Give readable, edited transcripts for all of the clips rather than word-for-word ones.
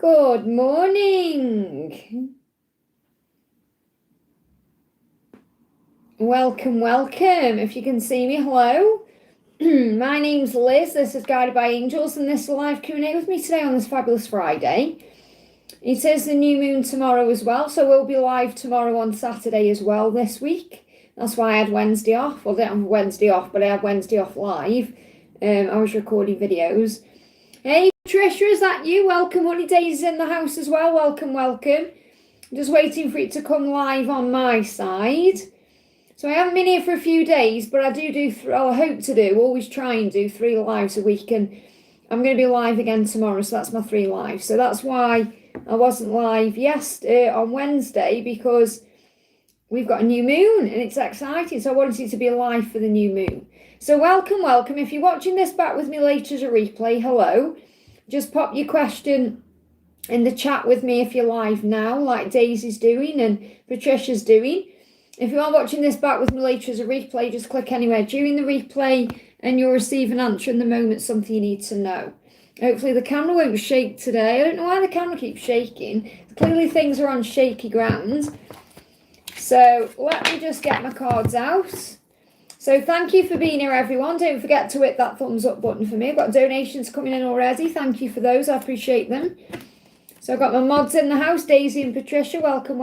Good morning. Welcome. If you can see me, hello. My name's Liz. This is Guided by Angels, and this is a live Q&A with me today on this fabulous Friday. It is the new moon tomorrow as well, so we'll be live tomorrow on Saturday as well this week. That's why I had Wednesday off. Well, I didn't have Wednesday off, but I had Wednesday off live. I was recording videos. Hey, Patricia, is that you? Welcome. Honey Daisy's in the house as well. Welcome. Just waiting for it to come live on my side. So I haven't been here for a few days, but I I hope to do, always try and do 3 lives a week, and I'm going to be live again tomorrow, so that's my 3 lives. So that's why I wasn't live on Wednesday, because we've got a new moon, and it's exciting, so I wanted it to be live for the new moon. So welcome. If you're watching this back with me later as a replay, hello. Just pop your question in the chat with me if you're live now, like Daisy's doing and Patricia's doing. If you are watching this back with me later as a replay, just click anywhere during the replay and you'll receive an answer in the moment, something you need to know. Hopefully the camera won't shake today. I don't know why the camera keeps shaking. Clearly things are on shaky ground. So let me just get my cards out. So thank you for being here, everyone. Don't forget to hit that thumbs up button for me. I've got donations coming in already. Thank you for those. I appreciate them. So I've got my mods in the house, Daisy and Patricia. Welcome.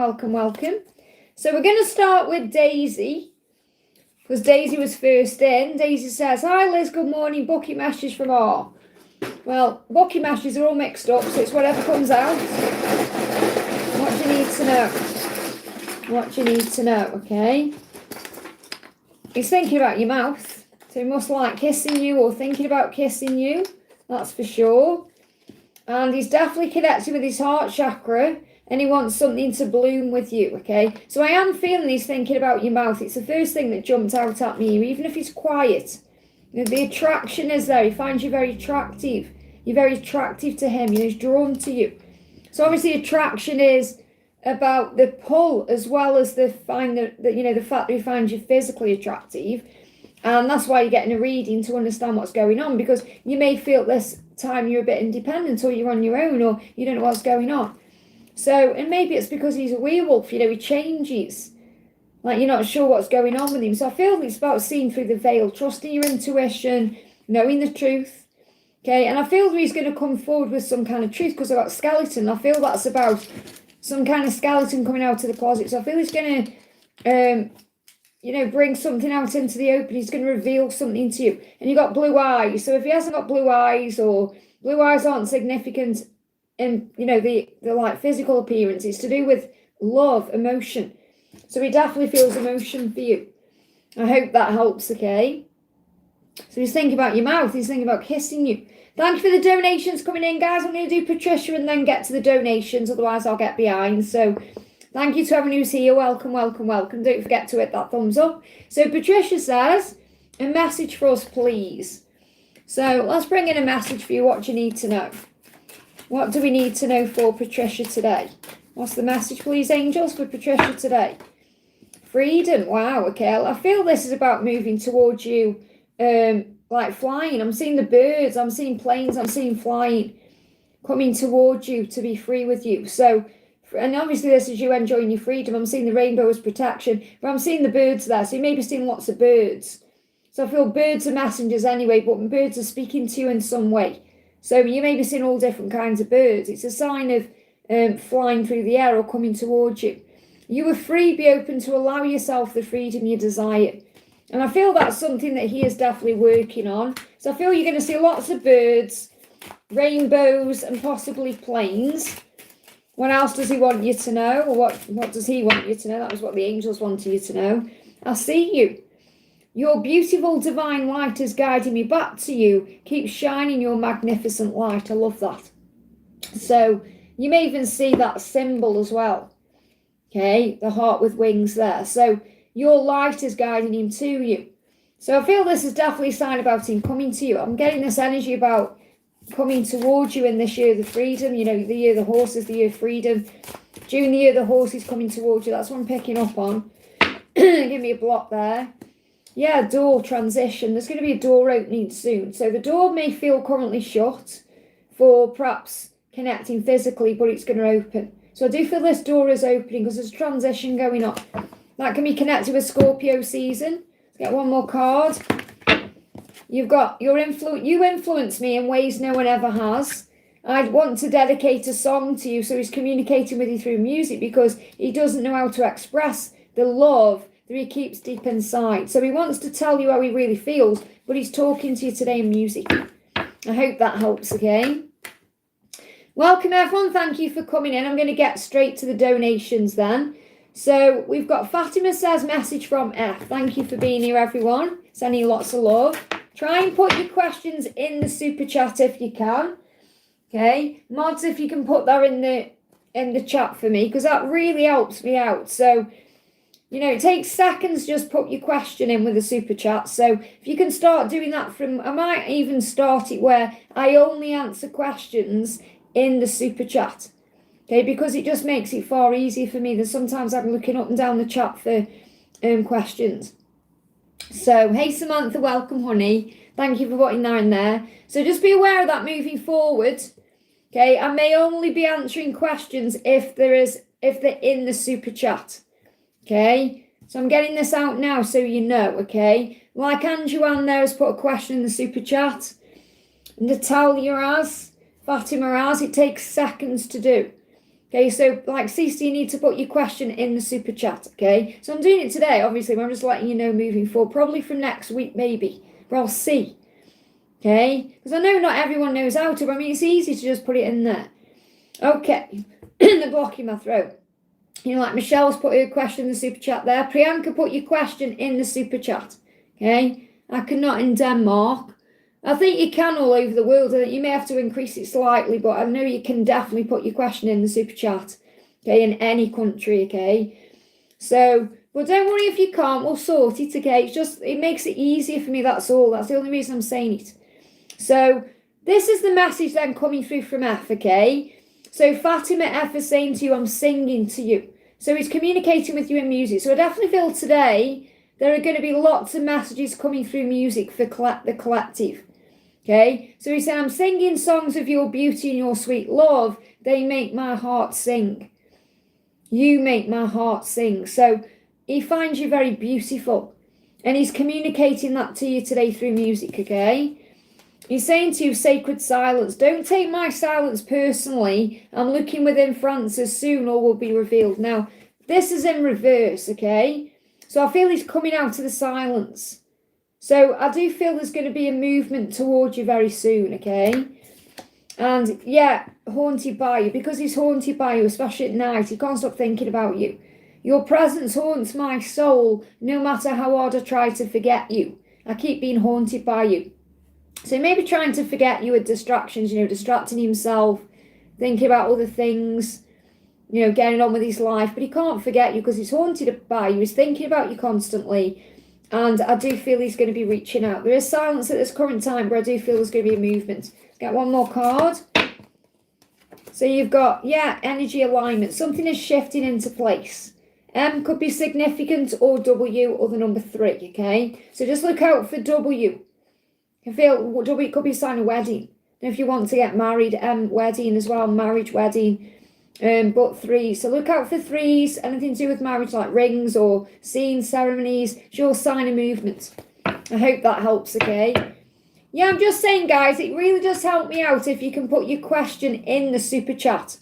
So we're going to start with Daisy, because Daisy was first in. Daisy says, hi Liz, good morning, bucket mashes from R. Well, bucket mashes are all mixed up, so it's whatever comes out. What do you need to know, okay? He's thinking about your mouth, so he must like kissing you or thinking about kissing you, that's for sure. And he's definitely connected with his heart chakra, and he wants something to bloom with you, okay? So I am feeling he's thinking about your mouth. It's the first thing that jumped out at me, even if he's quiet. You know, the attraction is there. He finds you very attractive. You're very attractive to him. You know, he's drawn to you. So obviously attraction is about the pull as well as the fact that he finds you physically attractive. And that's why you're getting a reading to understand what's going on, because you may feel this time you're a bit independent, or you're on your own, or you don't know what's going on. So, and maybe it's because he's a werewolf, you know, he changes. Like you're not sure what's going on with him. So I feel it's about seeing through the veil, trusting your intuition, knowing the truth. Okay, and I feel that he's going to come forward with some kind of truth, because I've got skeleton. I feel that's about some kind of skeleton coming out of the closet. So I feel he's going to, bring something out into the open. He's going to reveal something to you. And you've got blue eyes. So if he hasn't got blue eyes, or blue eyes aren't significant in, the like physical appearance, it's to do with love, emotion. So he definitely feels emotion for you. I hope that helps, okay? So he's thinking about your mouth. He's thinking about kissing you. Thank you for the donations coming in, guys. I'm going to do Patricia and then get to the donations. Otherwise, I'll get behind. So thank you to everyone who's here. Welcome. Don't forget to hit that thumbs up. So Patricia says, a message for us, please. So let's bring in a message for you. What do you need to know? What do we need to know for Patricia today? What's the message, please, angels, for Patricia today? Freedom. Wow, okay. I feel this is about moving towards you, like flying. I'm seeing the birds. I'm seeing planes. I'm seeing flying coming towards you to be free with you. So, and obviously this is you enjoying your freedom. I'm seeing the rainbow as protection, but I'm seeing the birds there. So you may be seeing lots of birds. So I feel birds are messengers anyway, but birds are speaking to you in some way. So you may be seeing all different kinds of birds. It's a sign of flying through the air or coming towards you. You are free, be open to allow yourself the freedom you desire. And I feel that's something that he is definitely working on. So I feel you're going to see lots of birds, rainbows, and possibly planes. What else does he want you to know? Or what does he want you to know? That was what the angels wanted you to know. I see you. Your beautiful divine light is guiding me back to you. Keep shining your magnificent light. I love that. So you may even see that symbol as well. Okay, the heart with wings there. So your light is guiding him to you. So I feel this is definitely a sign about him coming to you. I'm getting this energy about coming towards you in this year of the freedom. You know, the year of the horse is the year of freedom. June, the year of the horse is coming towards you. That's what I'm picking up on. Give me a block there. Yeah, door transition. There's going to be a door opening soon. So the door may feel currently shut for perhaps connecting physically, but it's going to open. So I do feel this door is opening because there's a transition going on. That can be connected with Scorpio season. Let's get one more card. You've got your influence. You influence me in ways no one ever has. I want to dedicate a song to you. So he's communicating with you through music because he doesn't know how to express the love that he keeps deep inside. So he wants to tell you how he really feels, but he's talking to you today in music. I hope that helps, okay? Welcome, everyone. Thank you for coming in. I'm going to get straight to the donations then. So we've got Fatima says, message from F. Thank you for being here, everyone. Sending you lots of love. Try and put your questions in the super chat if you can. Okay. Mods, if you can put that in the chat for me, because that really helps me out. So, you know, it takes seconds, just put your question in with the super chat. So if you can start doing that I might even start it where I only answer questions in the super chat. Okay, because it just makes it far easier for me than sometimes I'm looking up and down the chat for questions. So, hey Samantha, welcome, honey. Thank you for putting that in there. So just be aware of that moving forward. Okay, I may only be answering questions if they're in the super chat. Okay, so I'm getting this out now so you know, okay? Like Anduan there has put a question in the super chat. Natalia has, Fatima has, it takes seconds to do. Okay, so like CeCe, you need to put your question in the super chat, okay? So I'm doing it today, obviously, but I'm just letting you know moving forward. Probably from next week, maybe. But I'll see. Okay? Because I know not everyone knows how to, but I mean, it's easy to just put it in there. Okay. They're blocking my throat. You know, like Michelle's put her question in the super chat there. Priyanka, put your question in the super chat. Okay? I cannot in Denmark. I think you can all over the world. You may have to increase it slightly, but I know you can definitely put your question in the super chat. Okay, in any country, okay? So, but don't worry if you can't, we'll sort it, okay? It's just, it makes it easier for me, that's all. That's the only reason I'm saying it. So, this is the message then coming through from F, okay? So, Fatima F is saying to you, I'm singing to you. So, he's communicating with you in music. So, I definitely feel today there are going to be lots of messages coming through music for the collective. Okay, so he said, I'm singing songs of your beauty and your sweet love. They make my heart sing. You make my heart sing. So he finds you very beautiful. And he's communicating that to you today through music, okay? He's saying to you, sacred silence. Don't take my silence personally. I'm looking within Francis, soon all will be revealed. Now, this is in reverse, okay? So I feel he's coming out of the silence. So I do feel there's going to be a movement towards you very soon, okay? And yeah, haunted by you. Because he's haunted by you, especially at night, he can't stop thinking about you. Your presence haunts my soul, no matter how hard I try to forget you. I keep being haunted by you. So he may be trying to forget you with distractions, you know, distracting himself, thinking about other things, you know, getting on with his life. But he can't forget you because he's haunted by you. He's thinking about you constantly. And I do feel he's going to be reaching out. There is silence at this current time, but I do feel there's going to be a movement. Get one more card. So you've got, yeah, energy alignment. Something is shifting into place. M could be significant or W or the number 3, okay? So just look out for W. I feel W could be a sign of wedding. And if you want to get married, wedding as well, marriage, wedding. But 3, so look out for 3s, anything to do with marriage like rings or scenes, ceremonies. It's your sign of movement. I hope that helps, okay? Yeah, I'm just saying, guys, it really does help me out if you can put your question in the super chat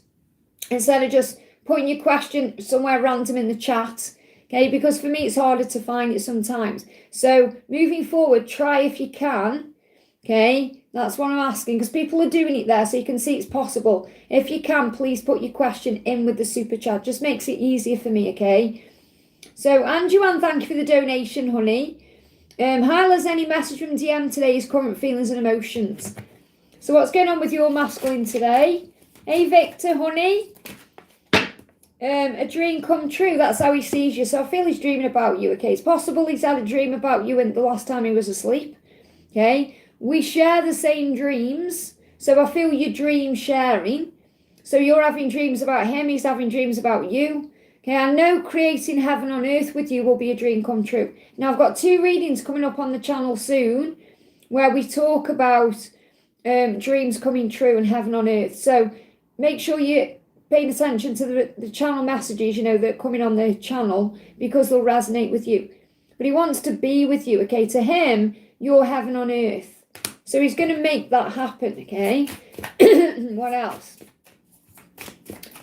instead of just putting your question somewhere random in the chat, okay? Because for me, it's harder to find it sometimes. So moving forward, try if you can, okay? That's what I'm asking, because people are doing it there, so you can see it's possible. If you can, please put your question in with the super chat. Just makes it easier for me, okay? So, Anduan, thank you for the donation, honey. Hyla's any message from DM today is current feelings and emotions. So, what's going on with your masculine today? Hey, Victor, honey. A dream come true. That's how he sees you. So, I feel he's dreaming about you, okay? It's possible he's had a dream about you the last time he was asleep, okay? We share the same dreams, so I feel your dream sharing. So you're having dreams about him, he's having dreams about you. Okay, I know creating heaven on earth with you will be a dream come true. Now, I've got 2 readings coming up on the channel soon where we talk about dreams coming true and heaven on earth. So make sure you're paying attention to the channel messages, you know, that are coming on the channel, because they'll resonate with you. But he wants to be with you, okay? To him, you're heaven on earth. So he's going to make that happen, okay? What else?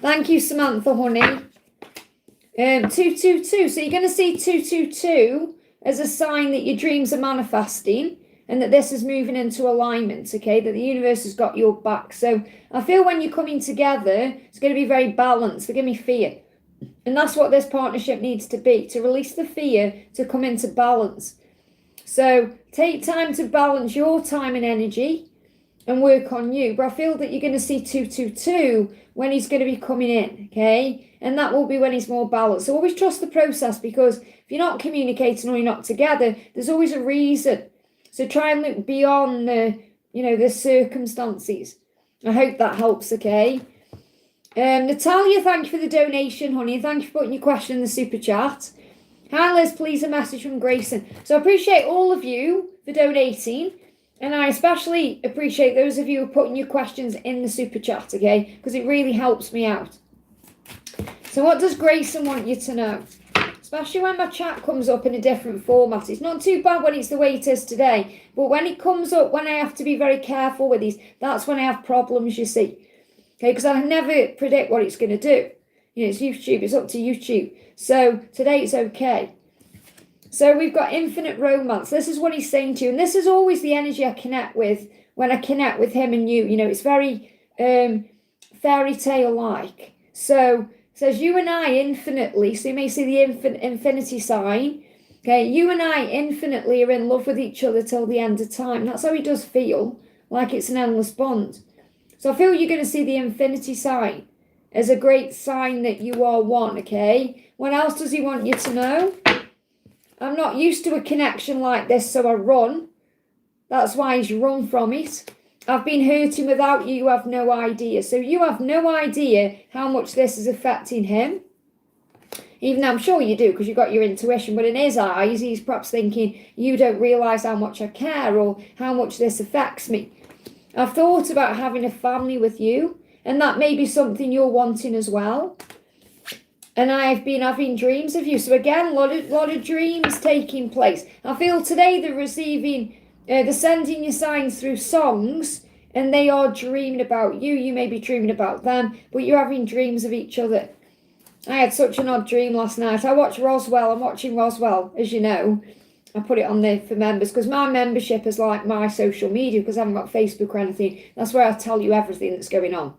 Thank you, Samantha, honey. 222. So you're going to see 222 as a sign that your dreams are manifesting and that this is moving into alignment, okay? That the universe has got your back. So I feel when you're coming together, it's going to be very balanced. Forgive me, fear. And that's what this partnership needs to be, to release the fear, to come into balance. So take time to balance your time and energy and work on you. But I feel that you're going to see 222 when he's going to be coming in, okay? And that will be when he's more balanced. So always trust the process, because if you're not communicating or you're not together, there's always a reason. So try and look beyond the, you know, the circumstances. I hope that helps, okay? Natalia, thank you for the donation, honey. Thank you for putting your question in the super chat. Hi, Liz, please a message from Grayson. So I appreciate all of you for donating. And I especially appreciate those of you who are putting your questions in the super chat, okay? Because it really helps me out. So what does Grayson want you to know? Especially when my chat comes up in a different format. It's not too bad when it's the way it is today. But when it comes up, when I have to be very careful with these, that's when I have problems, you see. Okay, because I never predict what it's going to do. You know, it's YouTube. It's up to YouTube. So today it's okay. So we've got infinite romance. This is what he's saying to you. And this is always the energy I connect with when I connect with him and you. You know, it's very fairy tale-like. So it says you and I infinitely. So you may see the infinity sign. Okay, you and I infinitely are in love with each other till the end of time. That's how he does feel, like it's an endless bond. So I feel you're going to see the infinity sign as a great sign that you are one, okay? What else does he want you to know? I'm not used to a connection like this, so I run. That's why he's run from it. I've been hurting without you, you have no idea. So you have no idea how much this is affecting him. Even though I'm sure you do, because you've got your intuition, but in his eyes, he's perhaps thinking, you don't realise how much I care or how much this affects me. I've thought about having a family with you, and that may be something you're wanting as well. And I've been having dreams of you. So again, a lot of dreams taking place. I feel today they're sending you signs through songs, and they are dreaming about you. You may be dreaming about them, but you're having dreams of each other. I had such an odd dream last night. I watched Roswell. I'm watching Roswell, as you know. I put it on there for members because my membership is like my social media, because I haven't got Facebook or anything. That's where I tell you everything that's going on.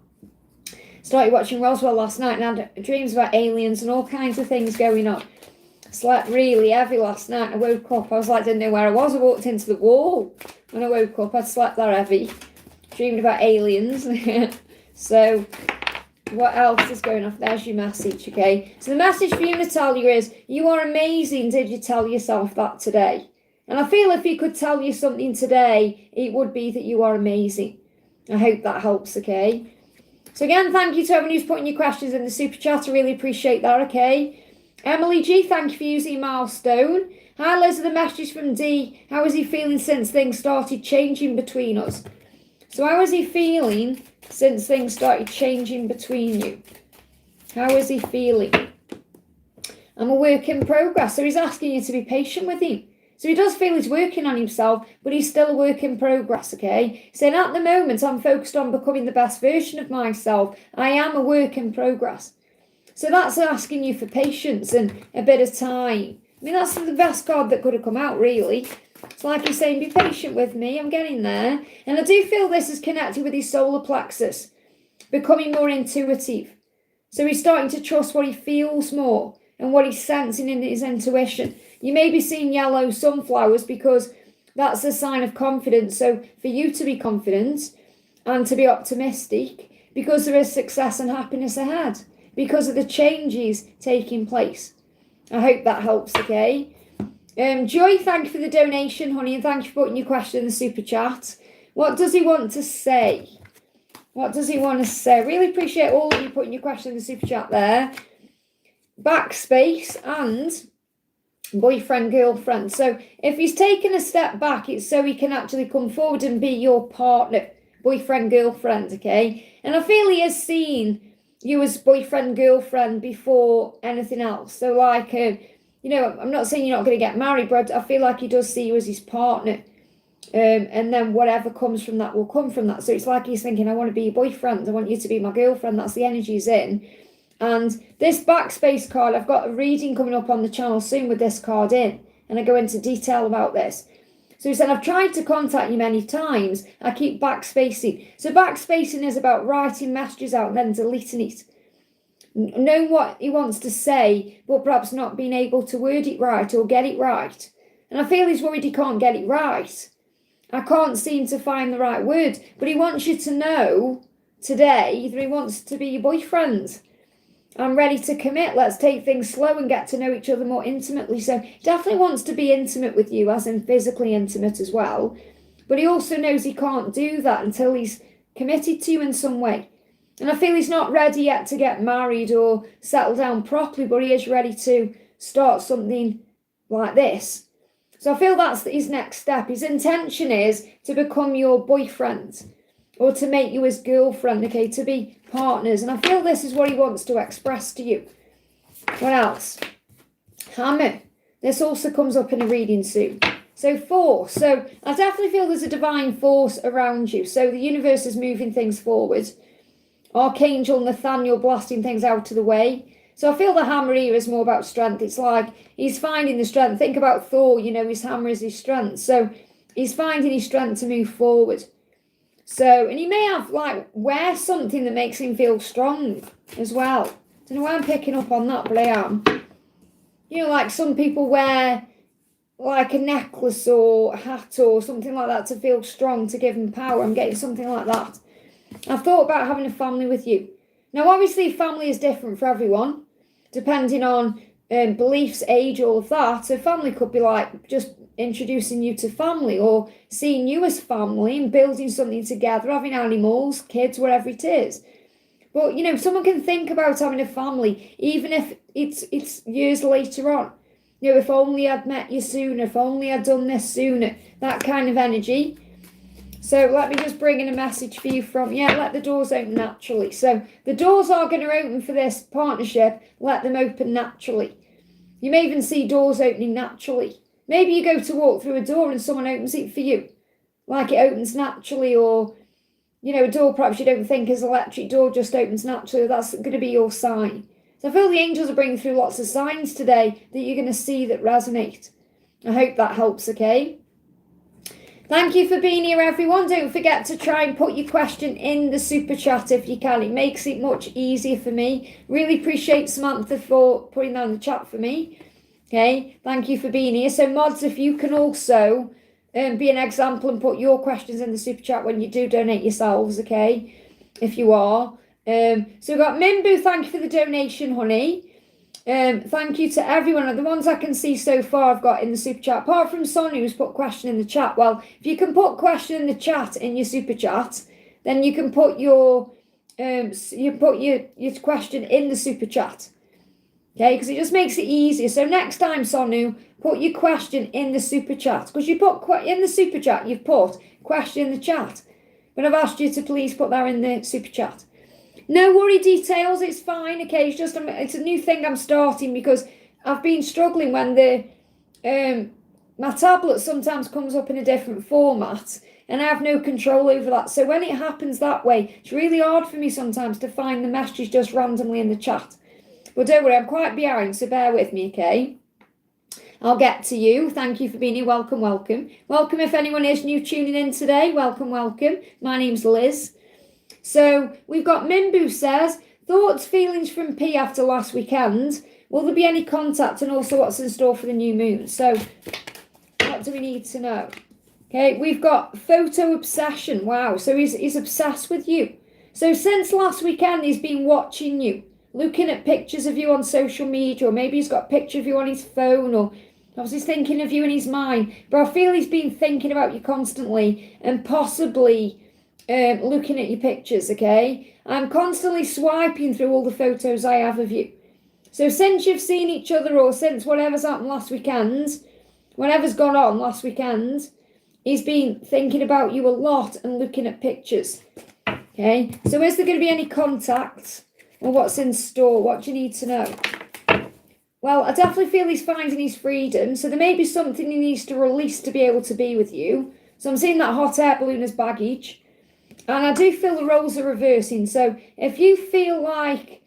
Started watching Roswell last night and had dreams about aliens and all kinds of things going on. Slept really heavy last night. I woke up. I was like, didn't know where I was. I walked into the wall. When I woke up, I'd slept that heavy. Dreamed about aliens. So what else is going on? There's your message, okay? So the message for you, Natalia, is you are amazing. Did you tell yourself that today? And I feel if he could tell you something today, it would be that you are amazing. I hope that helps, okay? So again, thank you to everyone who's putting your questions in the super chat. I really appreciate that, okay? Emily G, thank you for using milestone. Hi, Liz, the message from D. How is he feeling since things started changing between us? So how is he feeling since things started changing between you? How is he feeling? I'm a work in progress. So he's asking you to be patient with him. So he does feel he's working on himself, but he's still a work in progress, okay? Saying at the moment, I'm focused on becoming the best version of myself. I am a work in progress. So that's asking you for patience and a bit of time. I mean, that's the best card that could have come out, really. It's like he's saying, be patient with me. I'm getting there. And I do feel this is connected with his solar plexus, becoming more intuitive. So he's starting to trust what he feels more and what he's sensing in his intuition. You may be seeing yellow sunflowers because that's a sign of confidence. So for you to be confident and to be optimistic, because there is success and happiness ahead, because of the changes taking place. I hope that helps, okay? Joy, thank you for the donation, honey, and thank you for putting your question in the super chat. What does he want to say? What does he want to say? Really appreciate all of you putting your question in the super chat there. Backspace and boyfriend, girlfriend. So if he's taken a step back, it's so he can actually come forward and be your partner. boyfriend, girlfriend, okay? And I feel he has seen you as boyfriend, girlfriend before anything else. So like, you know, I'm not saying you're not going to get married, but I feel like he does see you as his partner. And then whatever comes from that will come from that. So it's like he's thinking, I want to be your boyfriend. I want you to be my girlfriend. That's the energy he's in. And this backspace card, I've got a reading coming up on the channel soon with this card in. And I go into detail about this. So he said, I've tried to contact you many times. I keep backspacing. So backspacing is about writing messages out and then deleting it. Knowing what he wants to say, but perhaps not being able to word it right or get it right. And I feel he's worried he can't get it right. I can't seem to find the right word. But he wants you to know today that he wants to be your boyfriend. I'm ready to commit. Let's take things slow and get to know each other more intimately. So he definitely wants to be intimate with you, as in physically intimate as well. But he also knows he can't do that until he's committed to you in some way. And I feel he's not ready yet to get married or settle down properly, but he is ready to start something like this. So I feel that's his next step. His intention is to become your boyfriend or to make you his girlfriend, okay, to be partners. And I feel this is what he wants to express to you. What else? Hammer. This also comes up in a reading soon. So force. So I definitely feel there's a divine force around you. So the universe is moving things forward. Archangel Nathaniel blasting things out of the way. So I feel the hammer here is more about strength. It's like he's finding the strength. Think about Thor, you know, his hammer is his strength. So he's finding his strength to move forward. So, and he may have, like, wear something that makes him feel strong as well. Don't know why I'm picking up on that, but I am. You know, like some people wear, like, a necklace or a hat or something like that to feel strong, to give them power. I'm getting something like that. I've thought about having a family with you. Now, obviously, family is different for everyone, depending on beliefs, age, all of that. So family could be like just introducing you to family or seeing you as family and building something together, having animals, kids, whatever it is. But, you know, someone can think about having a family, even if it's years later on. You know, if only I'd met you sooner, if only I'd done this sooner, that kind of energy. So let me just bring in a message for you from, let the doors open naturally. So the doors are going to open for this partnership. Let them open naturally. You may even see doors opening naturally. Maybe you go to walk through a door and someone opens it for you. Like it opens naturally, or, you know, a door perhaps you don't think is electric door just opens naturally. That's going to be your sign. So I feel the angels are bringing through lots of signs today that you're going to see that resonate. I hope that helps, okay? Thank you for being here, everyone. Don't forget to try and put your question in the super chat if you can. It makes it much easier for me. Really appreciate Samantha for putting that in the chat for me. Okay, thank you for being here. So mods, if you can also be an example and put your questions in the super chat when you do donate yourselves, okay, if you are. So we've got Mimu, thank you for the donation, honey. Thank you to everyone. The ones I can see so far I've got in the super chat, apart from Sonu who's put question in the chat. Well, if you can put question in the chat in your super chat, then you can put your your question in the super chat. Okay, because it just makes it easier. So next time, Sonu, put your question in the super chat. Because you put in the super chat, you've put question in the chat. But I've asked you to please put that in the super chat. No worry details, it's fine. Okay, it's just it's a new thing I'm starting because I've been struggling when my tablet sometimes comes up in a different format and I have no control over that. So when it happens that way, it's really hard for me sometimes to find the messages just randomly in the chat. But don't worry, I'm quite behind, so bear with me, okay? I'll get to you. Thank you for being here. Welcome, welcome. Welcome if anyone is new tuning in today. Welcome, welcome. My name's Liz. So we've got Mimu says, thoughts, feelings from P after last weekend. Will there be any contact, and also what's in store for the new moon? So what do we need to know? Okay, we've got photo obsession. Wow, so he's obsessed with you. So since last weekend, he's been watching you, looking at pictures of you on social media, or maybe he's got a picture of you on his phone, or obviously he's thinking of you in his mind. But I feel he's been thinking about you constantly and possibly looking at your pictures, okay? I'm constantly swiping through all the photos I have of you. So since you've seen each other, or since whatever's happened last weekend, whatever's gone on last weekend, He's been thinking about you a lot and looking at pictures. Okay, so is there going to be any contact? Or what's in store? What do you need to know? Well, I definitely feel he's finding his freedom. So there may be something he needs to release to be able to be with you. So I'm seeing that hot air balloon as baggage. And I do feel the roles are reversing. So if you feel like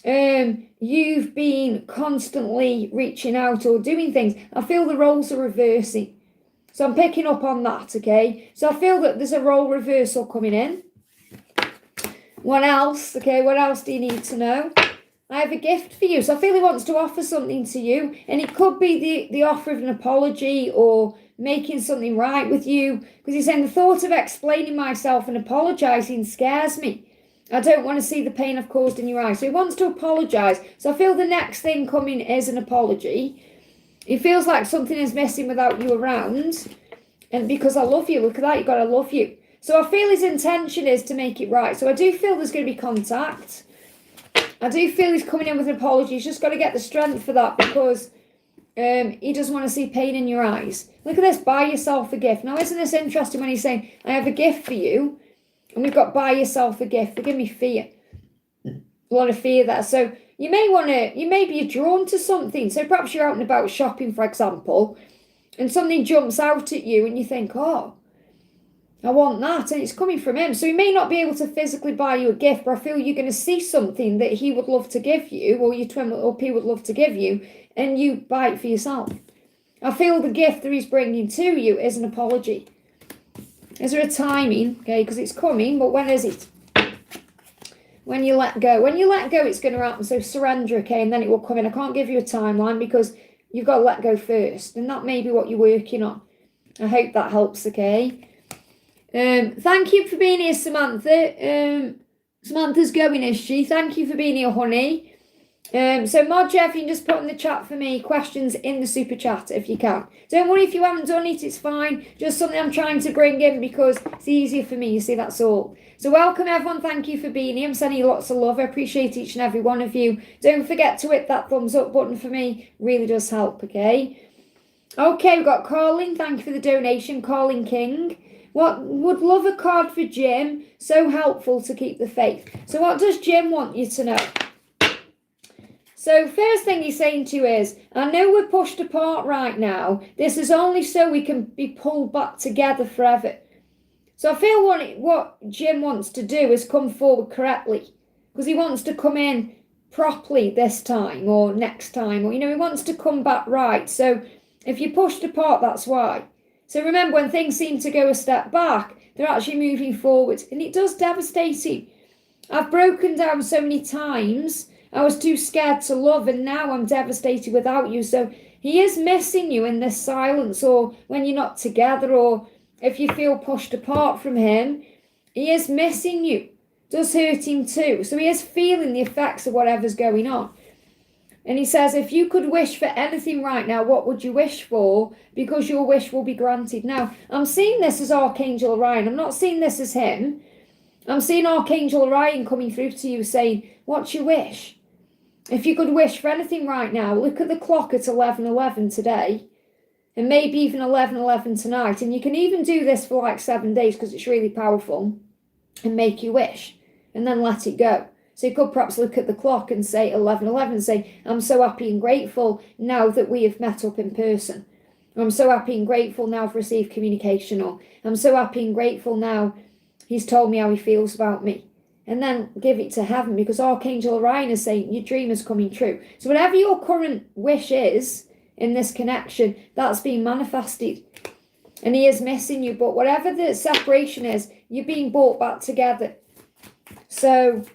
you've been constantly reaching out or doing things, I feel the roles are reversing. So I'm picking up on that, okay? So I feel that there's a role reversal coming in. What else? Okay, what else do you need to know? I have a gift for you. So I feel he wants to offer something to you. And it could be the offer of an apology or making something right with you. Because he's saying the thought of explaining myself and apologising scares me. I don't want to see the pain I've caused in your eyes. So he wants to apologise. So I feel the next thing coming is an apology. He feels like something is missing without you around. And because I love you, look at that, you've got to love you. So I feel his intention is to make it right. So I do feel there's going to be contact. I do feel he's coming in with an apology. He's just got to get the strength for that because he doesn't want to see pain in your eyes. Look at this, buy yourself a gift. Now, isn't this interesting when he's saying, I have a gift for you, and we've got buy yourself a gift. Forgive me, fear. A lot of fear there. So you may be drawn to something. So perhaps you're out and about shopping, for example, and something jumps out at you and you think, oh, I want that, and it's coming from him. So he may not be able to physically buy you a gift, but I feel you're going to see something that he would love to give you, or your twin or P would love to give you, and you buy it for yourself. I feel the gift that he's bringing to you is an apology. Is there a timing? Okay, because it's coming, but when is it? When you let go. When you let go, it's going to happen. So surrender, okay, and then it will come in. I can't give you a timeline because you've got to let go first, and that may be what you're working on. I hope that helps, okay? Thank you for being here, Samantha. Samantha's going, is she? Thank you for being here, honey. So Mod Jeff, you can just put in the chat for me questions in the super chat if you can. Don't worry if you haven't done it, it's fine. Just something I'm trying to bring in because it's easier for me, you see, that's all. So welcome everyone, thank you for being here. I'm sending you lots of love. I appreciate each and every one of you. Don't forget to hit that thumbs up button for me. Really does help, okay? Okay, we've got Carlin. Thank you for the donation, Carlin King. What would love a card for Jim? So helpful to keep the faith. So what does Jim want you to know? So first thing he's saying to you is, I know we're pushed apart right now. This is only so we can be pulled back together forever. So I feel what Jim wants to do is come forward correctly. Because he wants to come in properly this time or next time. Or, he wants to come back right. So if you're pushed apart, that's why. So remember, when things seem to go a step back, they're actually moving forward. And it does devastate you. I've broken down so many times. I was too scared to love, and now I'm devastated without you. So he is missing you in this silence, or when you're not together, or if you feel pushed apart from him. He is missing you. Does hurt him too. So he is feeling the effects of whatever's going on. And he says, if you could wish for anything right now, what would you wish for? Because your wish will be granted. Now, I'm seeing this as Archangel Orion. I'm not seeing this as him. I'm seeing Archangel Orion coming through to you saying, what's your wish? If you could wish for anything right now, look at the clock at 11:11 today. And maybe even 11:11 tonight. And you can even do this for like 7 days because it's really powerful. And make your wish. And then let it go. So you could perhaps look at the clock and say 11:11, say, I'm so happy and grateful now that we have met up in person. Or I'm so happy and grateful now I've received communication. Or I'm so happy and grateful now he's told me how he feels about me. And then give it to heaven, because Archangel Orion is saying your dream is coming true. So whatever your current wish is in this connection, that's being manifested. And he is missing you. But whatever the separation is, you're being brought back together. So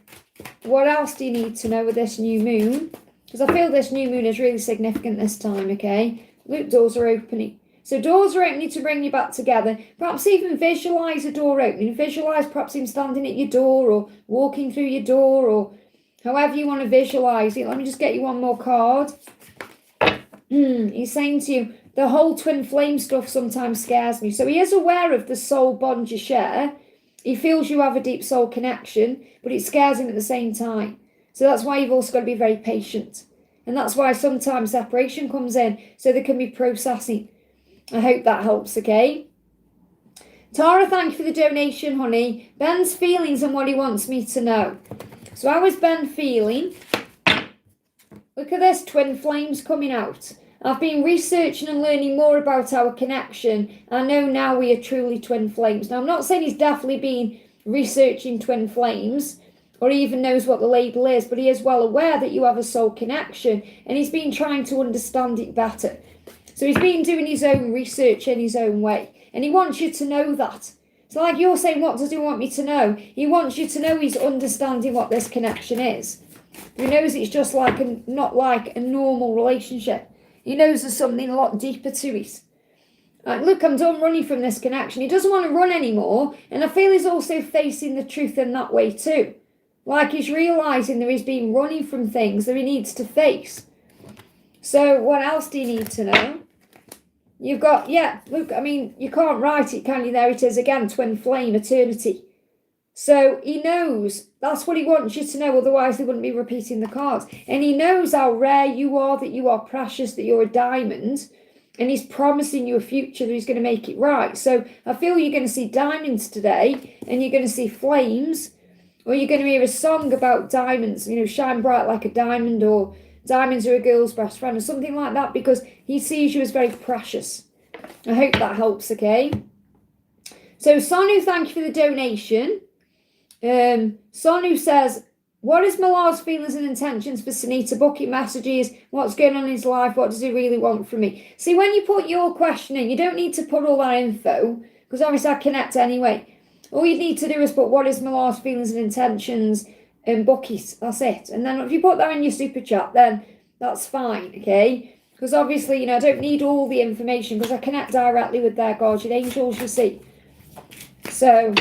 what else do you need to know with this new moon? Because I feel this new moon is really significant this time, okay? Look, doors are opening. So doors are opening to bring you back together. Perhaps even visualise a door opening. Visualise perhaps him standing at your door or walking through your door or however you want to visualise it. Let me just get you one more card. He's saying to you, the whole twin flame stuff sometimes scares me. So he is aware of the soul bond you share. He feels you have a deep soul connection, but it scares him at the same time. So that's why you've also got to be very patient. And that's why sometimes separation comes in, so there can be processing. I hope that helps, okay? Tara, thank you for the donation, honey. Ben's feelings and what he wants me to know. So how is Ben feeling? Look at this, twin flames coming out. I've been researching and learning more about our connection. I know now we are truly twin flames. Now, I'm not saying he's definitely been researching twin flames or even knows what the label is, but he is well aware that you have a soul connection and he's been trying to understand it better. So he's been doing his own research in his own way and he wants you to know that. It's like you're saying, what does he want me to know? He wants you to know he's understanding what this connection is. He knows it's just like not like a normal relationship. He knows there's something a lot deeper to it. Like, look, I'm done running from this connection. He doesn't want to run anymore. And I feel he's also facing the truth in that way too. Like he's realising that he's been running from things that he needs to face. So what else do you need to know? You've got, yeah, look, I mean, you can't write it, can you? There it is again, twin flame, eternity. So he knows, that's what he wants you to know, otherwise they wouldn't be repeating the cards. And he knows how rare you are, that you are precious, that you're a diamond, and he's promising you a future that he's going to make it right. So I feel you're going to see diamonds today, and you're going to see flames, or you're going to hear a song about diamonds, you know, shine bright like a diamond, or diamonds are a girl's best friend, or something like that, because he sees you as very precious. I hope that helps, okay? So Sonu, thank you for the donation. Sonu says, what is Marat's feelings and intentions for Sunita? Booking messages, what's going on in his life, what does he really want from me? See, when you put your question in, you don't need to put all that info, because obviously I connect anyway. All you need to do is put what is Marat's feelings and intentions and bookies, that's it. And then if you put that in your super chat, then that's fine, okay? Because obviously, you know, I don't need all the information because I connect directly with their guardian angels, you see. So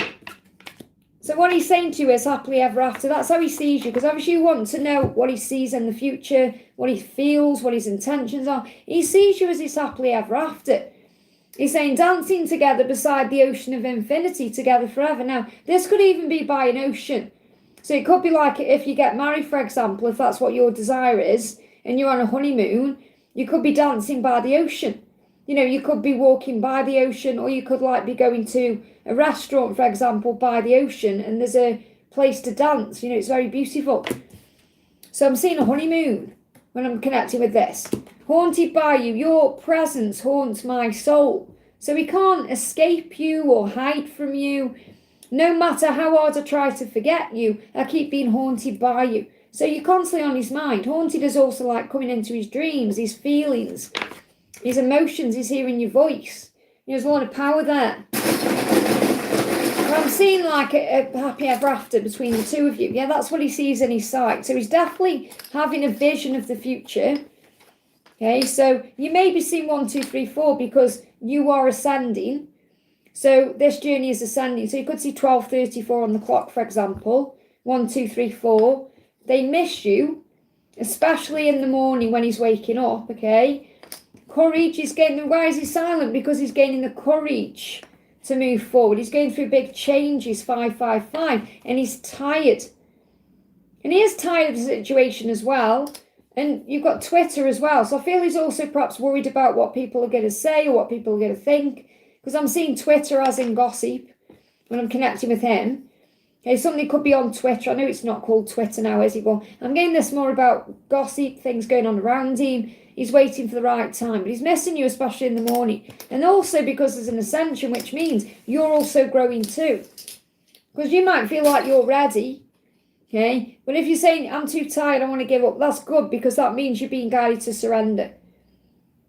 what he's saying to you is happily ever after. That's how he sees you, because obviously you want to know what he sees in the future, what he feels, what his intentions are. He sees you as his happily ever after. He's saying dancing together beside the ocean of infinity, together forever. Now, this could even be by an ocean. So it could be like if you get married, for example, if that's what your desire is, and you're on a honeymoon, you could be dancing by the ocean. You know, you could be walking by the ocean, or you could like be going to a restaurant, for example, by the ocean, and there's a place to dance. You know, it's very beautiful. So I'm seeing a honeymoon when I'm connecting with this. Haunted by you. Your presence haunts my soul. So he can't escape you or hide from you. No matter how hard I try to forget you, I keep being haunted by you. So you're constantly on his mind. Haunted is also like coming into his dreams, his feelings, his emotions. He's hearing your voice. There's a lot of power there. I'm seeing like a happy ever after between the two of you. Yeah, that's what he sees in his sight. So he's definitely having a vision of the future. Okay, so you may be seeing 1, 2, 3, 4 because you are ascending. So this journey is ascending. So you could see 12:34 on the clock, for example. 1, 2, 3, 4. They miss you, especially in the morning when he's waking up, okay? Courage is gaining. Why is he silent? Because he's gaining the courage to move forward. He's going through big changes, 555, and he's tired. And he is tired of the situation as well. And you've got Twitter as well. So I feel he's also perhaps worried about what people are going to say or what people are going to think. Because I'm seeing Twitter as in gossip when I'm connecting with him. Okay, something could be on Twitter. I know it's not called Twitter now, is it? But I'm getting this more about gossip, things going on around him. He's waiting for the right time. But he's missing you, especially in the morning. And also because there's an ascension, which means you're also growing too. Because you might feel like you're ready. Okay? But if you're saying, I'm too tired, I want to give up, that's good because that means you're being guided to surrender.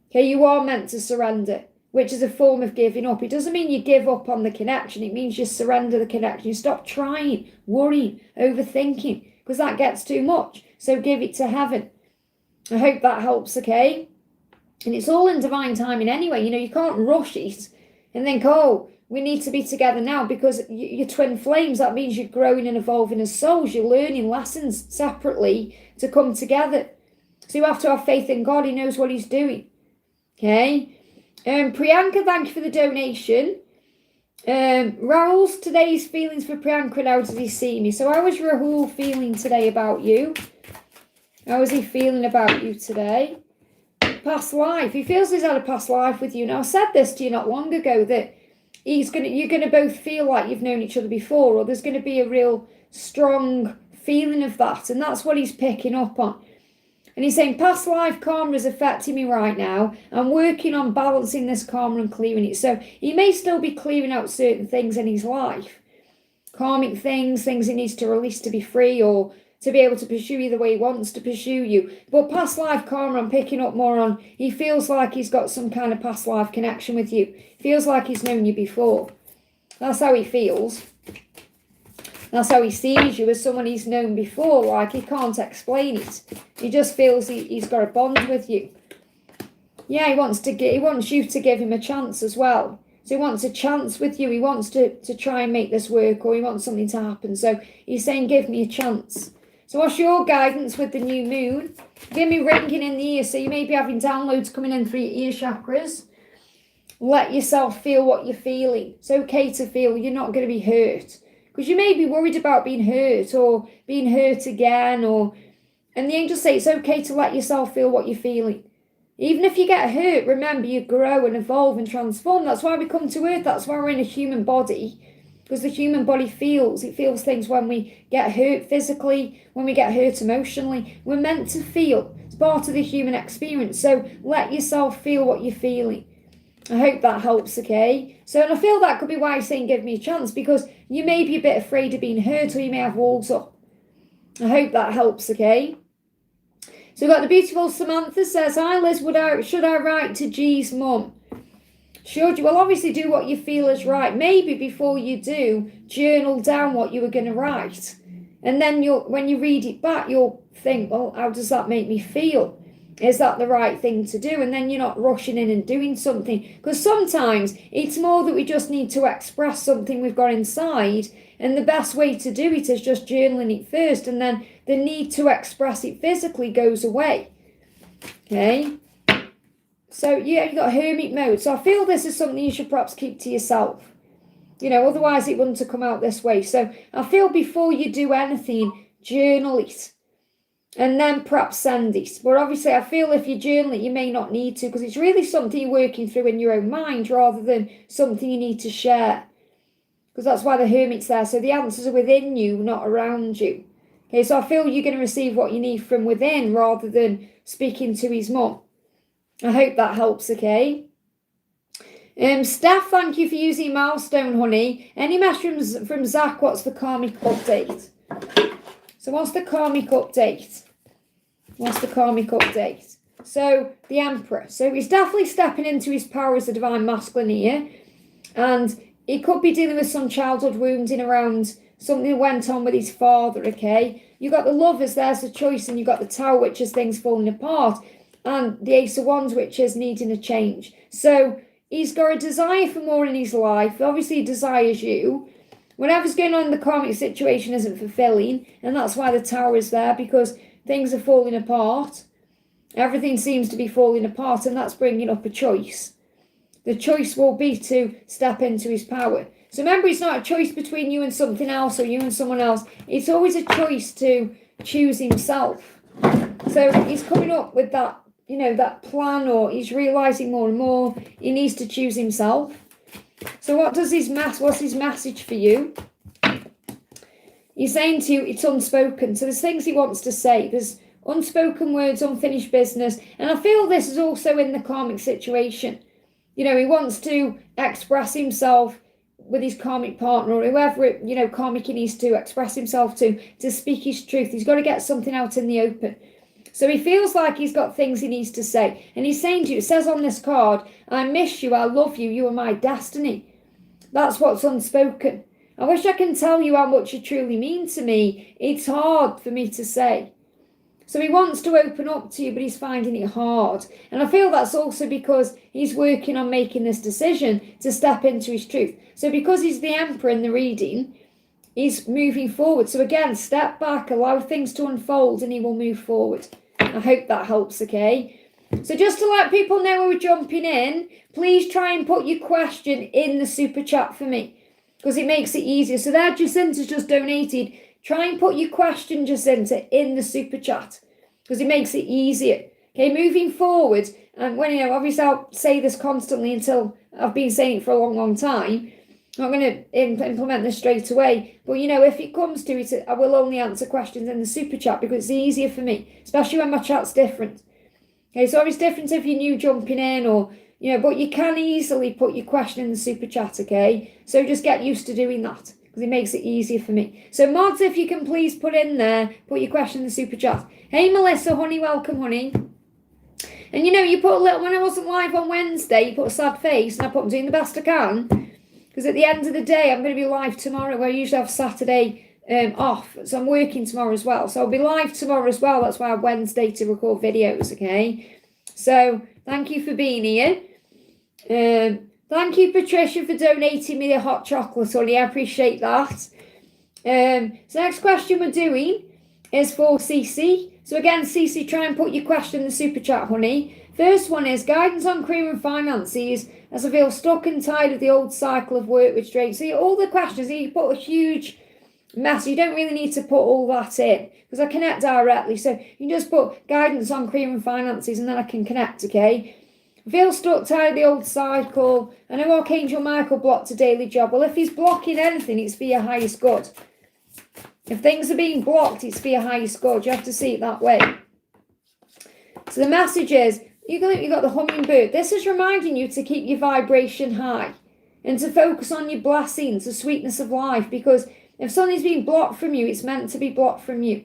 Okay? You are meant to surrender, which is a form of giving up. It doesn't mean you give up on the connection. It means you surrender the connection. You stop trying, worrying, overthinking, because that gets too much. So give it to heaven. I hope that helps, okay? And it's all in divine timing anyway. You know, you can't rush it and think, oh, we need to be together now because you're twin flames. That means you're growing and evolving as souls. You're learning lessons separately to come together. So you have to have faith in God. He knows what he's doing, okay? Priyanka, thank you for the donation. Rahul's today's feelings for Priyanka and how does he see me? So how was Rahul feeling today about you? How is he feeling about you today? Past life. He feels he's had a past life with you. Now, I said this to you not long ago that you're gonna both feel like you've known each other before, or there's gonna be a real strong feeling of that, and that's what he's picking up on. And he's saying past life karma is affecting me right now. I'm working on balancing this karma and clearing it. So he may still be clearing out certain things in his life, karmic things he needs to release to be free, or to be able to pursue you the way he wants to pursue you. But past life karma, I'm picking up more on, he feels like he's got some kind of past life connection with you. Feels like he's known you before. That's how he feels. That's how he sees you, as someone he's known before. Like, he can't explain it. He just feels he's got a bond with you. Yeah, he wants you to give him a chance as well. So he wants a chance with you. He wants to try and make this work, or he wants something to happen. So he's saying, give me a chance. So what's your guidance with the new moon? Give me ringing in the ear. So you may be having downloads coming in through your ear chakras. Let yourself feel what you're feeling. It's okay to feel. You're not going to be hurt. Because you may be worried about being hurt, or being hurt again, and the angels say it's okay to let yourself feel what you're feeling. Even if you get hurt, remember, you grow and evolve and transform. That's why we come to earth. That's why we're in a human body. Because the human body feels things when we get hurt physically, when we get hurt emotionally. We're meant to feel. It's part of the human experience. So let yourself feel what you're feeling. I hope that helps, okay? So, and I feel that could be why he's saying give me a chance, because you may be a bit afraid of being hurt, or you may have walls up. I hope that helps, okay? So we've got the beautiful Samantha says, hi Liz, should I write to G's mum? Should you? Well, obviously do what you feel is right. Maybe before you do, journal down what you were going to write. And then when you read it back, you'll think, well, how does that make me feel? Is that the right thing to do? And then you're not rushing in and doing something. Because sometimes it's more that we just need to express something we've got inside. And the best way to do it is just journaling it first. And then the need to express it physically goes away. Okay? So, yeah, you've got hermit mode. So I feel this is something you should perhaps keep to yourself. You know, otherwise it wouldn't have come out this way. So I feel before you do anything, journal it. And then perhaps send it. But obviously I feel if you journal it, you may not need to, because it's really something you're working through in your own mind rather than something you need to share. Because that's why the hermit's there. So the answers are within you, not around you. Okay, so I feel you're going to receive what you need from within rather than speaking to his mum. I hope that helps, okay? Steph, thank you for using milestone, honey. Any messages from Zach? What's the karmic update? So what's the karmic update? What's the karmic update? So the Emperor. So he's definitely stepping into his power as a divine masculine here. And he could be dealing with some childhood wounding around something that went on with his father, okay? You got the Lovers, there's the choice, and you got the Tower, which is things falling apart. And the Ace of Wands, which is needing a change. So he's got a desire for more in his life. Obviously he desires you. Whatever's going on in the karmic situation isn't fulfilling, and that's why the Tower is there, because things are falling apart. Everything seems to be falling apart, and that's bringing up a choice. The choice will be to step into his power. So remember, it's not a choice between you and something else or you and someone else. It's always a choice to choose himself. So he's coming up with that, you know, that plan, or he's realising more and more he needs to choose himself. So what's his message for you? He's saying to you, it's unspoken. So there's things he wants to say. There's unspoken words, unfinished business. And I feel this is also in the karmic situation. You know, he wants to express himself with his karmic partner, or whoever, you know, karmic he needs to express himself to speak his truth. He's got to get something out in the open. So he feels like he's got things he needs to say. And he's saying to you, it says on this card, I miss you, I love you, you are my destiny. That's what's unspoken. I wish I can tell you how much you truly mean to me. It's hard for me to say. So he wants to open up to you, but he's finding it hard. And I feel that's also because he's working on making this decision to step into his truth. So because he's the Emperor in the reading, he's moving forward. So again, step back, allow things to unfold, and he will move forward. I hope that helps, okay? So just to let people know when we're jumping in, please try and put your question in the super chat for me, because it makes it easier. So there, Jacinta's just donated. Try and put your question, Jacinta, in the super chat, because it makes it easier. Okay, moving forward, and when, you know, obviously I'll say this constantly until I've been saying it for a long, long time. I'm not going to implement this straight away. But, you know, if it comes to it, I will only answer questions in the super chat because it's easier for me, especially when my chat's different. Okay, so it's different if you're new jumping in or, you know, but you can easily put your question in the super chat, okay? So just get used to doing that because it makes it easier for me. So, mods, if you can please put your question in the super chat. Hey, Melissa, honey, welcome, honey. And, you know, you put a little, when I wasn't live on Wednesday, you put a sad face and I put I'm doing the best I can. Because at the end of the day, I'm going to be live tomorrow, where I usually have Saturday off. So I'm working tomorrow as well. So I'll be live tomorrow as well. That's why I have Wednesday to record videos, okay? So thank you for being here. Thank you, Patricia, for donating me the hot chocolate, honey. I appreciate that. So next question we're doing is for CeCe. So again, CeCe, try and put your question in the super chat, honey. First one is guidance on career and finances as I feel stuck and tired of the old cycle of work which drains. See, all the questions, you put a huge mess. You don't really need to put all that in because I connect directly. So you can just put guidance on career and finances and then I can connect, okay? I feel stuck, tired of the old cycle. I know Archangel Michael blocked a daily job. Well, if he's blocking anything, it's for your highest good. If things are being blocked, it's for your highest good. You have to see it that way. So the message is, you got the hummingbird. This is reminding you to keep your vibration high and to focus on your blessings, the sweetness of life, because if something's being blocked from you, it's meant to be blocked from you.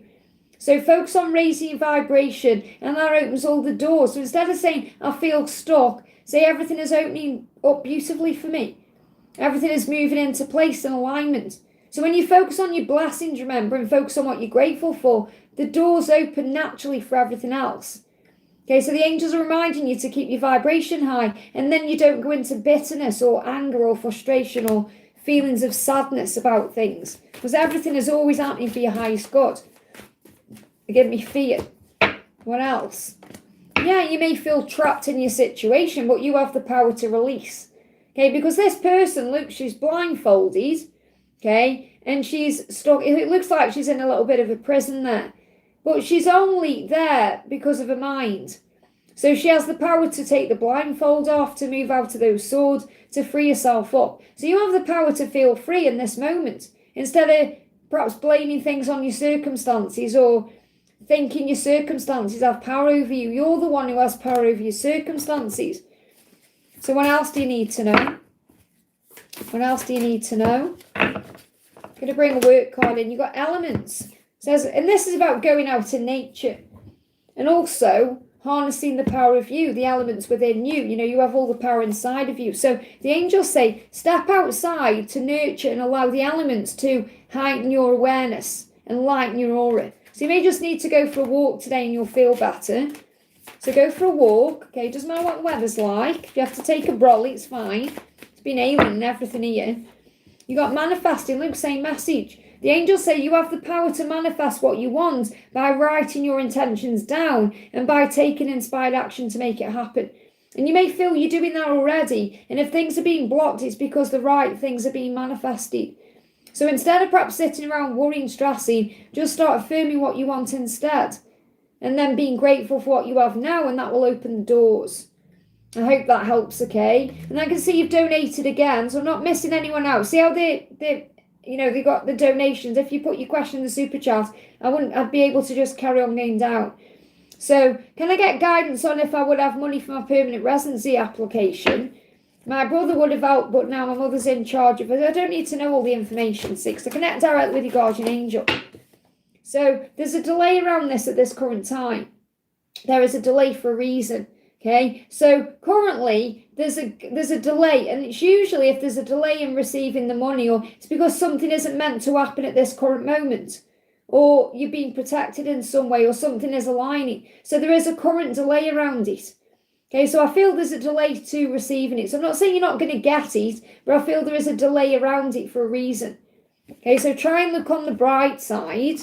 So focus on raising your vibration and that opens all the doors. So instead of saying, I feel stuck, say everything is opening up beautifully for me. Everything is moving into place and alignment. So when you focus on your blessings, remember, and focus on what you're grateful for, the doors open naturally for everything else. Okay, so the angels are reminding you to keep your vibration high, and then you don't go into bitterness or anger or frustration or feelings of sadness about things, because everything is always happening for your highest good. They give me fear. What else? Yeah, you may feel trapped in your situation, but you have the power to release. Okay, because this person, look, she's blindfolded, okay, and she's stuck. It looks like she's in a little bit of a prison there. But she's only there because of her mind. So she has the power to take the blindfold off, to move out of those swords, to free herself up. So you have the power to feel free in this moment. Instead of perhaps blaming things on your circumstances or thinking your circumstances have power over you. You're the one who has power over your circumstances. So what else do you need to know? What else do you need to know? I'm going to bring a work card in. You've got elements. Says, and this is about going out in nature and also harnessing the power of you, the elements within you. You know, you have all the power inside of you. So the angels say, step outside to nurture and allow the elements to heighten your awareness and lighten your aura. So you may just need to go for a walk today and you'll feel better. So go for a walk. Okay, doesn't matter what the weather's like. If you have to take a brolly, it's fine. It's been ailing and everything here. You got manifesting. Look, same message. The angels say you have the power to manifest what you want by writing your intentions down and by taking inspired action to make it happen. And you may feel you're doing that already. And if things are being blocked, it's because the right things are being manifested. So instead of perhaps sitting around worrying, stressing, just start affirming what you want instead. And then being grateful for what you have now, and that will open the doors. I hope that helps, okay? And I can see you've donated again, so I'm not missing anyone out. See how they got the donations. If you put your question in the super chat, I'd be able to just carry on going down. So, can I get guidance on if I would have money for my permanent residency application? My brother would have helped, but now my mother's in charge of it. I don't need to know all the information, because I connect directly with your guardian angel. So, there's a delay around this at this current time. There is a delay for a reason. Okay, so currently there's a delay, and it's usually if there's a delay in receiving the money, or it's because something isn't meant to happen at this current moment, or you're being protected in some way, or something is aligning. So there is a current delay around it. Okay, so I feel there's a delay to receiving it. So I'm not saying you're not going to get it, but I feel there is a delay around it for a reason. Okay, so try and look on the bright side.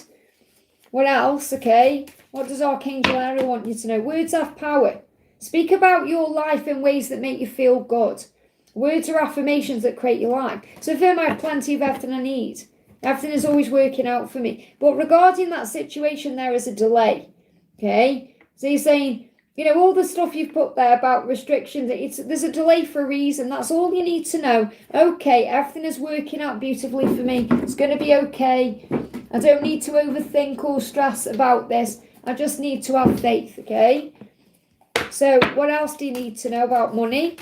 What else? Okay, what does Archangel Ariel want you to know? Words have power. Speak about your life in ways that make you feel good. Words are affirmations that create your life. So I feel I have plenty of everything I need. Everything is always working out for me. But regarding that situation, there is a delay. Okay? So you're saying, You know, all the stuff you've put there about restrictions, there's a delay for a reason. That's all you need to know. Okay, everything is working out beautifully for me. It's going to be okay. I don't need to overthink or stress about this. I just need to have faith, okay? So what else do you need to know about money?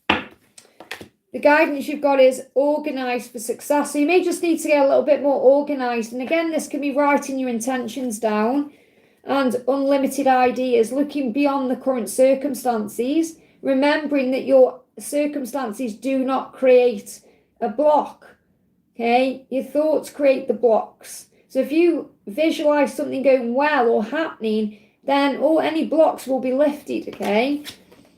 The guidance you've got is organised for success. So you may just need to get a little bit more organised. And again, this can be writing your intentions down and unlimited ideas, looking beyond the current circumstances, remembering that your circumstances do not create a block, okay? Your thoughts create the blocks. So if you visualize something going well or happening, then any blocks will be lifted, okay?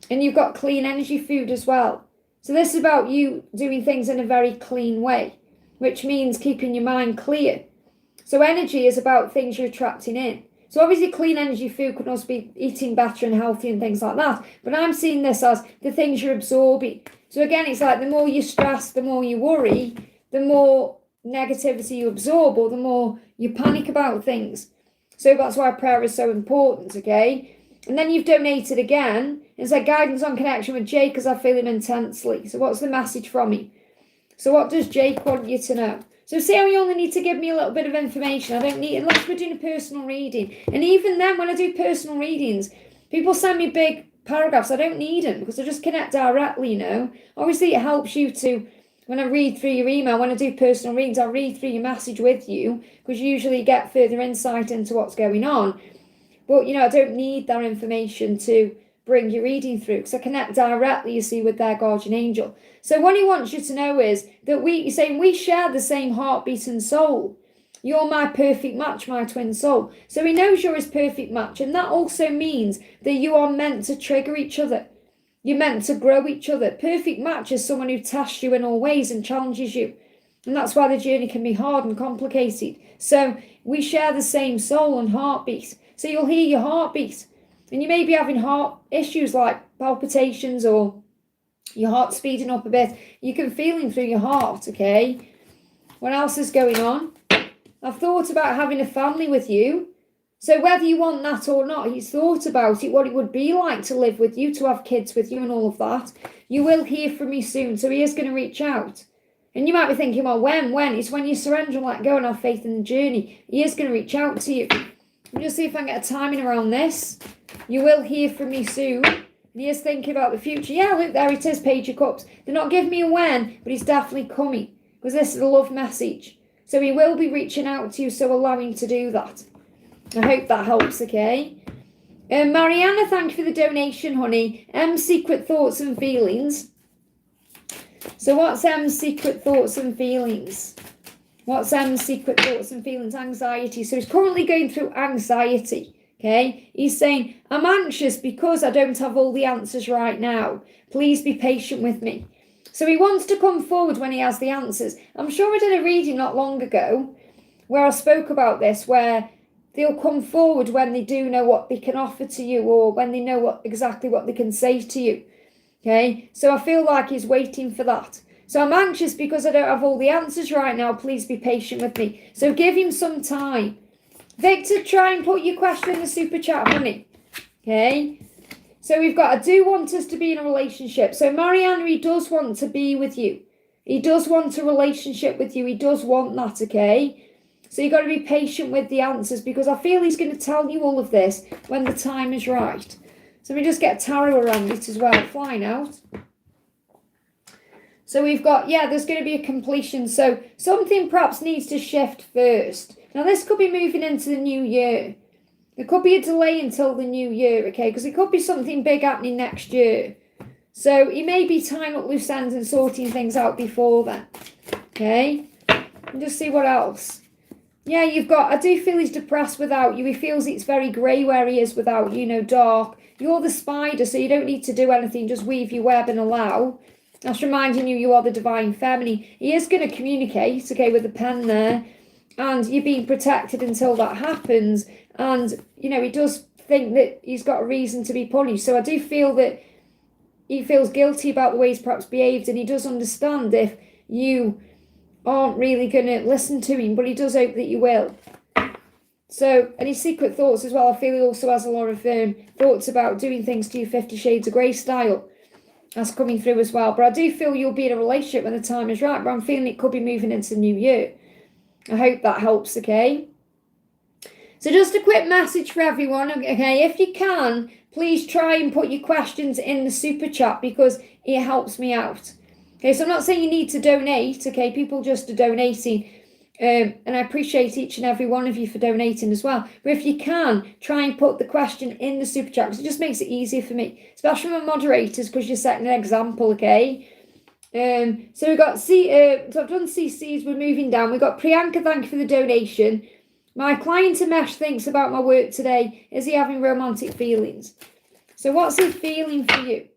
And you've got clean energy food as well. So this is about you doing things in a very clean way, which means keeping your mind clear. So energy is about things you're attracting in. So obviously clean energy food could also be eating better and healthy and things like that. But I'm seeing this as the things you're absorbing. So again, it's like the more you stress, the more you worry, the more negativity you absorb, or the more you panic about things. So that's why prayer is so important, okay? And then you've donated again. It's like guidance on connection with Jake because I feel him intensely. So what's the message from him? So what does Jake want you to know? So see how you only need to give me a little bit of information. I don't need, unless we're doing a personal reading. And even then, when I do personal readings, people send me big paragraphs. I don't need them because I just connect directly, you know. Obviously, it helps you to, when I read through your email, when I do personal readings, I read through your message with you because you usually get further insight into what's going on. But, you know, I don't need that information to bring your reading through because I connect directly, you see, with their guardian angel. So what he wants you to know is that he's saying we share the same heartbeat and soul. You're my perfect match, my twin soul. So he knows you're his perfect match. And that also means that you are meant to trigger each other. You're meant to grow each other. Perfect match is someone who tests you in all ways and challenges you. And that's why the journey can be hard and complicated. So we share the same soul and heartbeat. So you'll hear your heartbeat. And you may be having heart issues like palpitations or your heart speeding up a bit. You can feel him through your heart, okay? What else is going on? I've thought about having a family with you. So whether you want that or not, he's thought about it, what it would be like to live with you, to have kids with you and all of that. You will hear from me soon, so he is going to reach out. And you might be thinking, well, when? It's when you surrender and let go and have faith in the journey. He is going to reach out to you. Let me just see if I can get a timing around this. You will hear from me soon. And he is thinking about the future. Yeah, look, there it is, Page of Cups. They're not giving me a when, but he's definitely coming. Because this is a love message. So he will be reaching out to you, so allow him to do that. I hope that helps, okay? Mariana, thank you for the donation, honey. Secret thoughts and feelings. So what's secret thoughts and feelings? What's secret thoughts and feelings? Anxiety. So he's currently going through anxiety. Okay, he's saying, I'm anxious because I don't have all the answers right now. Please be patient with me. So he wants to come forward when he has the answers. I'm sure I did a reading not long ago where I spoke about this, where they'll come forward when they do know what they can offer to you or when they know exactly what they can say to you. Okay, so I feel like he's waiting for that. So I'm anxious because I don't have all the answers right now. Please be patient with me. So give him some time. Victor, try and put your question in the super chat, honey. Okay. So we've got, I do want us to be in a relationship. So Mariana, he does want to be with you. He does want a relationship with you. He does want that, okay? So you've got to be patient with the answers because I feel he's going to tell you all of this when the time is right. So let me just get tarot around it as well, flying out. So we've got, yeah, there's going to be a completion. So something perhaps needs to shift first. Now, this could be moving into the new year. There could be a delay until the new year, okay? Because it could be something big happening next year. So he may be tying up loose ends and sorting things out before then, okay? And just see what else. Yeah, you've got, I do feel he's depressed without you. He feels it's very grey where he is without you, know, dark. You're the spider, so you don't need to do anything. Just weave your web and allow. That's reminding you are the divine feminine. He is going to communicate, okay, with the pen there. And you're being protected until that happens. And, you know, he does think that he's got a reason to be punished. So I do feel that he feels guilty about the way he's perhaps behaved. And he does understand if you aren't really going to listen to him. But he does hope that you will. So, and his secret thoughts as well. I feel he also has a lot of thoughts about doing things to you 50 Shades of Grey style. That's coming through as well. But I do feel you'll be in a relationship when the time is right. But I'm feeling it could be moving into the new year. I hope that helps, okay? So just a quick message for everyone, okay? If you can, please try and put your questions in the super chat because it helps me out. Okay, so I'm not saying you need to donate, okay? People just are donating. And I appreciate each and every one of you for donating as well. But if you can, try and put the question in the super chat because it just makes it easier for me, especially my moderators, because you're setting an example, okay? So we've got so I've done CC's, we're moving down. We've got Priyanka, thank you for the donation. My client Amesh thinks about my work today. Is he having romantic feelings? So what's he feeling for you?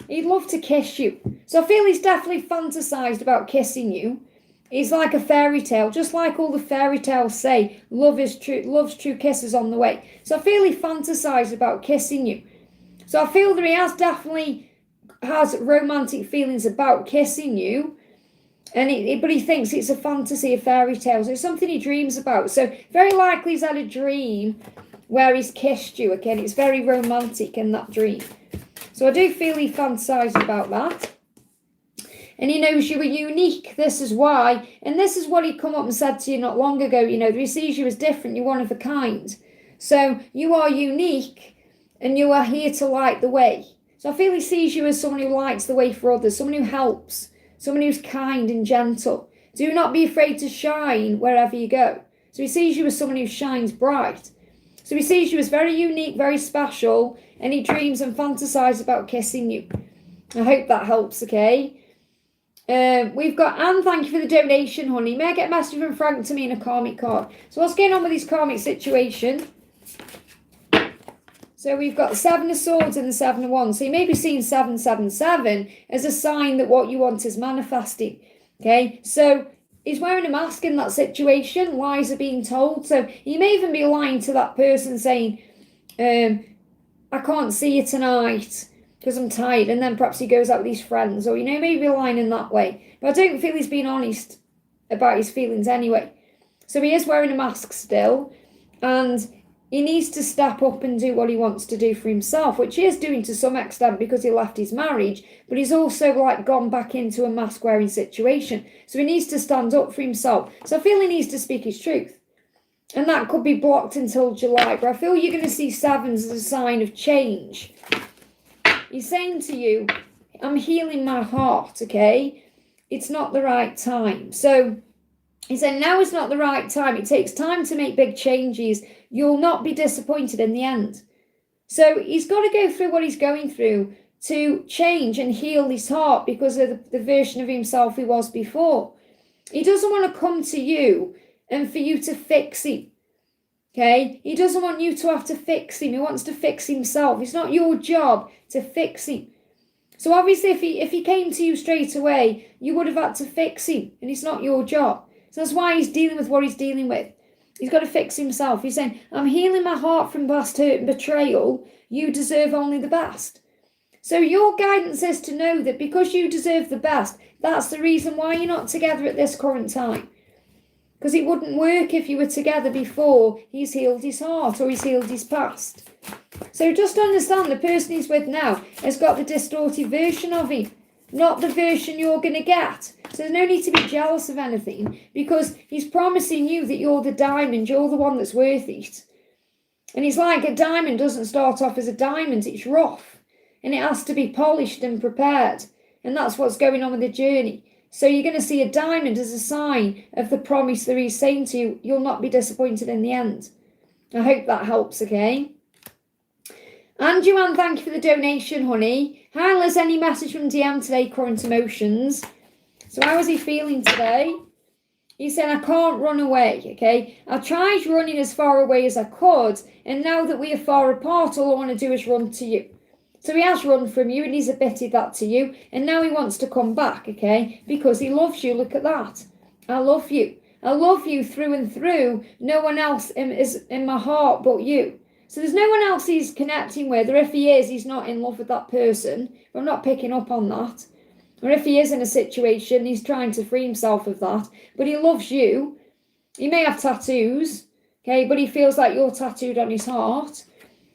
He'd love to kiss you. So I feel he's definitely fantasized about kissing you. He's like a fairy tale, just like all the fairy tales say, love is true, love's true kisses on the way. So I feel he fantasized about kissing you. So I feel that he definitely has romantic feelings about kissing you, but he thinks it's a fantasy, a fairy tale. So it's something he dreams about. So very likely he's had a dream where he's kissed you again. It's very romantic in that dream. So I do feel he fantasized about that. And he knows you are unique. This is why. And this is what he come up and said to you not long ago. You know, he sees you as different. You're one of a kind. So you are unique and you are here to light the way. So I feel he sees you as someone who lights the way for others, someone who helps, someone who's kind and gentle. Do not be afraid to shine wherever you go. So he sees you as someone who shines bright. So he sees you as very unique, very special, and he dreams and fantasizes about kissing you. I hope that helps, okay? We've got Anne, thank you for the donation, honey. May I get a message from Frank to me in a karmic card? So what's going on with this karmic situation? So we've got 7 of Swords and the 7 of Wands. So you may be seeing 777 as a sign that what you want is manifesting. Okay, so he's wearing a mask in that situation. Lies are being told. So you may even be lying to that person saying, I can't see you tonight because I'm tired, and then perhaps he goes out with his friends, or, you know, maybe lying in that way. But I don't feel he's being honest about his feelings anyway. So he is wearing a mask still, and he needs to step up and do what he wants to do for himself, which he is doing to some extent because he left his marriage, but he's also like gone back into a mask wearing situation. So he needs to stand up for himself. So I feel he needs to speak his truth. And that could be blocked until July, but I feel you're going to see 7s as a sign of change. He's saying to you, I'm healing my heart, okay? It's not the right time. So he's saying now is not the right time. It takes time to make big changes. You'll not be disappointed in the end. So he's got to go through what he's going through to change and heal his heart because of the version of himself he was before. He doesn't want to come to you and for you to fix him. Okay, he doesn't want you to have to fix him. He wants to fix himself. It's not your job to fix him. So obviously if he came to you straight away, you would have had to fix him, and it's not your job. So that's why he's dealing with what he's dealing with. He's got to fix himself. He's saying, I'm healing my heart from past hurt and betrayal. You deserve only the best. So your guidance is to know that because you deserve the best, that's the reason why you're not together at this current time. Because it wouldn't work if you were together before he's healed his heart or he's healed his past. So just understand the person he's with now has got the distorted version of him, not the version you're going to get. So there's no need to be jealous of anything because he's promising you that you're the diamond, you're the one that's worth it. And it's like a diamond doesn't start off as a diamond, it's rough. And it has to be polished and prepared. And that's what's going on with the journey. So you're going to see a diamond as a sign of the promise that he's saying to you, you'll not be disappointed in the end. I hope that helps, okay? Anduan, thank you for the donation, honey. Hi, Liz, any message from DM today, current emotions? So how is he feeling today? He said, I can't run away, okay? I tried running as far away as I could, and now that we are far apart, all I want to do is run to you. So he has run from you and he's admitted that to you. And now he wants to come back, okay? Because he loves you. Look at that. I love you. I love you through and through. No one else is in my heart but you. So there's no one else he's connecting with. Or if he is, he's not in love with that person. I'm not picking up on that. Or if he is in a situation, he's trying to free himself of that. But he loves you. He may have tattoos. Okay, but he feels like you're tattooed on his heart.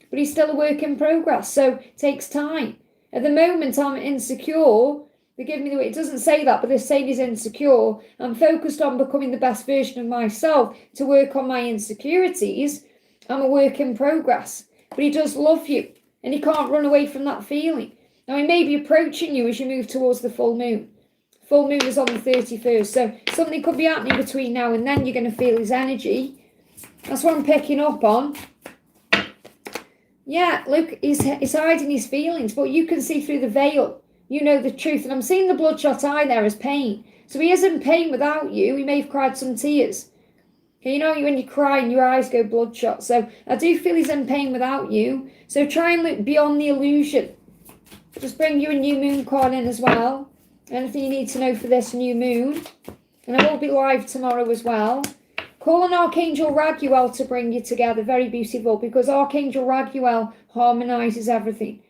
But he's still a work in progress, so it takes time. At the moment, I'm insecure. Forgive me the way it doesn't say that, but they're saying he's insecure. I'm focused on becoming the best version of myself to work on my insecurities. I'm a work in progress. But he does love you, and he can't run away from that feeling. Now, he may be approaching you as you move towards the full moon. Full moon is on the 31st, so something could be happening between now and then. You're going to feel his energy. That's what I'm picking up on. Yeah, look, he's hiding his feelings, but you can see through the veil. You know the truth. And I'm seeing the bloodshot eye there as pain. So he is in pain without you. He may have cried some tears. Okay, you know when you cry and your eyes go bloodshot. So I do feel he's in pain without you. So try and look beyond the illusion. Just bring your new moon card in as well. Anything you need to know for this new moon. And I will be live tomorrow as well. Call on Archangel Raguel to bring you together. Very beautiful, because Archangel Raguel harmonises everything.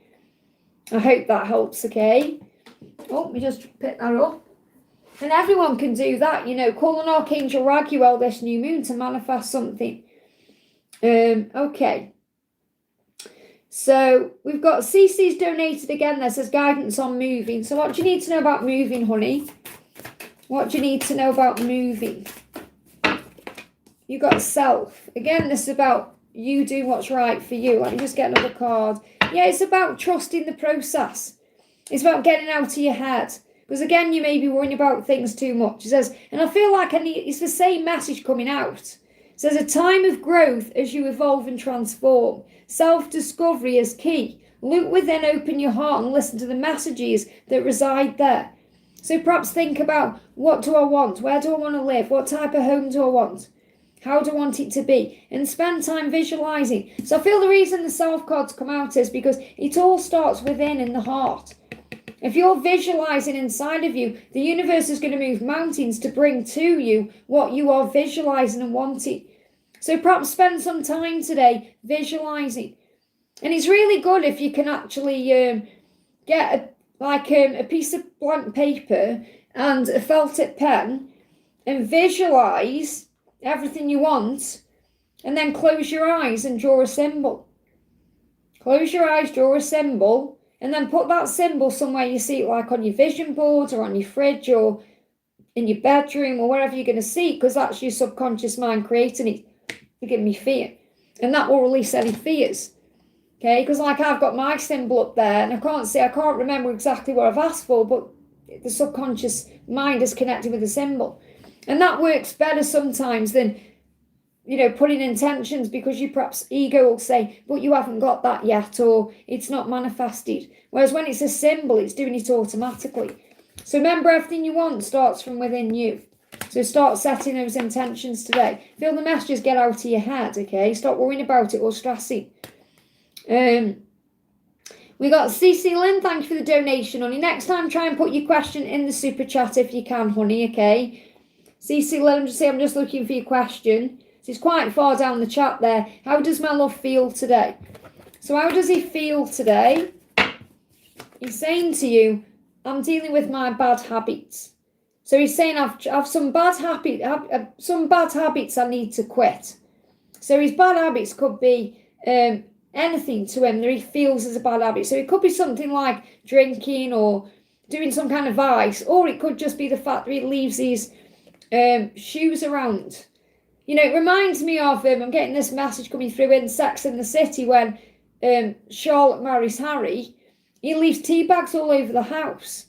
I hope that helps, okay? Oh, we just pick that up. And everyone can do that, you know. Call on Archangel Raguel this new moon to manifest something. Okay. So we've got CeCe's donated again. There says guidance on moving. So what do you need to know about moving, honey? What do you need to know about moving? You got self. Again, this is about you doing what's right for you. Let me just get another card. Yeah, it's about trusting the process. It's about getting out of your head. Because again, you may be worrying about things too much. It says, and I feel like it's the same message coming out. It says, a time of growth as you evolve and transform. Self-discovery is key. Look within, open your heart and listen to the messages that reside there. So perhaps think about, what do I want? Where do I want to live? What type of home do I want? How do I want it to be? And spend time visualizing. So I feel the reason the self cards come out is because it all starts within in the heart. If you're visualizing inside of you, the universe is going to move mountains to bring to you what you are visualizing and wanting. So perhaps spend some time today visualizing. And it's really good if you can actually get a piece of blank paper and a felt tip pen and visualize everything you want, and then close your eyes and draw a symbol. Close your eyes, draw a symbol, and then put that symbol somewhere you see it, like on your vision board or on your fridge or in your bedroom or wherever you're going to see it, because that's your subconscious mind creating it to give me fear. And that will release any fears. Okay, because like I've got my symbol up there and I can't remember exactly what I've asked for, but the subconscious mind is connected with the symbol. And that works better sometimes than, you know, putting intentions, because you perhaps ego will say, but you haven't got that yet, or it's not manifested. Whereas when it's a symbol, it's doing it automatically. So remember, everything you want starts from within you. So start setting those intentions today. Feel the messages get out of your head, okay? Stop worrying about it or stressing. We got CeCe Lynn, thank you for the donation, honey. Next time, try and put your question in the super chat if you can, honey, okay? CeCe Lynn, I'm just looking for your question. So it's quite far down the chat there. How does my love feel today? So how does he feel today? He's saying to you, I'm dealing with my bad habits. So he's saying I've some bad habits I need to quit. So his bad habits could be anything to him that he feels is a bad habit. So it could be something like drinking or doing some kind of vice, or it could just be the fact that he leaves his shoes around. You know, it reminds me of I'm getting this message coming through in Sex and the City when Charlotte marries Harry. He leaves tea bags all over the house.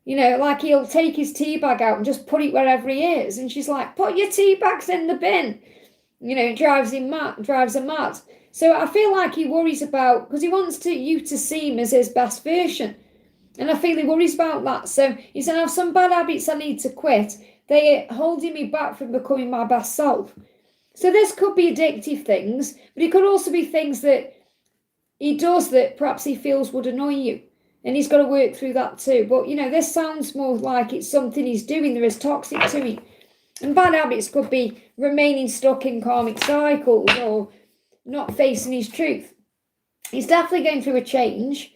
You know, like he'll take his tea bag out and just put it wherever he is, and she's like, put your tea bags in the bin. You know, it drives her mad. So I feel like he worries about, because he wants you to see him as his best version. And I feel he worries about that. So he said, I have some bad habits I need to quit. They're holding me back from becoming my best self. So this could be addictive things, but it could also be things that he does that perhaps he feels would annoy you. And he's got to work through that too. But, you know, this sounds more like it's something he's doing that is toxic to him. And bad habits could be remaining stuck in karmic cycles or not facing his truth. He's definitely going through a change,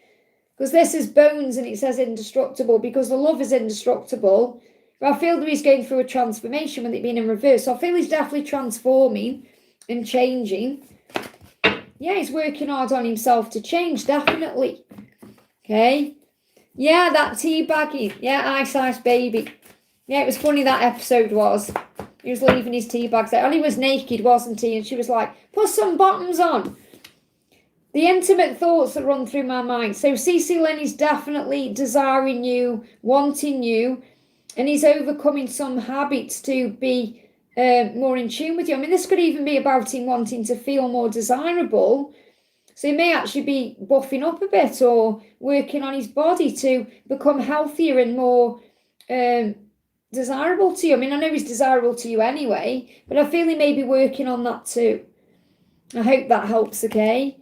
because this is bones and it says indestructible, because the love is indestructible. But I feel that he's going through a transformation with it being in reverse. So I feel he's definitely transforming. and changing. Yeah, he's working hard on himself to change, definitely. Okay. Yeah, that tea baggie. Yeah, ice baby. Yeah, it was funny that episode was. He was leaving his tea bags out. And he was naked, wasn't he? And she was like, put some bottoms on. The intimate thoughts that run through my mind. So CeCe Lynn is definitely desiring you, wanting you, and he's overcoming some habits to be more in tune with you. I mean, this could even be about him wanting to feel more desirable. So he may actually be buffing up a bit or working on his body to become healthier and more desirable to you. I mean, I know he's desirable to you anyway, but I feel he may be working on that too. I hope that helps, okay?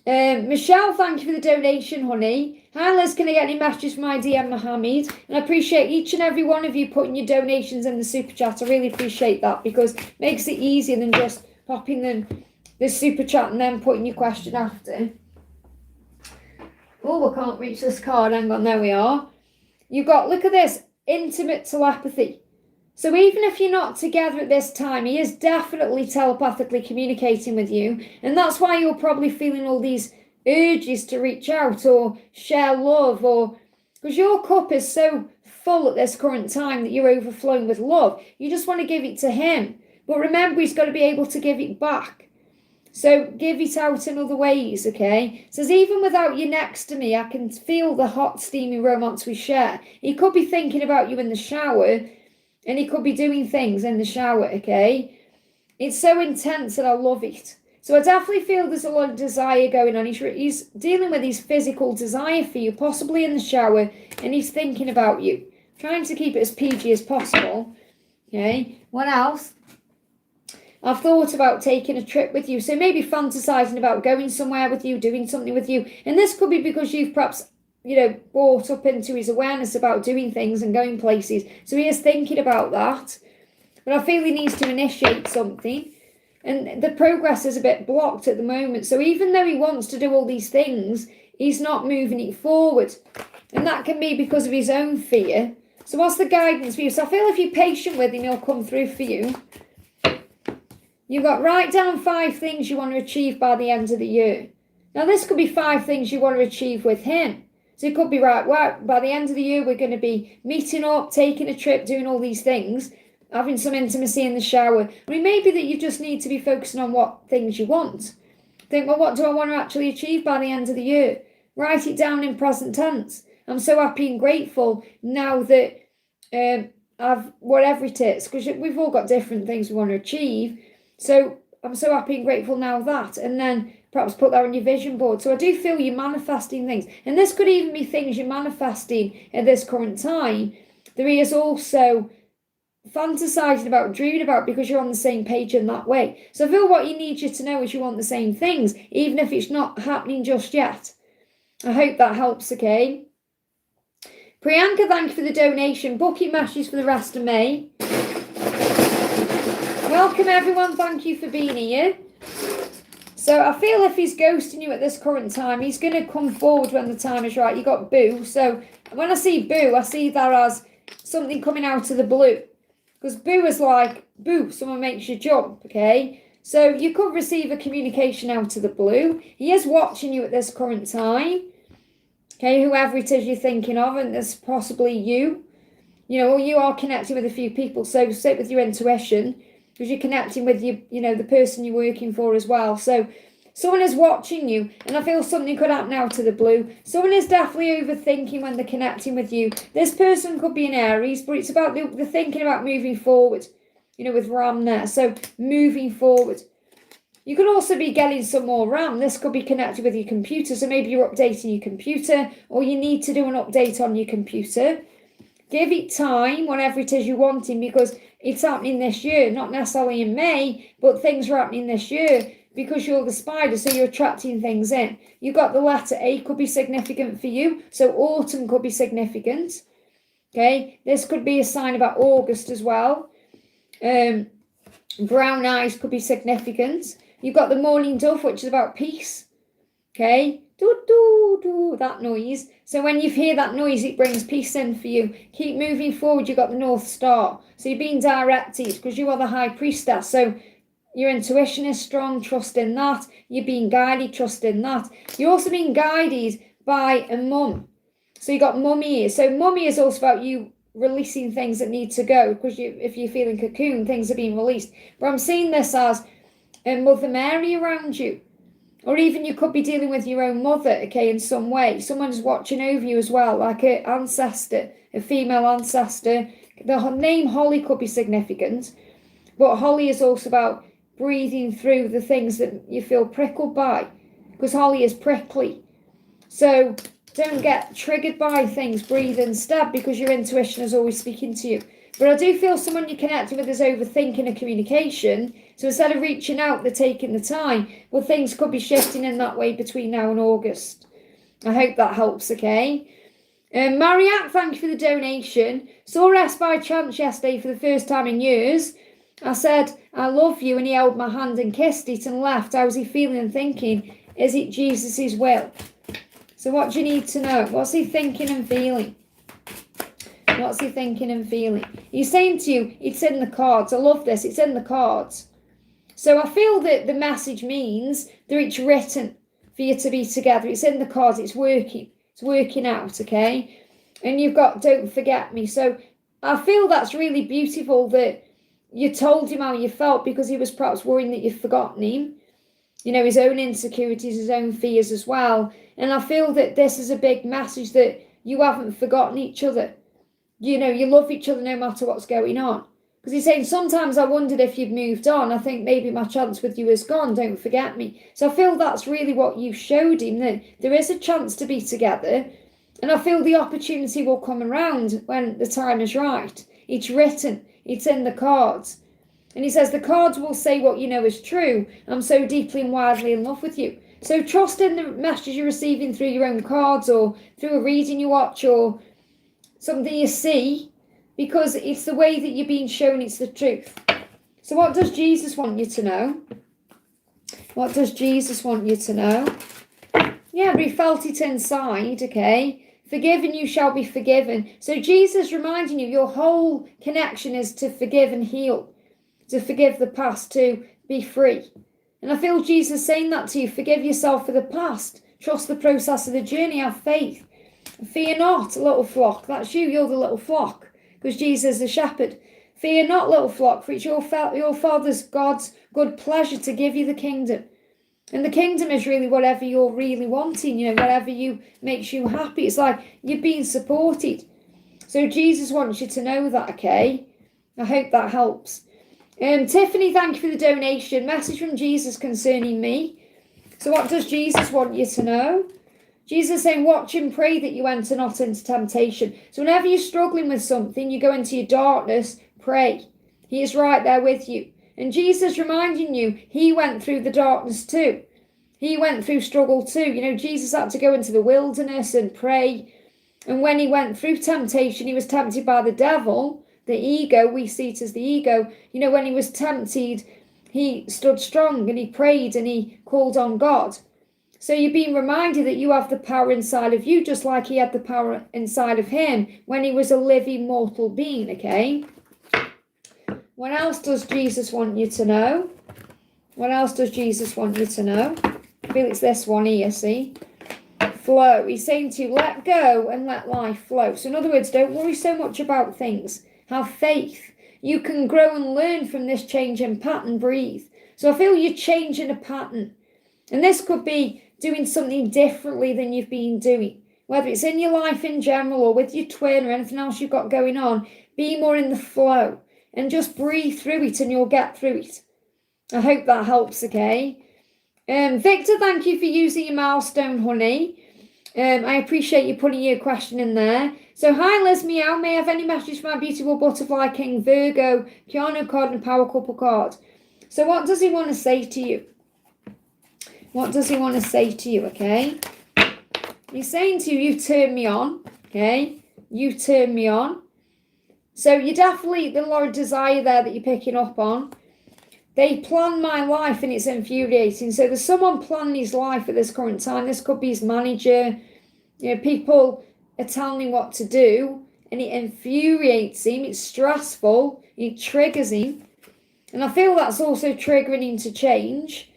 Michelle, thank you for the donation, honey. Hi, Liz, can I get any messages from my DM Mohammed? And I appreciate each and every one of you putting your donations in the super chat. I really appreciate that because it makes it easier than just popping the super chat and then putting your question after. Oh, I can't reach this card. Hang on, there we are. You've got, look at this, intimate telepathy. So even if you're not together at this time, he is definitely telepathically communicating with you. And that's why you're probably feeling all these urges to reach out or share love, or because your cup is so full at this current time that you're overflowing with love. You just want to give it to him. But remember, he's got to be able to give it back. So give it out in other ways, okay? It says, even without you next to me, I can feel the hot, steamy romance we share. He could be thinking about you in the shower, and he could be doing things in the shower, okay? It's so intense and I love it. So I definitely feel there's a lot of desire going on. He's dealing with his physical desire for you, possibly in the shower, and he's thinking about you. Trying to keep it as PG as possible, okay? What else? I've thought about taking a trip with you. So maybe fantasizing about going somewhere with you, doing something with you. And this could be because you've perhaps, brought up into his awareness about doing things and going places. So he is thinking about that. But I feel he needs to initiate something. And the progress is a bit blocked at the moment. So even though he wants to do all these things, he's not moving it forward. And that can be because of his own fear. So what's the guidance for you? So I feel if you're patient with him, he'll come through for you. You've got, write down 5 things you want to achieve by the end of the year. Now this could be 5 things you want to achieve with him. So it could be, right, well, by the end of the year, we're going to be meeting up, taking a trip, doing all these things, having some intimacy in the shower. I mean, maybe that you just need to be focusing on what things you want. Think, well, what do I want to actually achieve by the end of the year? Write it down in present tense. I'm so happy and grateful now that I've, whatever it is, because we've all got different things we want to achieve. So I'm so happy and grateful now that, and then perhaps put that on your vision board. So I do feel you're manifesting things. And this could even be things you're manifesting at this current time. There is also fantasizing about, dreaming about, because you're on the same page in that way. So I feel what you need you to know is you want the same things, even if it's not happening just yet. I hope that helps, okay? Priyanka, thank you for the donation. Booking messages for the rest of May. Welcome everyone, thank you for being here. So I feel if he's ghosting you at this current time, he's going to come forward when the time is right. You got Boo. So when I see Boo, I see that as something coming out of the blue. Because Boo is like, boo, someone makes you jump, okay? So you could receive a communication out of the blue. He is watching you at this current time. Okay, whoever it is you're thinking of, and it's possibly you. Or you are connecting with a few people. So sit with your intuition, because you're connecting with the person you're working for as well. So someone is watching you, and I feel something could happen out of the blue. Someone is definitely overthinking when they're connecting with you. This person could be an Aries, but it's about the thinking about moving forward, with Ram there. So moving forward. You could also be getting some more RAM. This could be connected with your computer. So maybe you're updating your computer, or you need to do an update on your computer. Give it time, whatever it is you're wanting, because it's happening this year, not necessarily in May, but things are happening this year because you're the spider, so you're attracting things in. You've got the letter A, could be significant for you. So autumn could be significant. Okay, this could be a sign about August as well. Brown eyes could be significant. You've got the morning dove, which is about peace. Okay, do, that noise. So when you hear that noise, it brings peace in for you. Keep moving forward. You've got the North Star. So you're being directed because you are the High Priestess. So, Your intuition is strong, trust in that. You're being guided, trust in that. You're also being guided by a mum. So you got mummy here. So mummy is also about you releasing things that need to go, because if you're feeling cocoon, things are being released. But I'm seeing this as a Mother Mary around you. Or even you could be dealing with your own mother, okay, in some way. Someone's watching over you as well, like an ancestor, a female ancestor. The name Holly could be significant, but Holly is also about breathing through the things that you feel prickled by, because Holly is prickly. So don't get triggered by things, breathe instead, because your intuition is always speaking to you. But I do feel someone you're connected with is overthinking a communication. So instead of reaching out, they're taking the time. Well, things could be shifting in that way between now and August. I hope that helps, okay? Mariat, thank you for the donation. Saw S by chance yesterday for the first time in years. I said, I love you, and he held my hand and kissed it and left. How was he feeling and thinking? Is it Jesus' will? So what do you need to know? What's he thinking and feeling? What's he thinking and feeling? He's saying to you, it's in the cards. I love this. It's in the cards. So I feel that the message means that it's written for you to be together. It's in the cards. It's working. It's working out, okay? And you've got don't forget me. So I feel that's really beautiful that you told him how you felt, because he was perhaps worrying that you've forgotten him. You know, his own insecurities, his own fears as well. And I feel that this is a big message that you haven't forgotten each other. You know, you love each other no matter what's going on. Because he's saying, sometimes I wondered if you'd moved on. I think maybe my chance with you is gone. Don't forget me. So I feel that's really what you showed him, that there is a chance to be together. And I feel the opportunity will come around when the time is right. It's written. It's in the cards. And he says, the cards will say what you know is true. I'm so deeply and wildly in love with you. So trust in the messages you're receiving through your own cards, or through a reading you watch, or something you see, because it's the way that you're being shown it's the truth. So what does Jesus want you to know? What does Jesus want you to know? Yeah, but he felt it inside, okay? Forgiven you shall be forgiven. So Jesus reminding you your whole connection is to forgive and heal, to forgive the past, to be free. And I feel Jesus saying that to you. Forgive yourself for the past. Trust the process of the journey. Have faith. Fear not, little flock. That's you. You're the little flock, because Jesus is the shepherd. Fear not, little flock, for it's your Father's, God's good pleasure to give you the kingdom. And the kingdom is really whatever you're really wanting, you know, whatever makes you happy. It's like you're being supported. So Jesus wants you to know that, okay? I hope that helps. Tiffany, thank you for the donation. Message from Jesus concerning me. So what does Jesus want you to know? Jesus is saying, watch and pray that you enter not into temptation. So whenever you're struggling with something, you go into your darkness, pray. He is right there with you. And Jesus reminding you, he went through the darkness too. He went through struggle too. You know, Jesus had to go into the wilderness and pray. And when he went through temptation, he was tempted by the devil, the ego. We see it as the ego. You know, when he was tempted, he stood strong and he prayed and he called on God. So you're being reminded that you have the power inside of you, just like he had the power inside of him when he was a living mortal being, okay? What else does Jesus want you to know? What else does Jesus want you to know? I feel it's this one here, see? Flow. He's saying to you, let go and let life flow. So in other words, don't worry so much about things. Have faith. You can grow and learn from this change in pattern. Breathe. So I feel you're changing a pattern. And this could be doing something differently than you've been doing. Whether it's in your life in general or with your twin or anything else you've got going on, be more in the flow. And just breathe through it and you'll get through it. I hope that helps, okay? Victor, thank you for using your milestone, honey. I appreciate you putting your question in there. So, hi, Liz Meow. May I have any messages for my beautiful butterfly king, Virgo, Keanu card and power couple card? So, what does he want to say to you? What does he want to say to you, okay? He's saying to you, you turn me on, okay? You turn me on. So you definitely, there's a lot of desire there that you're picking up on. They plan my life and it's infuriating. So there's someone planning his life at this current time. This could be his manager. You know, people are telling him what to do and it infuriates him. It's stressful. It triggers him. And I feel that's also triggering him to change.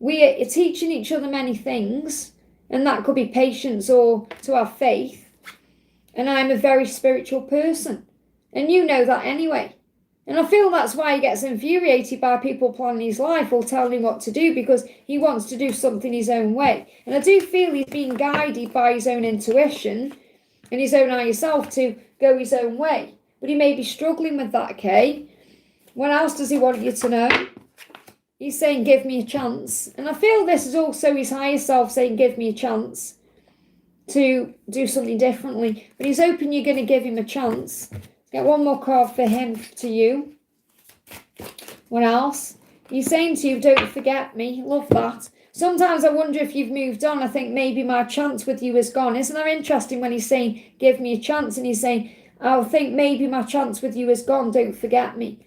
We are teaching each other many things, and that could be patience or to have faith. And I'm a very spiritual person, and you know that anyway. And I feel that's why he gets infuriated by people planning his life or telling him what to do, because he wants to do something his own way. And I do feel he's being guided by his own intuition and his own higher self to go his own way. But he may be struggling with that, okay? What else does he want you to know? He's saying, give me a chance. And I feel this is also his higher self saying, give me a chance to do something differently. But he's hoping you're going to give him a chance. Get one more card for him, to you. What else? He's saying to you, don't forget me. Love that. Sometimes I wonder if you've moved on. I think maybe my chance with you is gone. Isn't that interesting when he's saying, give me a chance? And he's saying, I think maybe my chance with you is gone. Don't forget me.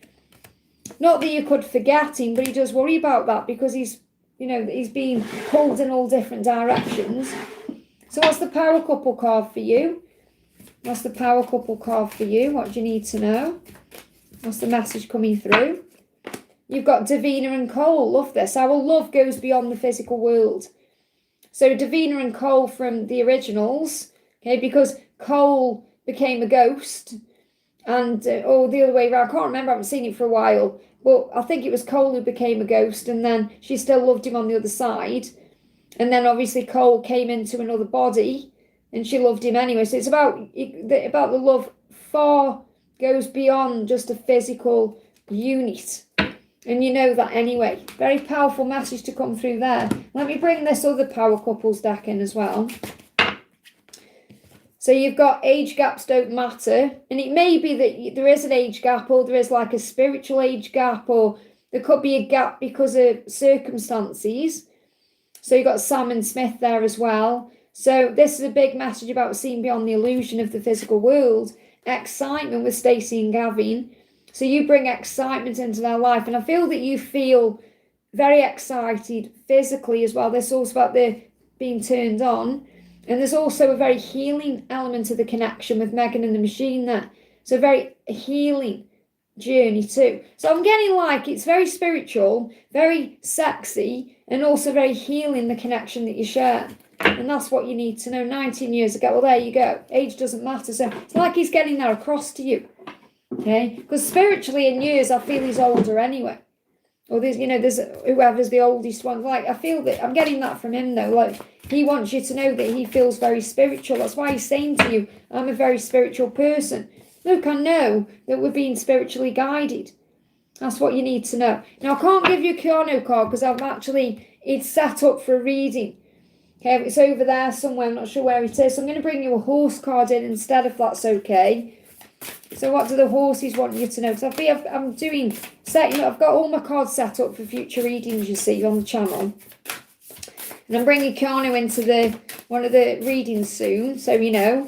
Not that you could forget him, but he does worry about that because he's, he's being pulled in all different directions. So what's the power couple card for you? What's the power couple card for you? What do you need to know? What's the message coming through? You've got Davina and Cole. Love this. Our love goes beyond the physical world. So Davina and Cole from the originals, okay, because Cole became a ghost and, the other way around. I can't remember. I haven't seen it for a while. But I think it was Cole who became a ghost and then she still loved him on the other side. And then obviously Cole came into another body and she loved him anyway. So it's about the love far goes beyond just a physical unit. And you know that anyway. Very powerful message to come through there. Let me bring this other power couples deck in as well. So you've got age gaps don't matter. And it may be that there is an age gap or there is like a spiritual age gap or there could be a gap because of circumstances. So you've got Sam and Smith there as well. So this is a big message about seeing beyond the illusion of the physical world. Excitement with Stacey and Gavin. So you bring excitement into their life. And I feel that you feel very excited physically as well. This is also about the being turned on. And there's also a very healing element to the connection with Megan and the machine there. So very healing journey too. So I'm getting like it's very spiritual, very sexy, and also very healing, the connection that you share. And that's what you need to know. 19 years ago, well, there you go. Age doesn't matter. So it's like he's getting there across to you. Okay? Because spiritually in years, I feel he's older anyway. Or there's whoever's the oldest one. Like, I feel that, I'm getting that from him though. Like, he wants you to know that he feels very spiritual. That's why he's saying to you, I'm a very spiritual person. Look, I know that we're being spiritually guided. That's what you need to know. Now, I can't give you a Keanu card because it's set up for a reading. Okay, it's over there somewhere. I'm not sure where it is. So I'm going to bring you a horse card in instead, if that's okay. So what do the horses want you to know? Because I've got all my cards set up for future readings, you see, on the channel. And I'm bringing Keanu into one of the readings soon, so you know.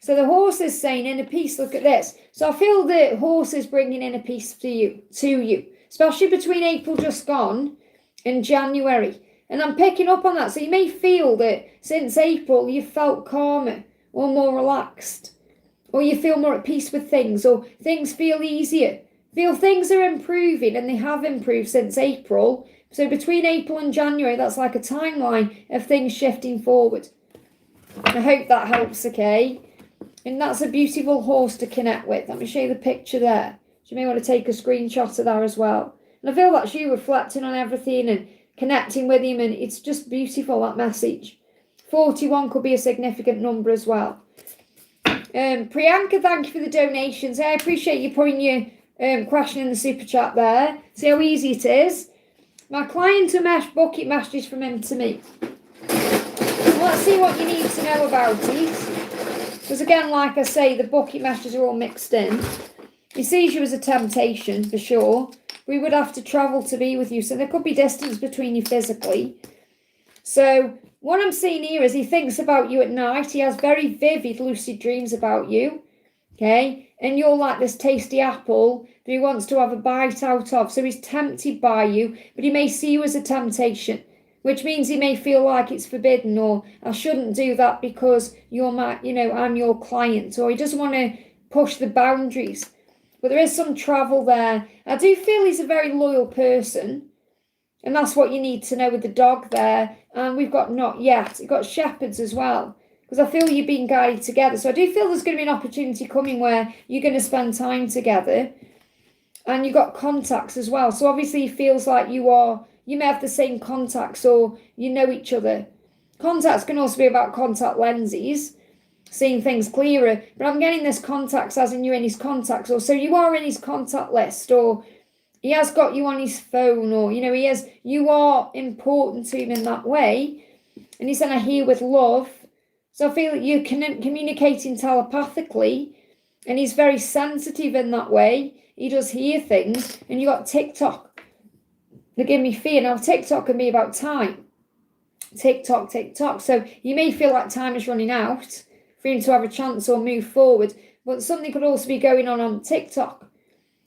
So the horse is saying inner peace. Look at this. So I feel the horse is bringing inner peace to you, especially between April just gone and January. And I'm picking up on that. So you may feel that since April you've felt calmer or more relaxed, or you feel more at peace with things, or things feel easier. Feel things are improving, and they have improved since April. So between April and January, that's like a timeline of things shifting forward. I hope that helps, okay? And that's a beautiful horse to connect with. Let me show you the picture there. You may want to take a screenshot of that as well. And I feel that's you reflecting on everything and connecting with him, and it's just beautiful, that message. 41 could be a significant number as well. Priyanka, thank you for the donations. I appreciate you putting your question in the super chat there. See how easy it is. My client bucket messages from him to me. Let's see what you need to know about it. Because again, like I say, the bucket messages are all mixed in. He sees you as a temptation, for sure. We would have to travel to be with you. So there could be distance between you physically. So what I'm seeing here is he thinks about you at night. He has very vivid lucid dreams about you. Okay? And you're like this tasty apple that he wants to have a bite out of. So he's tempted by you, but he may see you as a temptation, which means he may feel like it's forbidden, or I shouldn't do that because I'm your client, or he doesn't want to push the boundaries. but there is some travel there. I do feel he's a very loyal person, and that's what you need to know with the dog there. And we've got not yet. We've got shepherds as well, because I feel you're being guided together. So I do feel there's going to be an opportunity coming where you're going to spend time together. And you've got contacts as well. So obviously it feels like you may have the same contacts or you know each other. Contacts can also be about contact lenses, seeing things clearer. But I'm getting this contacts as in you're in his contacts, or so you are in his contact list, or he has got you on his phone, or, you are important to him in that way. And he's saying, I hear with love. So I feel that you're communicating telepathically, and he's very sensitive in that way. He does hear things. And you got TikTok. They give me fear. Now, TikTok can be about time. TikTok. So you may feel like time is running out for him to have a chance or move forward. But something could also be going on TikTok.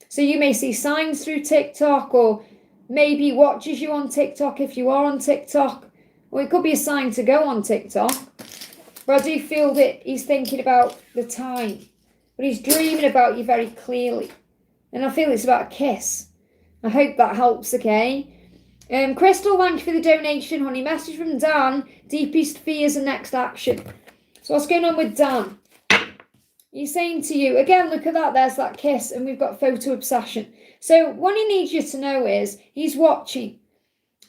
So you may see signs through TikTok, or maybe he watches you on TikTok if you are on TikTok. Or it could be a sign to go on TikTok. But I do feel that he's thinking about the time. But he's dreaming about you very clearly. And I feel it's about a kiss. I hope that helps, okay? Crystal, thank you for the donation, honey. Message from Dan. Deepest fears and next action. So what's going on with Dan? He's saying to you, again, look at that. There's that kiss. And we've got photo obsession. So what he needs you to know is he's watching.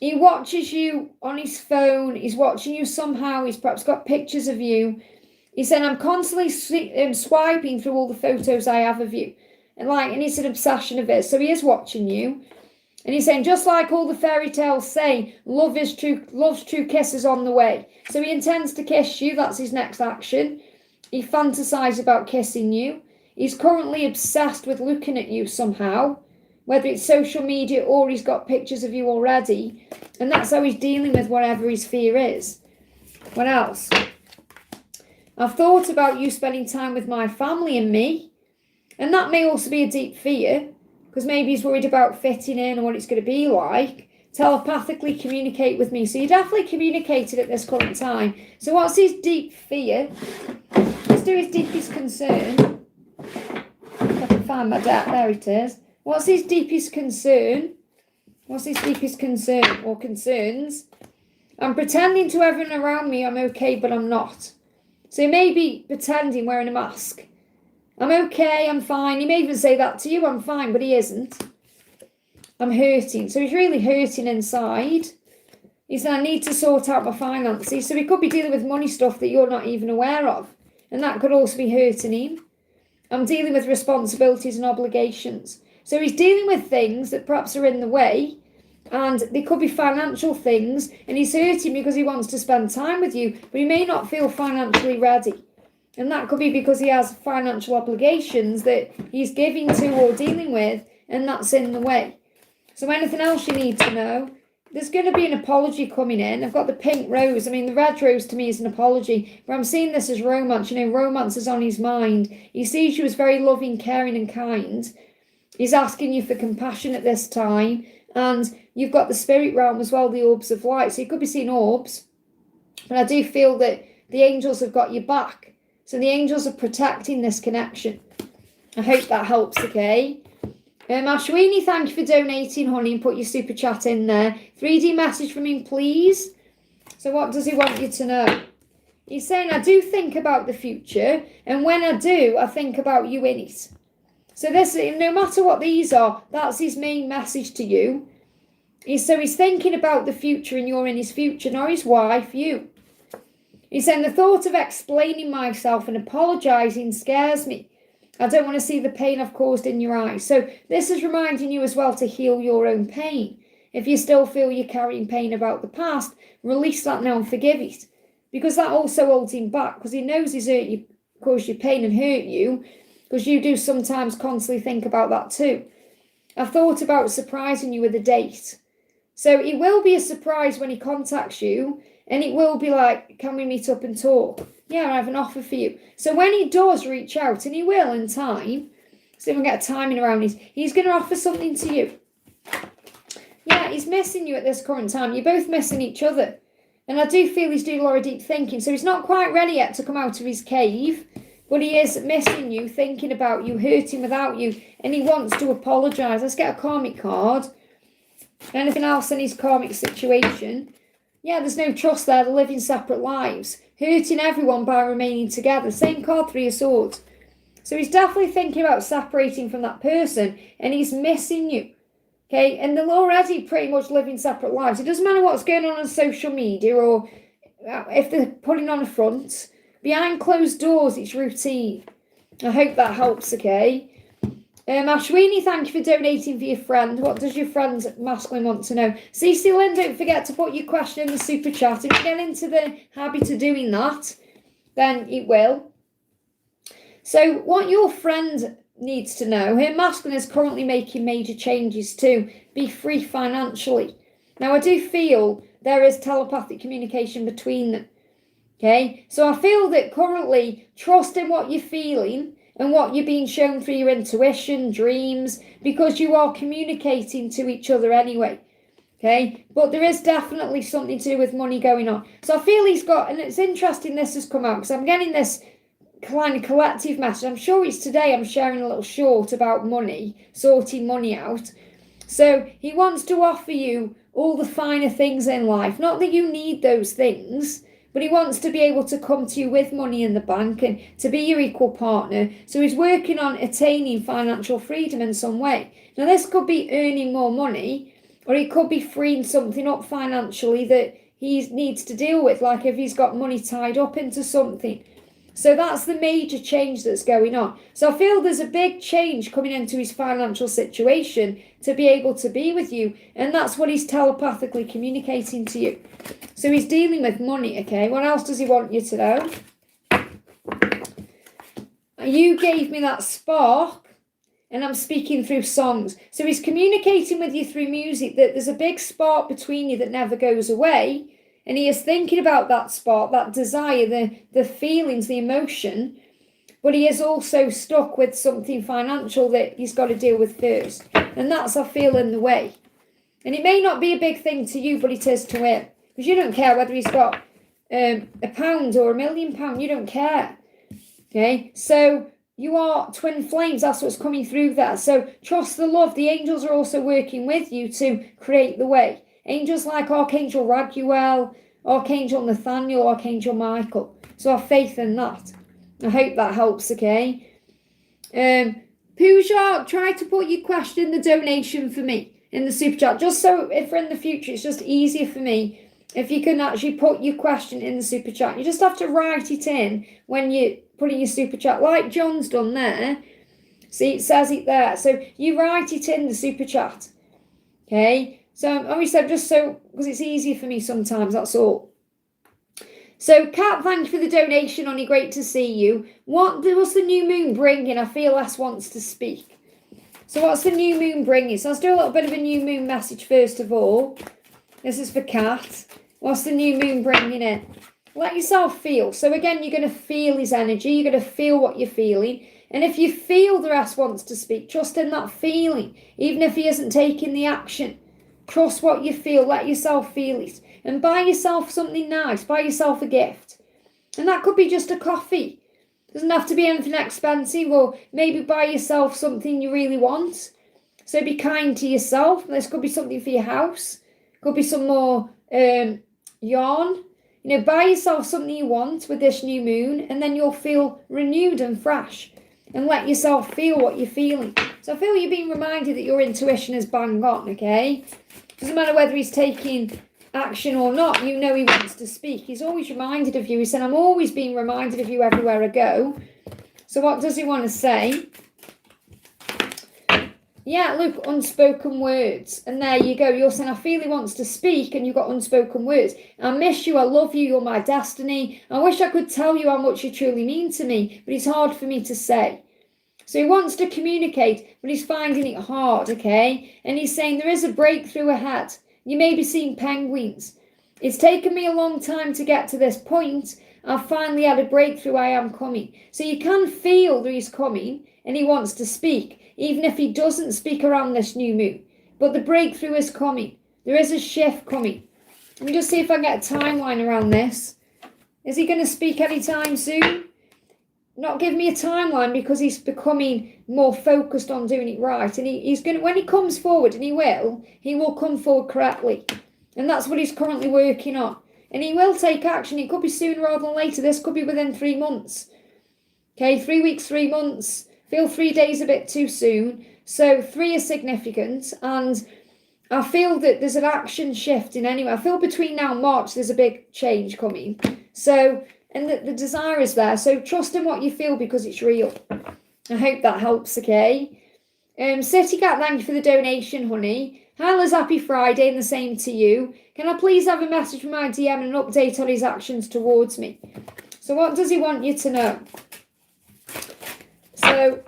He watches you on his phone. He's watching you somehow. He's perhaps got pictures of you. He's saying, I'm constantly swiping through all the photos I have of you. And it's an obsession of his. So he is watching you. And he's saying, just like all the fairy tales say, love's true kisses on the way. So he intends to kiss you. That's his next action. He fantasises about kissing you. He's currently obsessed with looking at you somehow, whether it's social media or he's got pictures of you already. And that's how he's dealing with whatever his fear is. What else? I've thought about you spending time with my family and me. And that may also be a deep fear, because maybe he's worried about fitting in and what it's going to be like. Telepathically communicate with me. So you're definitely communicated at this current time. So what's his deep fear? Let's do his deepest concern. If I can find my deck. There it is. What's his deepest concern? What's his deepest concern or concerns? I'm pretending to everyone around me I'm okay, but I'm not. So he may be pretending wearing a mask. I'm okay, I'm fine. He may even say that to you, I'm fine, but he isn't. I'm hurting. So he's really hurting inside. He said, I need to sort out my finances. So he could be dealing with money stuff that you're not even aware of. And that could also be hurting him. I'm dealing with responsibilities and obligations. So he's dealing with things that perhaps are in the way. And they could be financial things. And he's hurting because he wants to spend time with you. But he may not feel financially ready. And that could be because he has financial obligations that he's giving to or dealing with, and that's in the way. So anything else you need to know? There's going to be an apology coming in. I've got the pink rose. I mean, the red rose to me is an apology, but I'm seeing this as romance. Romance is on his mind. He sees you as very loving, caring and kind. He's asking you for compassion at this time. And you've got the spirit realm as well, the orbs of light. So you could be seeing orbs. But I do feel that the angels have got your back. So the angels are protecting this connection. I hope that helps, okay? Ashweeni, thank you for donating, honey, and put your super chat in there. 3D message from him, please. So what does he want you to know? He's saying, I do think about the future, and when I do, I think about you in it. So this, no matter what these are, that's his main message to you. He's thinking about the future, and you're in his future, not his wife, you. He's saying, the thought of explaining myself and apologising scares me. I don't want to see the pain I've caused in your eyes. So this is reminding you as well to heal your own pain. If you still feel you're carrying pain about the past, release that now and forgive it. Because that also holds him back, because he knows he's hurt you, caused you pain and hurt you, because you do sometimes constantly think about that too. I've thought about surprising you with a date. So it will be a surprise when he contacts you. And it will be like, can we meet up and talk? Yeah, I have an offer for you. So when he does reach out, and he will in time, so we'll get timing around this, he's going to offer something to you. Yeah, he's missing you at this current time. You're both missing each other. And I do feel he's doing a lot of deep thinking. So he's not quite ready yet to come out of his cave. but he is missing you, thinking about you, hurting without you, and he wants to apologise. Let's get a karmic card. Anything else in his karmic situation? Yeah, there's no trust there. They're living separate lives, hurting everyone by remaining together. Same card, Three of Swords. So he's definitely thinking about separating from that person, and he's missing you. Okay, and they're already pretty much living separate lives. It doesn't matter what's going on social media or if they're putting on a front. Behind closed doors, it's routine. I hope that helps, okay? Ashweeni, thank you for donating for your friend. What does your friend masculine want to know? CeCe Lynn, don't forget to put your question in the super chat. If you get into the habit of doing that, then it will. So what your friend needs to know, her masculine is currently making major changes to be free financially. Now, I do feel there is telepathic communication between them. Okay, so I feel that currently trust in what you're feeling and what you're being shown through your intuition, dreams, because you are communicating to each other anyway. Okay, but there is definitely something to do with money going on. So I feel he's got, and it's interesting this has come out because I'm getting this kind of collective message. I'm sure it's today I'm sharing a little short about money, sorting money out. So he wants to offer you all the finer things in life. Not that you need those things, but he wants to be able to come to you with money in the bank and to be your equal partner. So he's working on attaining financial freedom in some way. Now, this could be earning more money, or he could be freeing something up financially that he needs to deal with, like if he's got money tied up into something. So that's the major change that's going on. So I feel there's a big change coming into his financial situation to be able to be with you. And that's what he's telepathically communicating to you. So he's dealing with money, okay? What else does he want you to know? You gave me that spark, and I'm speaking through songs. So he's communicating with you through music, that there's a big spark between you that never goes away. And he is thinking about that spark, that desire, the feelings, the emotion. But he is also stuck with something financial that he's got to deal with first. And that's, I feel, in the way. And it may not be a big thing to you, but it is to him. Because you don't care whether he's got £1 or £1 million. You don't care. Okay? So you are twin flames. That's what's coming through there. So trust the love. The angels are also working with you to create the way. Angels like Archangel Raguel, Archangel Nathaniel, Archangel Michael. So have faith in that. I hope that helps, okay? Puja, try to put your question in the donation for me in the super chat. Just so if in the future it's just easier for me if you can actually put your question in the super chat. You just have to write it in when you put in your super chat, like John's done there. See, it says it there. So you write it in the super chat, okay? So obviously, just so, because it's easier for me sometimes, that's all. So, Kat, thank you for the donation, Honey. Great to see you. What's the new moon bringing? I feel Les wants to speak. So, what's the new moon bringing? So, let's do a little bit of a new moon message first of all. This is for Kat. What's the new moon bringing in? Let yourself feel. So, again, you're going to feel his energy. You're going to feel what you're feeling. And if you feel the rest wants to speak, trust in that feeling, even if he isn't taking the action. Trust what you feel. Let yourself feel it. And buy yourself something nice. Buy yourself a gift. And that could be just a coffee. Doesn't have to be anything expensive. Or maybe buy yourself something you really want. So be kind to yourself. This could be something for your house. Could be some more yarn. You know, buy yourself something you want with this new moon. And then you'll feel renewed and fresh. And let yourself feel what you're feeling. So I feel you're being reminded that your intuition is bang on, okay? Doesn't matter whether he's taking action or not, you know he wants to speak. He's always reminded of you. He said, I'm always being reminded of you everywhere I go. So what does he want to say? Yeah, look, unspoken words. And there you go. You're saying, I feel he wants to speak, and you've got unspoken words. I miss you. I love you. You're my destiny. I wish I could tell you how much you truly mean to me, but it's hard for me to say. So he wants to communicate, but he's finding it hard, okay? And he's saying there is a breakthrough ahead. You may be seeing penguins. It's taken me a long time to get to this point. I've finally had a breakthrough. I am coming. So you can feel that he's coming and he wants to speak, even if he doesn't speak around this new moon. But the breakthrough is coming. There is a shift coming. Let me just see if I can get a timeline around this. Is he going to speak anytime soon? not giving me a timeline because he's becoming more focused on doing it right. And he's going to, when he comes forward, and he will come forward correctly. And that's what he's currently working on. And he will take action. It could be sooner rather than later. This could be within 3 months. Okay, 3 weeks, 3 months. Feel 3 days a bit too soon. So 3 is significant. And I feel that there's an action shift in anyway. I feel between now and March, there's a big change coming. So, and the desire is there. So trust in what you feel because it's real. I hope that helps, okay? City Cat, thank you for the donation, honey. Hi, Liz, happy Friday, and the same to you. Can I please have a message from my DM and an update on his actions towards me? So what does he want you to know? So,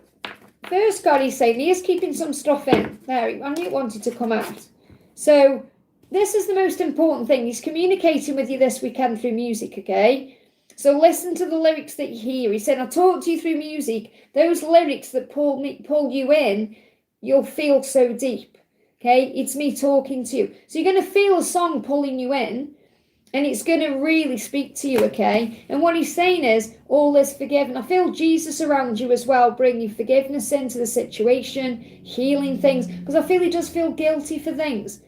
first God, he's saying he is keeping some stuff in. There, I knew it wanted to come out. So, this is the most important thing. He's communicating with you this weekend through music, okay? So listen to the lyrics that you hear. He said, I talked to you through music. Those lyrics that pull you in, you'll feel so deep. Okay, it's me talking to you. So you're going to feel a song pulling you in, and it's going to really speak to you, okay? And what he's saying is, all is forgiven. I feel Jesus around you as well, bringing forgiveness into the situation, healing things, because I feel he does feel guilty for things.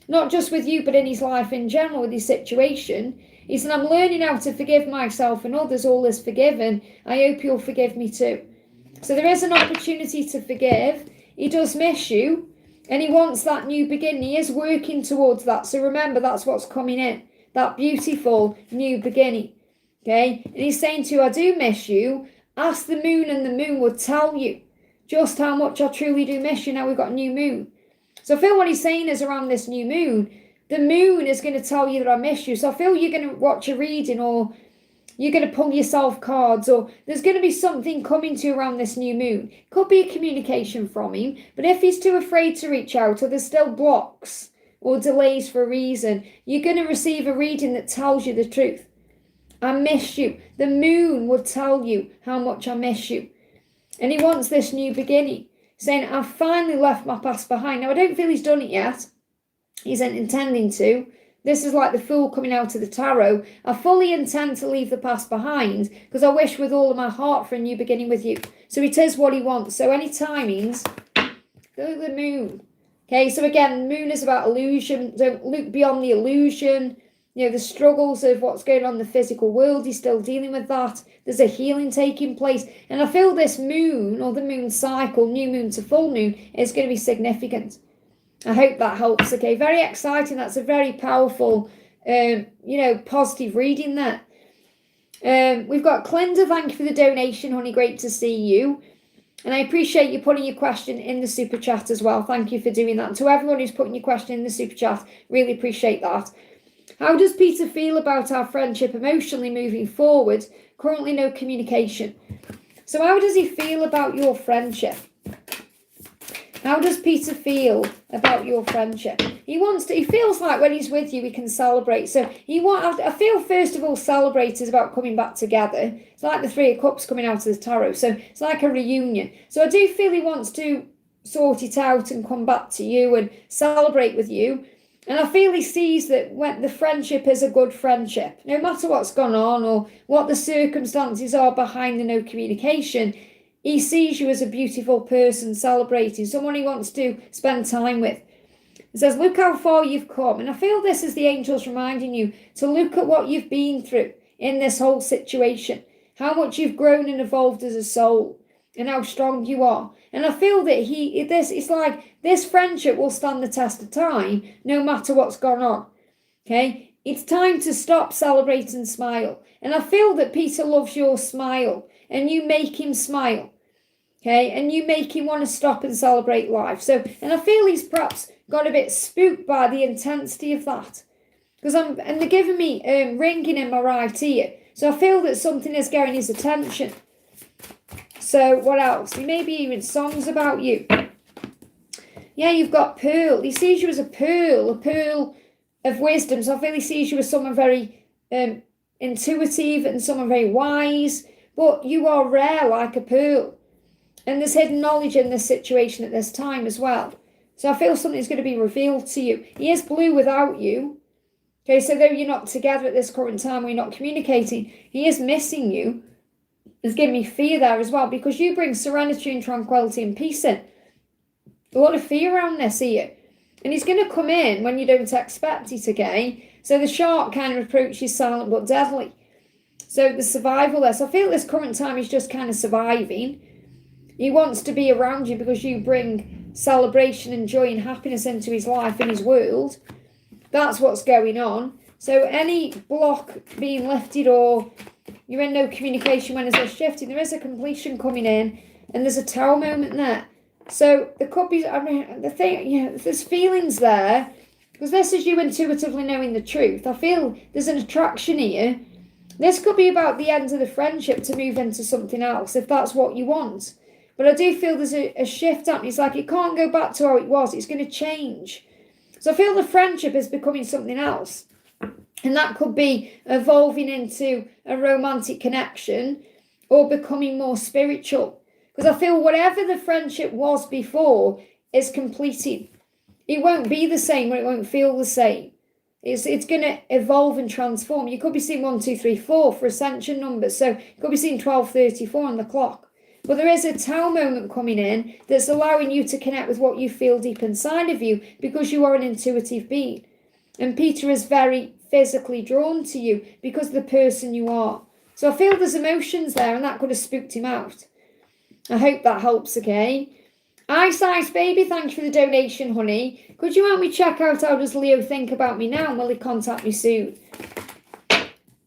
Not just with you, but in his life in general, with his situation. He said, I'm learning how to forgive myself and others, all is forgiven. I hope you'll forgive me too. So there is an opportunity to forgive. He does miss you. And he wants that new beginning. He is working towards that. So remember, that's what's coming in. That beautiful new beginning. Okay? And he's saying to you, I do miss you. Ask the moon and the moon will tell you just how much I truly do miss you. Now we've got a new moon. So I feel what he's saying is around this new moon, the moon is going to tell you that I miss you. So I feel you're going to watch a reading, or you're going to pull yourself cards, or there's going to be something coming to you around this new moon. Could be a communication from him, but if he's too afraid to reach out, or there's still blocks or delays for a reason, you're going to receive a reading that tells you the truth. I miss you. The moon will tell you how much I miss you. And he wants this new beginning, saying, I've finally left my past behind. Now, I don't feel he's done it yet. He's intending to. This is like the Fool coming out of the tarot. I fully intend to leave the past behind because I wish with all of my heart for a new beginning with you. So it is what he wants. So any timings, go to the moon. Okay, so again, moon is about illusion. Don't look beyond the illusion. You know, the struggles of what's going on in the physical world. He's still dealing with that. There's a healing taking place. And I feel this moon, or the moon cycle, new moon to full moon, is going to be significant. I hope that helps. Okay, very exciting. That's a very powerful, positive reading there. We've got Clinda. Thank you for the donation, honey. Great to see you. And I appreciate you putting your question in the super chat as well. Thank you for doing that. And to everyone who's putting your question in the super chat, really appreciate that. How does Peter feel about our friendship emotionally moving forward? Currently no communication. So how does he feel about your friendship? How does Peter feel about your friendship? He feels like when he's with you, he can celebrate. So I feel first of all, celebrate is about coming back together. It's like the 3 of Cups coming out of the tarot. So it's like a reunion. So I do feel he wants to sort it out and come back to you and celebrate with you. And I feel he sees that when the friendship is a good friendship, no matter what's gone on or what the circumstances are behind the no communication, he sees you as a beautiful person celebrating, someone he wants to spend time with. It says, look how far you've come. And I feel this is the angels reminding you to look at what you've been through in this whole situation, how much you've grown and evolved as a soul, and how strong you are. And I feel that it's like this friendship will stand the test of time, no matter what's gone on. Okay? It's time to stop, celebrate, and smile. And I feel that Peter loves your smile, and you make him smile. Okay, and you make him want to stop and celebrate life. So, and I feel he's perhaps got a bit spooked by the intensity of that. Because they're giving me ringing in my right ear. So I feel that something is getting his attention. So what else? He may be hearing songs about you. Yeah, you've got Pearl. He sees you as a pearl of wisdom. So I feel he sees you as someone very intuitive and someone very wise. But you are rare like a pearl. And there's hidden knowledge in this situation at this time as well. So I feel something's going to be revealed to you. He is blue without you. Okay, so though you're not together at this current time, we're not communicating, he is missing you. It's giving me fear there as well, because you bring serenity and tranquility and peace in. A lot of fear around this here. And he's going to come in when you don't expect it, okay? So the shark kind of approach is silent but deadly. So the survival there. So I feel this current time is just kind of surviving. He wants to be around you because you bring celebration and joy and happiness into his life and his world. That's what's going on. So any block being lifted, or you're in no communication when there's a shifting, there is a completion coming in, and there's a tower moment there. So there could be, I mean, the thing, you know, there's feelings there, because this is you intuitively knowing the truth. I feel there's an attraction here. This could be about the end of the friendship to move into something else, if that's what you want. But I do feel there's a shift happening. It's like it can't go back to how it was. It's going to change. So I feel the friendship is becoming something else. And that could be evolving into a romantic connection or becoming more spiritual. Because I feel whatever the friendship was before is completing. It won't be the same, or it won't feel the same. It's going to evolve and transform. You could be seeing 1, 2, 3, 4 for ascension numbers. So you could be seeing 12:34 on the clock. But there is a Tau moment coming in that's allowing you to connect with what you feel deep inside of you, because you are an intuitive being. And Peter is very physically drawn to you because of the person you are. So I feel there's emotions there, and that could have spooked him out. I hope that helps, okay? Ice Ice Baby, thanks for the donation, honey. Could you help me check out how does Leo think about me now, and will he contact me soon?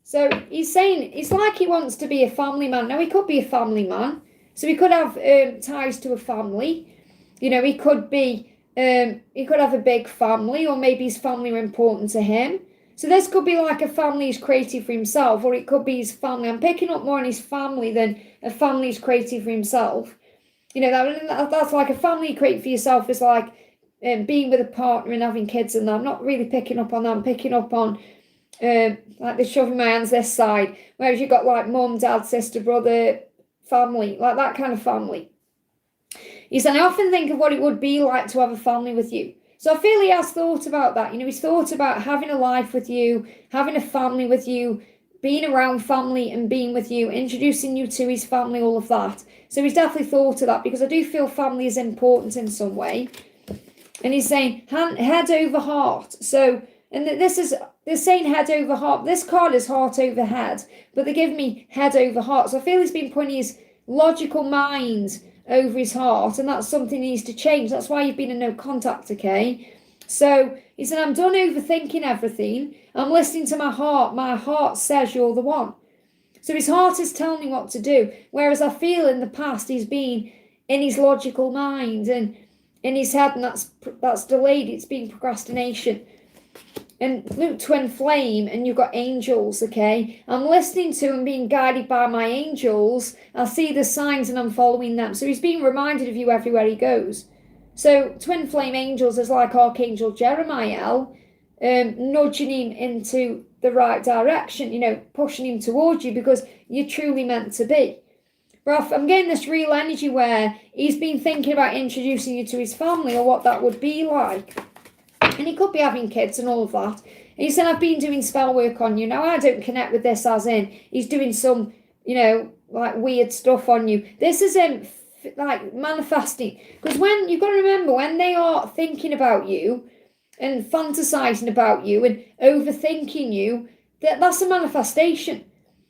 So he's saying it's like he wants to be a family man. Now, he could be a family man. So he could have ties to a family. You know, he could have a big family, or maybe his family are important to him. So this could be like a family he's created for himself, or it could be his family. I'm picking up more on his family than a family he's created for himself. You know, that's like a family you create for yourself is like being with a partner and having kids and that. I'm not really picking up on that. I'm picking up on like the shoving my hands this side. Whereas you've got like mum, dad, sister, brother, family, like that kind of family. He said, I often think of what it would be like to have a family with you. So I feel he has thought about that. You know, he's thought about having a life with you, having a family with you, being around family and being with you, introducing you to his family, all of that. So he's definitely thought of that, because I do feel family is important in some way. And he's saying head over heart. So, and they're saying head over heart. This card is heart over head, but they give me head over heart. So I feel he's been putting his logical mind over his heart, and that's something he needs to change. That's why you've been in no contact, okay? So he said, I'm done overthinking everything. I'm listening to my heart. My heart says you're the one. So his heart is telling me what to do. Whereas I feel in the past he's been in his logical mind and in his head, and that's delayed. It's been procrastination. And Luke, twin flame, and you've got angels, okay? I'm listening to and being guided by my angels. I see the signs and I'm following them. So he's being reminded of you everywhere he goes. So twin flame angels is like Archangel Jeremiah, nudging him into the right direction, you know, pushing him towards you because you're truly meant to be. But I'm getting this real energy where he's been thinking about introducing you to his family or what that would be like. And he could be having kids and all of that. And he said, I've been doing spell work on you. Now, I don't connect with this as in he's doing some, you know, like weird stuff on you. This is him like manifesting. Because when, you've got to remember, when they are thinking about you and fantasizing about you and overthinking you, that's a manifestation.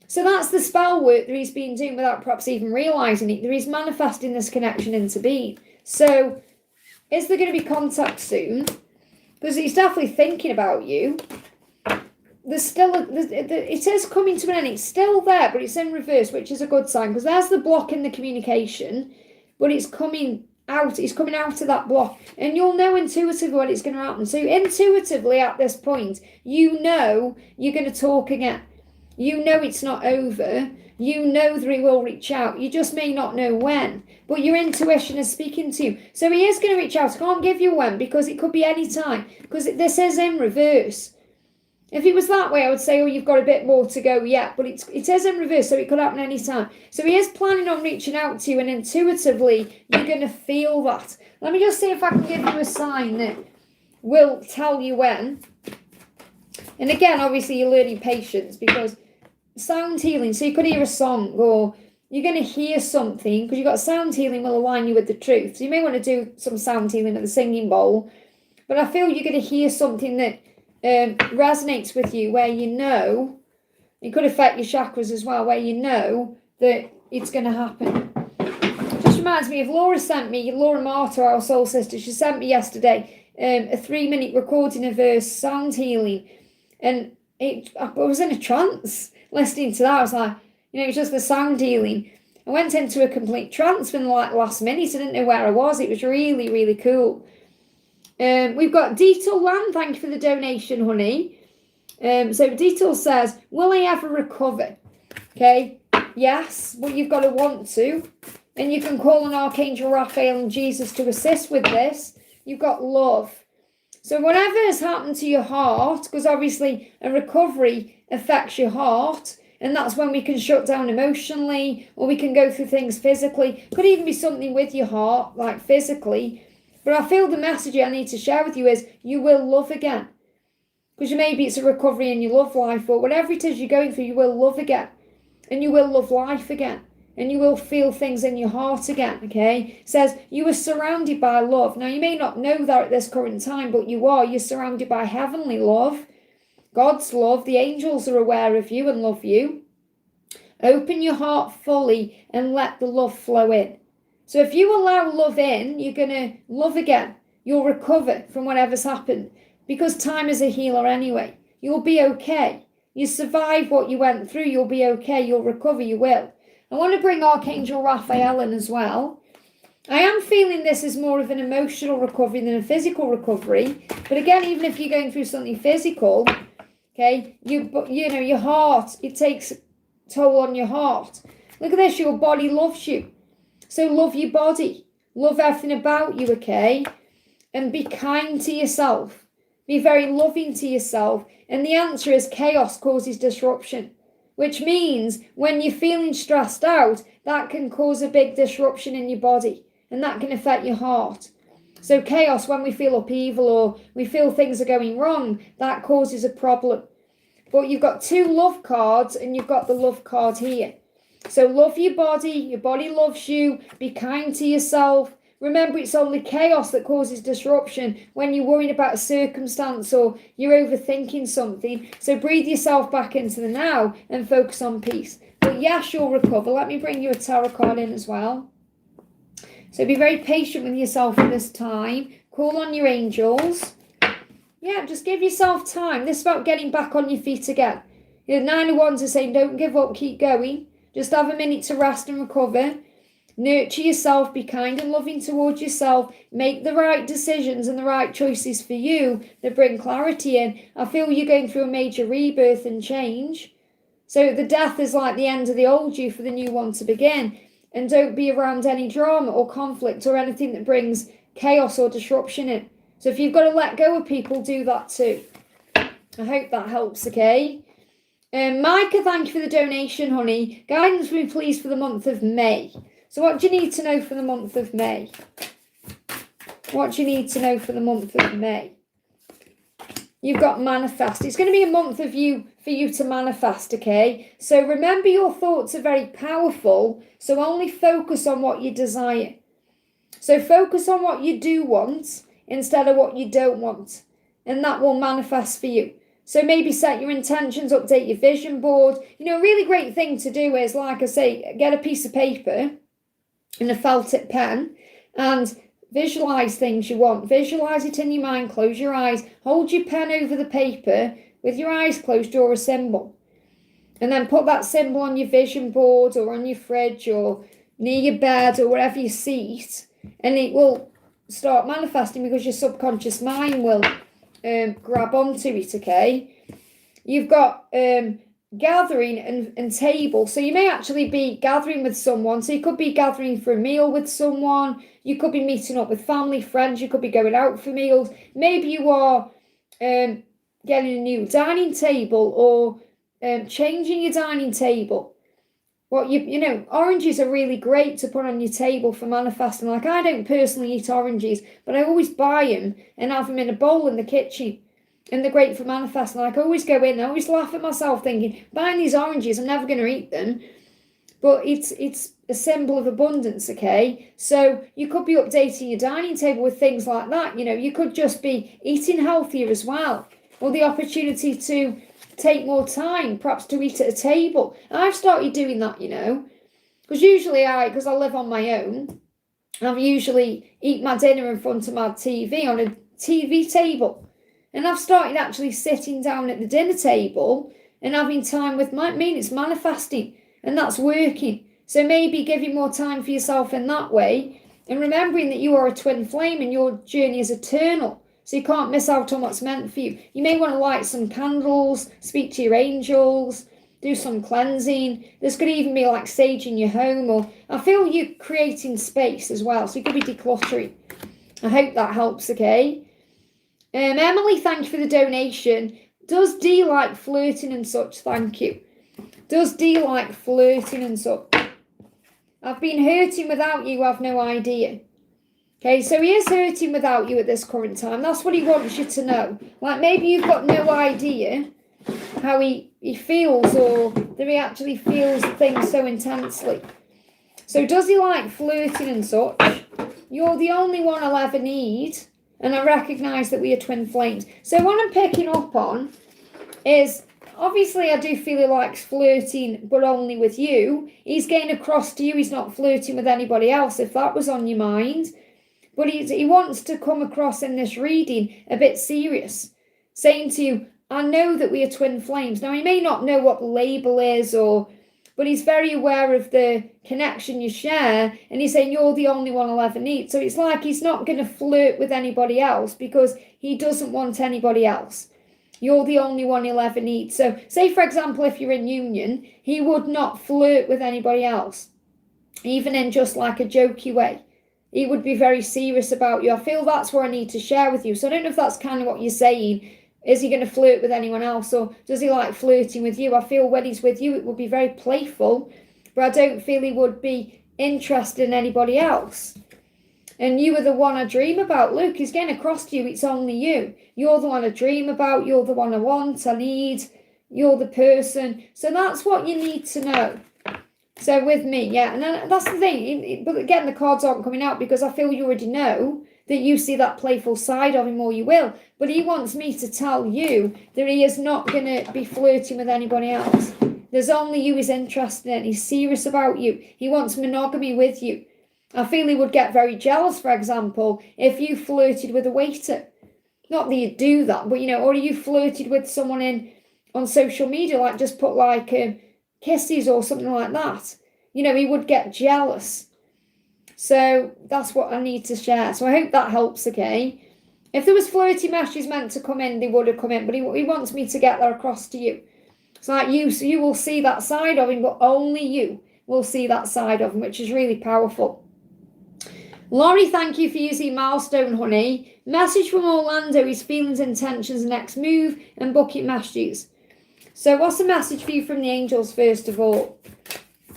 So that's the spell work that he's been doing without perhaps even realizing it. That he's manifesting this connection into being. So is there going to be contact soon? Because he's definitely thinking about you. There's still, it is coming to an end. It's still there, but it's in reverse, which is a good sign. Because there's the block in the communication, but it's coming out. It's coming out of that block. And you'll know intuitively what it's going to happen. So intuitively at this point, you know you're going to talk again. You know it's not over. You know that he will reach out. You just may not know when. But your intuition is speaking to you. So he is going to reach out. I can't give you when because it could be any time. Because this is in reverse. If it was that way, I would say, oh, you've got a bit more to go yet. But it is in reverse, so it could happen any time. So he is planning on reaching out to you. And intuitively, you're going to feel that. Let me just see if I can give you a sign that will tell you when. And again, obviously, you're learning patience because sound healing. So you could hear a song or you're going to hear something, because you've got sound healing will align you with the truth. So you may want to do some sound healing at the singing bowl. But I feel you're going to hear something that resonates with you, where you know, it could affect your chakras as well, where you know that it's going to happen. Just reminds me of Laura Marta, our soul sister, she sent me yesterday a 3-minute recording of her sound healing. And I was in a trance listening to that. I was like, it's just the sound healing. I went into a complete trance from like last minute. I didn't know where I was. It was really, really cool. We've got Detail Land. Thank you for the donation, honey. So Detail says, will I ever recover? Okay. Yes, but you've got to want to. And you can call on Archangel Raphael and Jesus to assist with this. You've got love. So whatever has happened to your heart, because obviously a recovery affects your heart, and that's when we can shut down emotionally, or we can go through things physically. Could even be something with your heart, like physically. But I feel the message I need to share with you is you will love again. Because maybe it's a recovery in your love life, or whatever it is you're going through, you will love again. And you will love life again. And you will feel things in your heart again, okay? It says you are surrounded by love. Now, you may not know that at this current time, but you are. You're surrounded by heavenly love. God's love. The angels are aware of you and love you. Open your heart fully and let the love flow in. So if you allow love in, you're going to love again. You'll recover from whatever's happened. Because time is a healer anyway. You'll be okay. You survive what you went through. You'll be okay. You'll recover. You will. I want to bring Archangel Raphael in as well. I am feeling this is more of an emotional recovery than a physical recovery. But again, even if you're going through something physical, okay, your heart, it takes a toll on your heart. Look at this, your body loves you. So love your body. Love everything about you, okay? And be kind to yourself. Be very loving to yourself. And the answer is chaos causes disruption. Which means when you're feeling stressed out, that can cause a big disruption in your body. And that can affect your heart. So chaos, when we feel upheaval or we feel things are going wrong, that causes a problem. But you've got 2 love cards and you've got the love card here. So love your body loves you, be kind to yourself. Remember, it's only chaos that causes disruption when you're worrying about a circumstance or you're overthinking something. So breathe yourself back into the now and focus on peace. But yes, you'll recover. Let me bring you a tarot card in as well. So be very patient with yourself at this time. Call on your angels. Yeah, just give yourself time. This is about getting back on your feet again. The 9 of Wands are saying, don't give up, keep going. Just have a minute to rest and recover. Nurture yourself, be kind and loving towards yourself, make the right decisions and the right choices for you that bring clarity in. I feel you're going through a major rebirth and change. So the death is like the end of the old you for the new one to begin. And don't be around any drama or conflict or anything that brings chaos or disruption in. So if you've got to let go of people, do that too. I hope that helps, okay? Micah, thank you for the donation, honey. Guidance for me, please, for the month of May. So what do you need to know for the month of May? What do you need to know for the month of May? You've got manifest. It's going to be a month for you to manifest, okay? So remember, your thoughts are very powerful, so only focus on what you desire. So focus on what you do want instead of what you don't want, and that will manifest for you. So maybe set your intentions, update your vision board. A really great thing to do is, like I say, get a piece of paper and a felt tip pen and visualize things you want. Visualize it in your mind, close your eyes, hold your pen over the paper, with your eyes closed, draw a symbol. And then put that symbol on your vision board or on your fridge or near your bed or wherever you seat, and it will start manifesting because your subconscious mind will grab onto it, okay? You've got gathering and table. So you may actually be gathering with someone. So you could be gathering for a meal with someone. You could be meeting up with family, friends. You could be going out for meals. Maybe you are getting a new dining table or changing your dining table. Oranges are really great to put on your table for manifesting. Like, I don't personally eat oranges, but I always buy them and have them in a bowl in the kitchen. And they're great for manifesting. Like, I always go in, I always laugh at myself thinking, buying these oranges, I'm never going to eat them. but it's a symbol of abundance, okay? So you could be updating your dining table with things like that. You know, you could just be eating healthier as well, or the opportunity to take more time, perhaps to eat at a table. I've started doing that, you know, because usually because I live on my own, I usually eat my dinner in front of my TV on a TV table. And I've started actually sitting down at the dinner table and having time with it's manifesting, and that's working. So maybe giving more time for yourself in that way, and remembering that you are a twin flame and your journey is eternal. So you can't miss out on what's meant for you. You may want to light some candles, speak to your angels, do some cleansing. This could even be like sage in your home, or I feel you creating space as well. So you could be decluttering. I hope that helps, okay? Emily, thank you for the donation. Does D like flirting and such? Thank you. Does D like flirting and such? I've been hurting without you, I've no idea. Okay, so he is hurting without you at this current time. That's what he wants you to know. Like, maybe you've got no idea how he feels, or that he actually feels things so intensely. So does he like flirting and such? You're the only one I'll ever need. And I recognise that we are twin flames. So what I'm picking up on is, obviously I do feel he likes flirting, but only with you. He's getting across to you, he's not flirting with anybody else, if that was on your mind. But he wants to come across in this reading a bit serious, saying to you, I know that we are twin flames. Now, he may not know what the label is, but he's very aware of the connection you share, and he's saying you're the only one I'll ever need. So it's like he's not going to flirt with anybody else because he doesn't want anybody else. You're the only one he'll ever need. So say, for example, if you're in union, he would not flirt with anybody else, even in just like a jokey way. He would be very serious about you. I feel that's what I need to share with you. So I don't know if that's kind of what you're saying. Is he going to flirt with anyone else, or does he like flirting with you? I feel when he's with you, it would be very playful, but I don't feel he would be interested in anybody else. And you are the one I dream about. Look, he's getting across to you. It's only you. You're the one I dream about. You're the one I want, I need. You're the person. So that's what you need to know. So with me, yeah. And that's the thing. But again, the cards aren't coming out because I feel you already know that you see that playful side of him, or you will. But he wants me to tell you that he is not going to be flirting with anybody else. There's only you he's interested in. He's serious about you. He wants monogamy with you. I feel he would get very jealous, for example, if you flirted with a waiter. Not that you do that, but, you know, or you flirted with someone on social media, like just put like kisses or something like that. You know, he would get jealous. So that's what I need to share. So I hope that helps, okay? If there was flirty messages meant to come in, they would have come in, but he wants me to get that across to you. It's like you will see that side of him, but only you will see that side of him, which is really powerful. Laurie, thank you for using Milestone, honey. Message from Orlando, his feelings, intentions, next move, and bucket messages. So what's the message for you from the angels, first of all?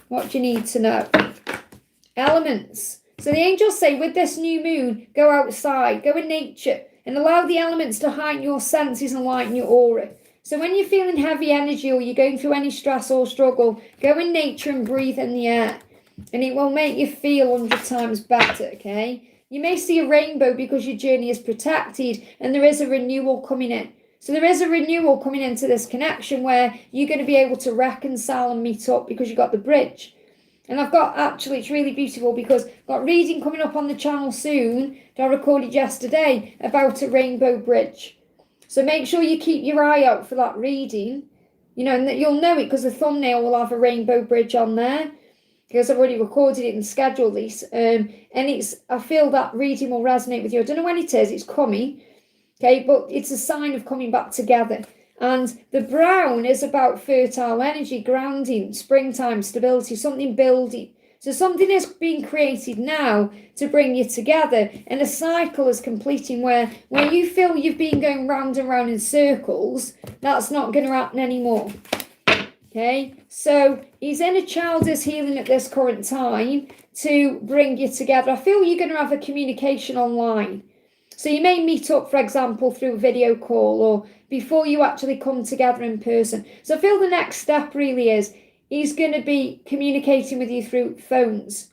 What do you need to know? Elements. So the angels say, with this new moon, go outside, go in nature, and allow the elements to heighten your senses and lighten your aura. So when you're feeling heavy energy, or you're going through any stress or struggle, go in nature and breathe in the air, and it will make you feel 100 times better, okay? You may see a rainbow because your journey is protected, and there is a renewal coming in. So there is a renewal coming into this connection where you're going to be able to reconcile and meet up because you've got the bridge. And I've got, actually, it's really beautiful because I've got reading coming up on the channel soon that I recorded yesterday about a rainbow bridge. So make sure you keep your eye out for that reading, you know, and that you'll know it because the thumbnail will have a rainbow bridge on there because I've already recorded it and scheduled this. And I feel that reading will resonate with you. I don't know when it is, it's coming, okay, but it's a sign of coming back together. And the brown is about fertile energy, grounding, springtime, stability, something building. So something is being created now to bring you together. And a cycle is completing where you feel you've been going round and round in circles, that's not going to happen anymore. Okay, so he's in a child's healing at this current time to bring you together. I feel you're going to have a communication online. So you may meet up, for example, through a video call or before you actually come together in person. So I feel the next step really is he's going to be communicating with you through phones.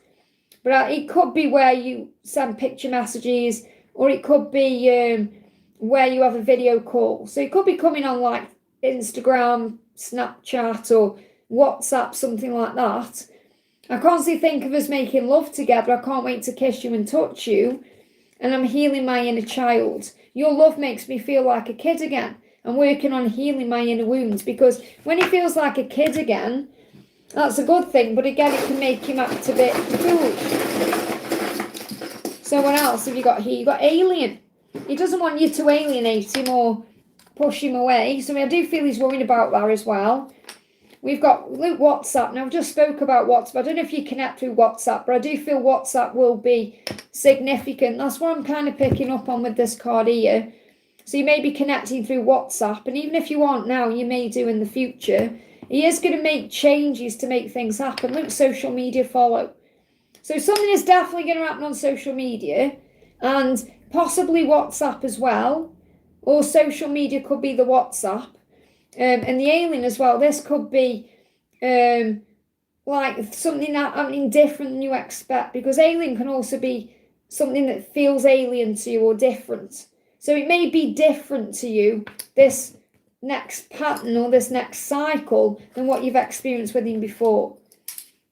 But it could be where you send picture messages, or it could be where you have a video call. So it could be coming on like Instagram, Snapchat, or WhatsApp, something like that. I constantly think of us making love together. I can't wait to kiss you and touch you. And I'm healing my inner child. Your love makes me feel like a kid again. I'm working on healing my inner wounds, because when he feels like a kid again, that's a good thing. But again, it can make him act a bit foolish. So what else have you got here? You've got alien. He doesn't want you to alienate him or push him away. So I do feel he's worried about that as well. We've got WhatsApp. Now, I've just spoke about WhatsApp. I don't know if you connect through WhatsApp, but I do feel WhatsApp will be significant. That's what I'm kind of picking up on with this card here. So you may be connecting through WhatsApp, and even if you aren't now, you may do in the future. He is going to make changes to make things happen. Look, social media follow. So something is definitely going to happen on social media, and possibly WhatsApp as well, or social media could be the WhatsApp. And the alien as well, this could be like something that happening different than you expect, because alien can also be something that feels alien to you or different. So it may be different to you, this next pattern or this next cycle, than what you've experienced with him before.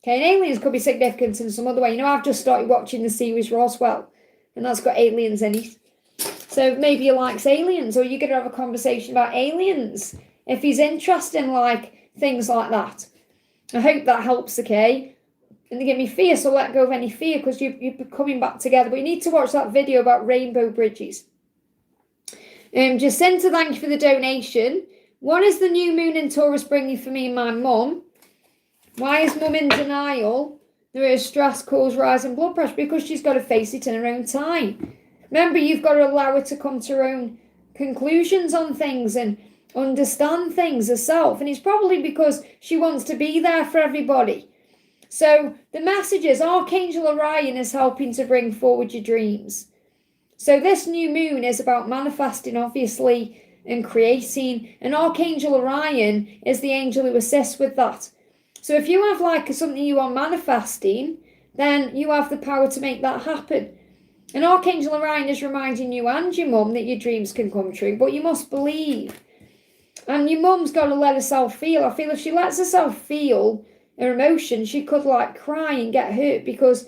Okay, and aliens could be significant in some other way. You know, I've just started watching the series Roswell, and that's got aliens in it. So maybe he likes aliens, or you're going to have a conversation about aliens if he's interested in like things like that. I hope that helps, okay? And they give me fear, so let go of any fear, because you're coming back together. But you need to watch that video about rainbow bridges. Jacinta, thank you for the donation. What is the new moon in Taurus bringing for me and my mum? Why is mum in denial? There is stress cause rising blood pressure, because she's got to face it in her own time. Remember, you've got to allow her to come to her own conclusions on things and understand things herself. And it's probably because she wants to be there for everybody. So the message is Archangel Orion is helping to bring forward your dreams. So this new moon is about manifesting, obviously, and creating. And Archangel Orion is the angel who assists with that. So if you have like something you are manifesting, then you have the power to make that happen. And Archangel Orion is reminding you and your mum that your dreams can come true, but you must believe. And your mum's got to let herself feel. I feel if she lets herself feel her emotion, she could like cry and get hurt, because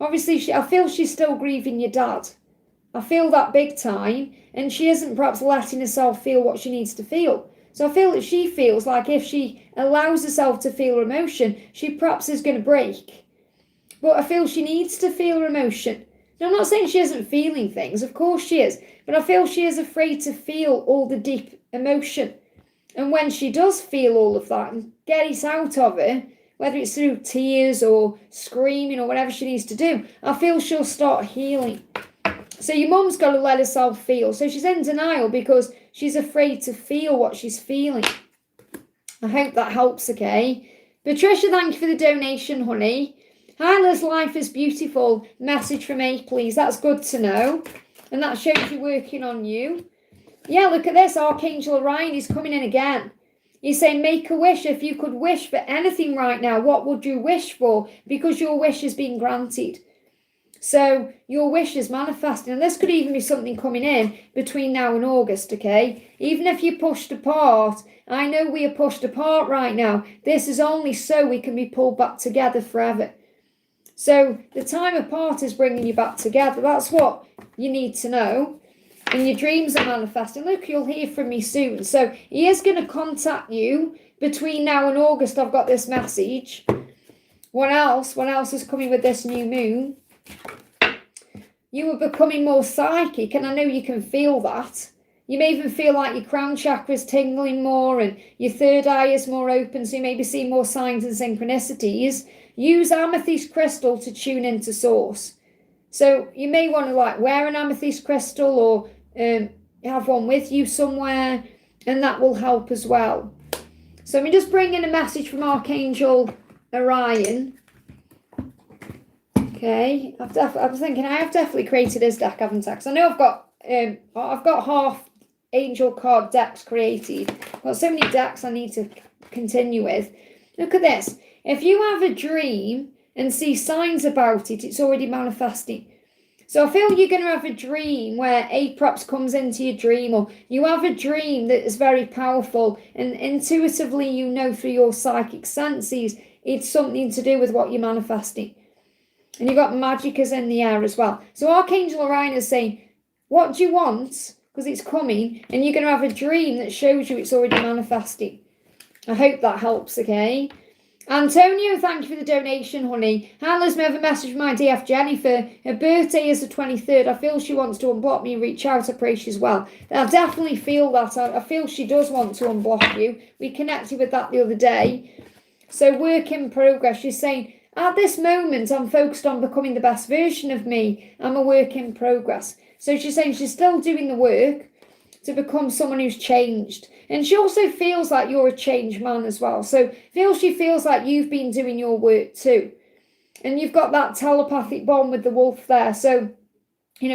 obviously I feel she's still grieving your dad. I feel that big time, and she isn't perhaps letting herself feel what she needs to feel. So I feel that she feels like if she allows herself to feel her emotion, she perhaps is going to break. But I feel she needs to feel her emotion. Now, I'm not saying she isn't feeling things, of course she is, but I feel she is afraid to feel all the deep emotion. And when she does feel all of that and get it out of her, whether it's through tears or screaming or whatever she needs to do, I feel she'll start healing. So your mum's got to let herself feel. So she's in denial because she's afraid to feel what she's feeling. I hope that helps, okay? Patricia, thank you for the donation, honey. Hi, Liz, life is beautiful. Message from A, please. That's good to know. And that shows you're working on you. Yeah, look at this. Archangel Orion is coming in again. He's saying, make a wish. If you could wish for anything right now, what would you wish for? Because your wish is being granted. So your wish is manifesting. And this could even be something coming in between now and August, okay? Even if you're pushed apart, I know we are pushed apart right now. This is only so we can be pulled back together forever. So the time apart is bringing you back together. That's what you need to know. And your dreams are manifesting. Look, you'll hear from me soon. So he is going to contact you between now and August. I've got this message. What else? What else is coming with this new moon? You are becoming more psychic, and I know you can feel that. You may even feel like your crown chakra is tingling more and your third eye is more open, so you may be seeing more signs and synchronicities. Use amethyst crystal to tune into source. So you may want to like wear an amethyst crystal or have one with you somewhere, and that will help as well. So let me just bring in a message from Archangel Orion. Okay, I was thinking I have definitely created this deck, haven't I? Because I know I've got half angel card decks created. I've got so many decks I need to continue with. Look at this. If you have a dream and see signs about it, it's already manifesting. So I feel you're going to have a dream where Aprops comes into your dream, or you have a dream that is very powerful, and intuitively you know through your psychic senses it's something to do with what you're manifesting. And you've got Magicas in the air as well. So Archangel Orion is saying, what do you want? Because it's coming, and you're going to have a dream that shows you it's already manifesting. I hope that helps, okay? Antonio, thank you for the donation, honey. Hannah's me have a message from my DF Jennifer. Her birthday is the 23rd. I feel she wants to unblock me and reach out. I pray she's well. I definitely feel that. I feel she does want to unblock you. We connected with that the other day. So work in progress. She's saying, at this moment, I'm focused on becoming the best version of me. I'm a work in progress. So she's saying she's still doing the work to become someone who's changed. And she also feels like you're a changed man as well. So she feels like you've been doing your work too. And you've got that telepathic bond with the wolf there. So,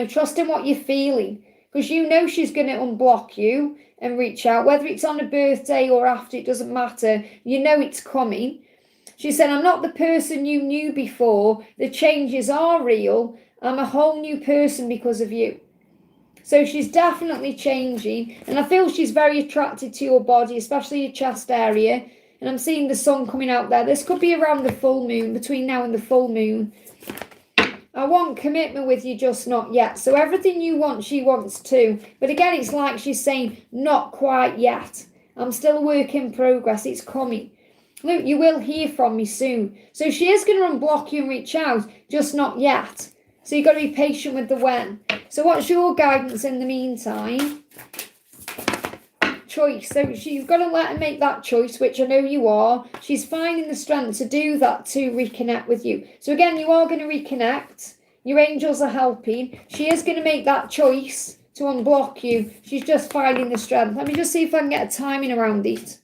trust in what you're feeling. Because you know she's going to unblock you and reach out. Whether it's on a birthday or after, it doesn't matter. You know it's coming. She said, I'm not the person you knew before. The changes are real. I'm a whole new person because of you. So she's definitely changing. And I feel she's very attracted to your body, especially your chest area. And I'm seeing the sun coming out there. This could be around the full moon, between now and the full moon. I want commitment with you, just not yet. So everything you want, she wants too. But again, it's like she's saying, not quite yet. I'm still a work in progress. It's coming. Look, you will hear from me soon. So she is going to unblock you and reach out, just not yet. So you've got to be patient with the when. So what's your guidance in the meantime? Choice. So you've got to let her make that choice, which I know you are. She's finding the strength to do that, to reconnect with you. So again, you are going to reconnect. Your angels are helping. She is going to make that choice to unblock you. She's just finding the strength. Let me just see if I can get a timing around it.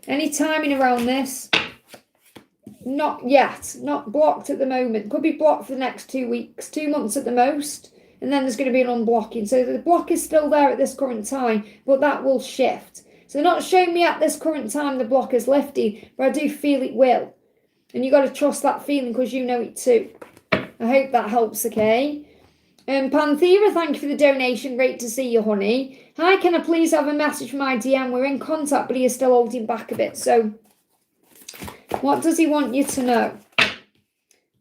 Any timing around this? Not yet. Not blocked at the moment. Could be blocked for the next 2 weeks. 2 months at the most. And then there's going to be an unblocking. So the block is still there at this current time. But that will shift. So they're not showing me at this current time the block is lifting. But I do feel it will. And you've got to trust that feeling because you know it too. I hope that helps, okay? Panthera, thank you for the donation. Great to see you, honey. Hi, can I please have a message from my DM? We're in contact, but he is still holding back a bit. So what does he want you to know?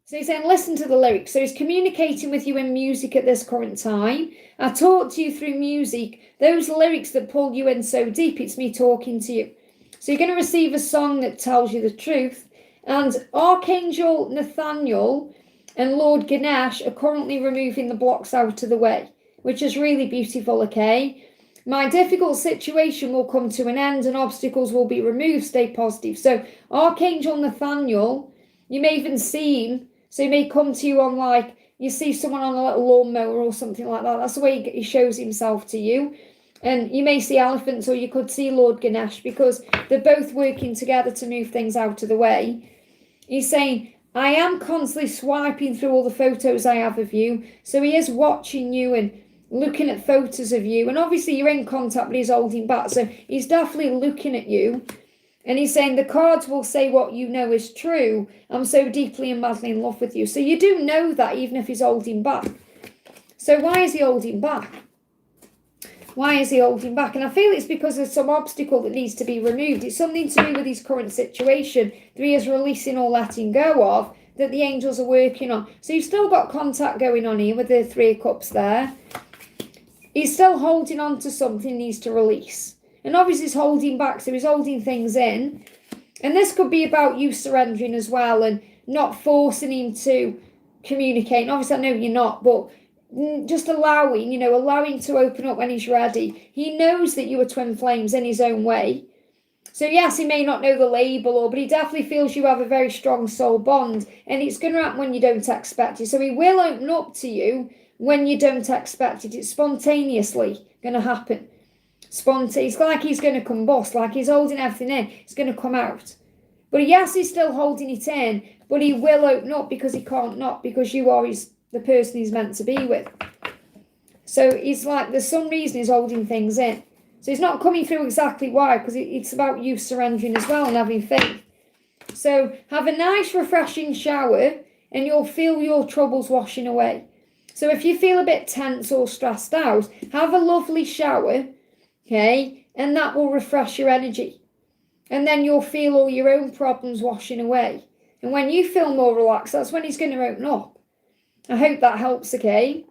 So he's saying, listen to the lyrics. So he's communicating with you in music at this current time. I talk to you through music. Those lyrics that pull you in so deep, it's me talking to you. So you're going to receive a song that tells you the truth. And Archangel Nathaniel and Lord Ganesh are currently removing the blocks out of the way, which is really beautiful, okay? My difficult situation will come to an end and obstacles will be removed. Stay positive. So Archangel Nathaniel, you may even see him. So he may come to you on like, you see someone on a little lawnmower or something like that. That's the way he shows himself to you. And you may see elephants or you could see Lord Ganesh because they're both working together to move things out of the way. He's saying, I am constantly swiping through all the photos I have of you. So he is watching you and looking at photos of you. And obviously you're in contact, but he's holding back. So he's definitely looking at you. And he's saying the cards will say what you know is true. I'm so deeply and madly in love with you. So you do know that even if he's holding back. So why is he holding back? Why is he holding back? And I feel it's because there's some obstacle that needs to be removed. It's something to do with his current situation that he is releasing or letting go of, that the angels are working on. So you've still got contact going on here with the 3 of Cups there. He's still holding on to something he needs to release. And obviously he's holding back, so he's holding things in. And this could be about you surrendering as well and not forcing him to communicate. And obviously I know you're not, but just allowing to open up when he's ready. He knows that you are twin flames in his own way. So yes, he may not know the label, but he definitely feels you have a very strong soul bond. And it's going to happen when you don't expect it. So he will open up to you when you don't expect it. It's spontaneously going to happen. It's like he's going to combust, like he's holding everything in. It's going to come out. But yes, he's still holding it in, but he will open up because he can't not, because you are the person he's meant to be with. So it's like there's some reason he's holding things in. So he's not coming through exactly why, because it's about you surrendering as well and having faith. So have a nice refreshing shower and you'll feel your troubles washing away. So if you feel a bit tense or stressed out, have a lovely shower, okay, and that will refresh your energy. And then you'll feel all your own problems washing away. And when you feel more relaxed, that's when it's going to open up. I hope that helps, okay?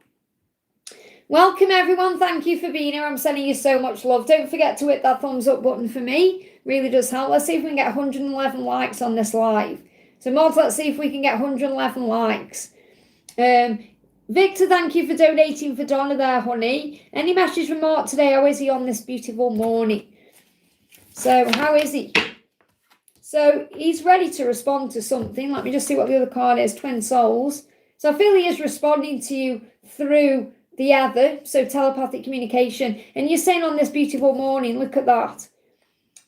Welcome, everyone. Thank you for being here. I'm sending you so much love. Don't forget to hit that thumbs up button for me. Really does help. Let's see if we can get 111 likes on this live. So, mods, let's see if we can get 111 likes. Victor, thank you for donating for Donna there, honey. Any message from Marc today? How is he on this beautiful morning? So, how is he? So, he's ready to respond to something. Let me just see what the other card is. Twin Souls. So, I feel he is responding to you through the other, so telepathic communication. And you're saying on this beautiful morning, look at that.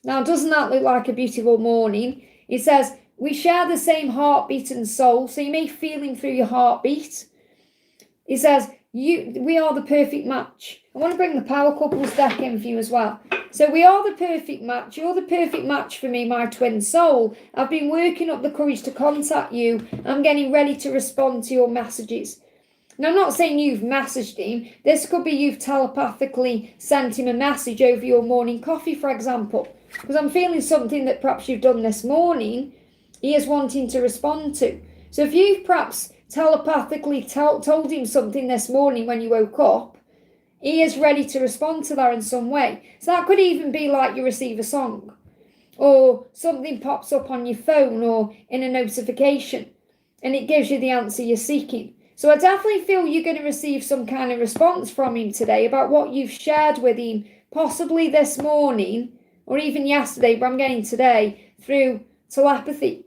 Now, doesn't that look like a beautiful morning? It says, we share the same heartbeat and soul. So you may feel him through your heartbeat. It says, we are the perfect match. I want to bring the Power Couples deck in for you as well. So we are the perfect match. You're the perfect match for me, my twin soul. I've been working up the courage to contact you. I'm getting ready to respond to your messages. Now, I'm not saying you've messaged him. This could be you've telepathically sent him a message over your morning coffee, for example. Because I'm feeling something that perhaps you've done this morning, he is wanting to respond to. So if you've perhaps telepathically told him something this morning when you woke up, he is ready to respond to that in some way. So that could even be like you receive a song, or something pops up on your phone or in a notification, and it gives you the answer you're seeking. So I definitely feel you're going to receive some kind of response from him today about what you've shared with him, possibly this morning or even yesterday, but I'm getting today through telepathy.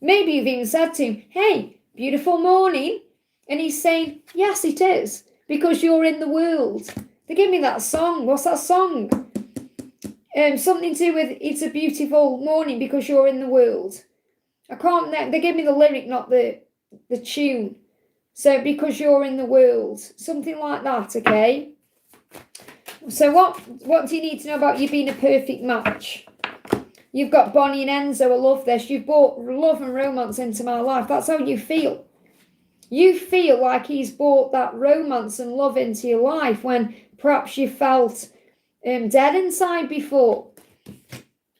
Maybe you've even said to him, hey, beautiful morning. And he's saying, yes, it is, because you're in the world. They give me that song. What's that song? Something to do with it's a beautiful morning because you're in the world. I can't, they give me the lyric, not the tune. So, because you're in the world, something like that, okay? So, what do you need to know about you being a perfect match? You've got Bonnie and Enzo. I love this. You've brought love and romance into my life. That's how you feel. You feel like he's brought that romance and love into your life when perhaps you felt dead inside before.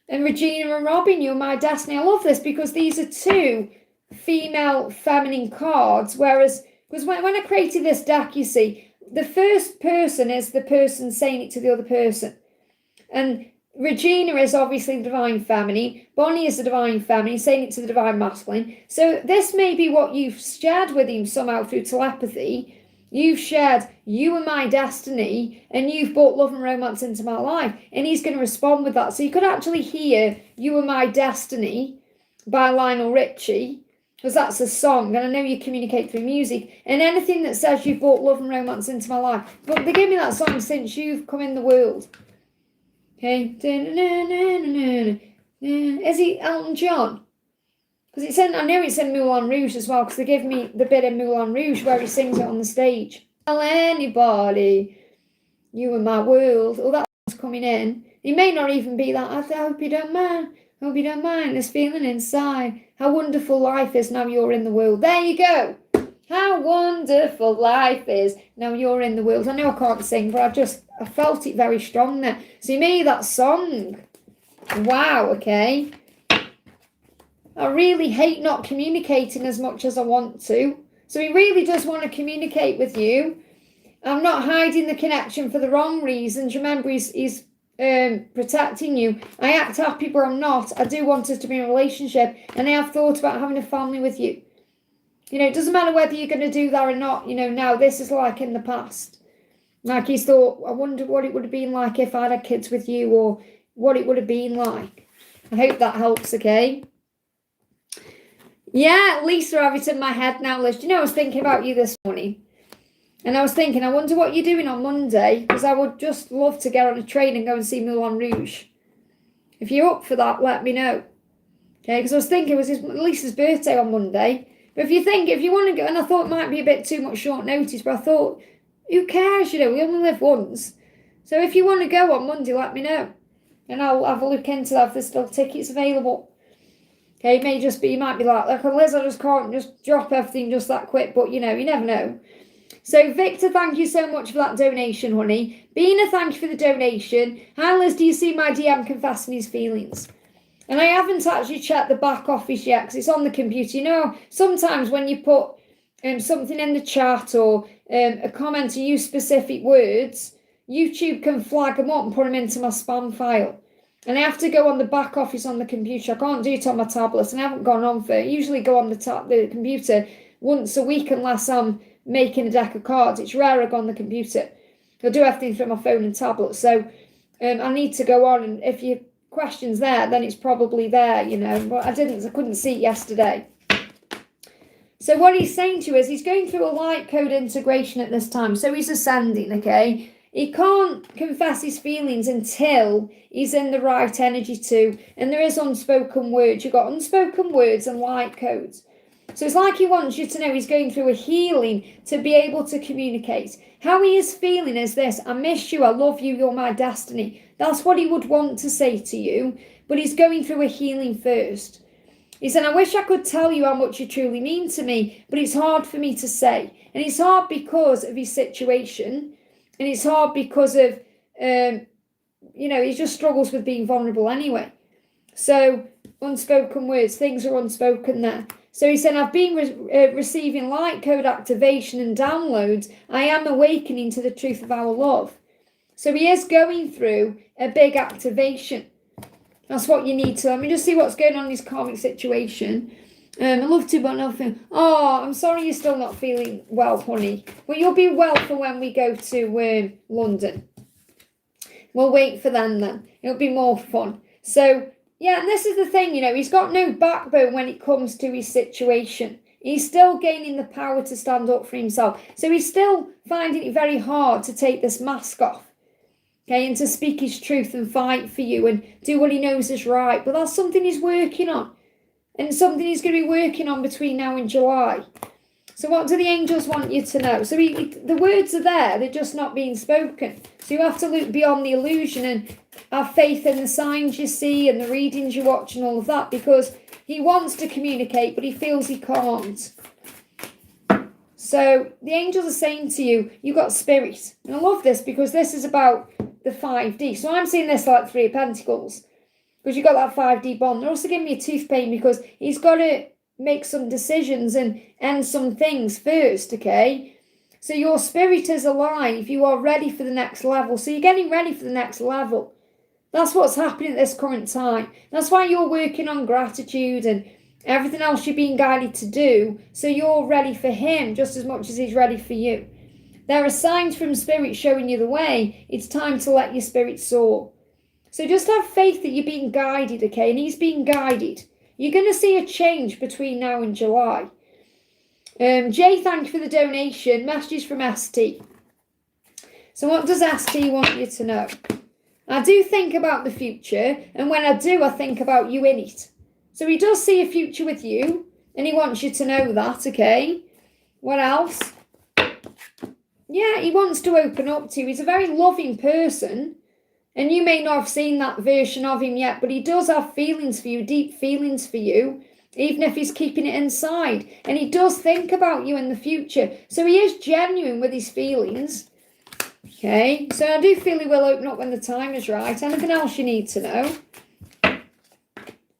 And Regina and Robin, you're my destiny. I love this because these are two female feminine cards, whereas because when I created this deck, you see, the first person is the person saying it to the other person. And Regina is obviously the divine feminine. Bonnie is the divine feminine, saying it to the divine masculine. So this may be what you've shared with him somehow through telepathy. You've shared, you are my destiny, and you've brought love and romance into my life. And he's going to respond with that. So you could actually hear You Are My Destiny by Lionel Richie, because that's a song, and I know you communicate through music, and anything that says you've brought love and romance into my life. But they give me that song, Since You've Come in the World. Okay. Is he Elton John? Because I know it's in Moulin Rouge as well, because they give me the bit in Moulin Rouge where he sings it on the stage. Tell anybody, you are my world. Oh, that one's coming in. He may not even be that. I hope you don't mind. Hope you don't mind this feeling inside. How wonderful life is now you're in the world. There you go. How wonderful life is now you're in the world. I know I can't sing, but I felt it very strong there. See me, that song. Wow, okay. I really hate not communicating as much as I want to. So he really does want to communicate with you. I'm not hiding the connection for the wrong reasons. Remember, he's protecting you. I act happy, but I'm not. I do want us to be in a relationship, and I have thought about having a family with you. You know, it doesn't matter whether you're going to do that or not. You know, now this is like in the past. Like he's thought, I wonder what it would have been like if I had kids with you, or what it would have been like. I hope that helps, okay? Yeah, Lisa, I have it in my head now, Liz. You know, I was thinking about you this morning. And I was thinking, I wonder what you're doing on Monday, because I would just love to get on a train and go and see Moulin Rouge. If you're up for that, let me know. Okay, because I was thinking it was Lisa's birthday on Monday. But if you want to go, and I thought it might be a bit too much short notice, but I thought, who cares, you know, we only live once. So if you want to go on Monday, let me know. And I'll have a look into that if there's still tickets available. Okay, it may just be, you might be like, Liz, I just can't just drop everything just that quick. But, you know, you never know. So, Victor, thank you so much for that donation, honey. Bina, thank you for the donation. Hi, Liz, do you see my DM confessing his feelings? And I haven't actually checked the back office yet because it's on the computer. You know, sometimes when you put something in the chat or a comment and use specific words, YouTube can flag them up and put them into my spam file. And I have to go on the back office on the computer. I can't do it on my tablet, and I haven't gone on for it. I usually go on the computer once a week unless I'm making a deck of cards. It's rare I go on the computer. I do everything through my phone and tablet. So I need to go on, and if your question's there, then it's probably there, you know. But I couldn't see it yesterday. So what he's saying to you is he's going through a light code integration at this time. So he's ascending, okay? He can't confess his feelings until he's in the right energy too. And there is unspoken words. You've got unspoken words and light codes. So it's like he wants you to know he's going through a healing to be able to communicate. How he is feeling is this: I miss you, I love you, you're my destiny. That's what he would want to say to you. But he's going through a healing first. He said, I wish I could tell you how much you truly mean to me, but it's hard for me to say. And it's hard because of his situation. And it's hard because of, he just struggles with being vulnerable anyway. So, unspoken words, things are unspoken there. So he said, I've been receiving light code activation and downloads. I am awakening to the truth of our love. So he is going through a big activation. That's what you need to. Let me just see what's going on in his karmic situation. I love to, but nothing. Oh, I'm sorry you're still not feeling well, honey. Well, you'll be well for when we go to London. We'll wait for them then. It'll be more fun. So, yeah, and this is the thing, you know, he's got no backbone when it comes to his situation. He's still gaining the power to stand up for himself. So he's still finding it very hard to take this mask off. Okay, and to speak his truth and fight for you and do what he knows is right. But that's something he's working on. And something he's going to be working on between now and July. So what do the angels want you to know? So the words are there, they're just not being spoken. So you have to look beyond the illusion and have faith in the signs you see and the readings you watch and all of that, because he wants to communicate, but he feels he can't. So the angels are saying to you, you've got spirit. And I love this because this is about the 5D. So I'm seeing this like 3 of Pentacles. Because you've got that 5D bond. They're also giving me a tooth pain because he's got to make some decisions and end some things first, okay? So your spirit is alive. You are ready for the next level. So you're getting ready for the next level. That's what's happening at this current time. That's why you're working on gratitude and everything else you're being guided to do. So you're ready for him just as much as he's ready for you. There are signs from spirit showing you the way. It's time to let your spirit soar. So just have faith that you're being guided, okay? And he's being guided. You're going to see a change between now and July. Jay, thank you for the donation. Messages from ST. So what does ST want you to know? I do think about the future. And when I do, I think about you in it. So he does see a future with you. And he wants you to know that, okay? What else? Yeah, he wants to open up to you. He's a very loving person. And you may not have seen that version of him yet, but he does have feelings for you, deep feelings for you, even if he's keeping it inside. And he does think about you in the future. So he is genuine with his feelings. Okay, so I do feel he will open up when the time is right. Anything else you need to know?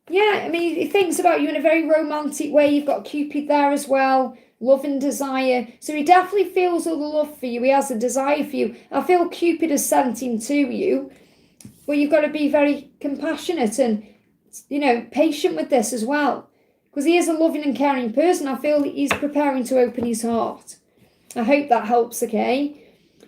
Yeah, I mean, he thinks about you in a very romantic way. You've got Cupid there as well. Love and desire. So he definitely feels all the love for you. He has a desire for you. I feel Cupid has sent him to you. But you've got to be very compassionate and, patient with this as well. Because he is a loving and caring person. I feel he's preparing to open his heart. I hope that helps, okay?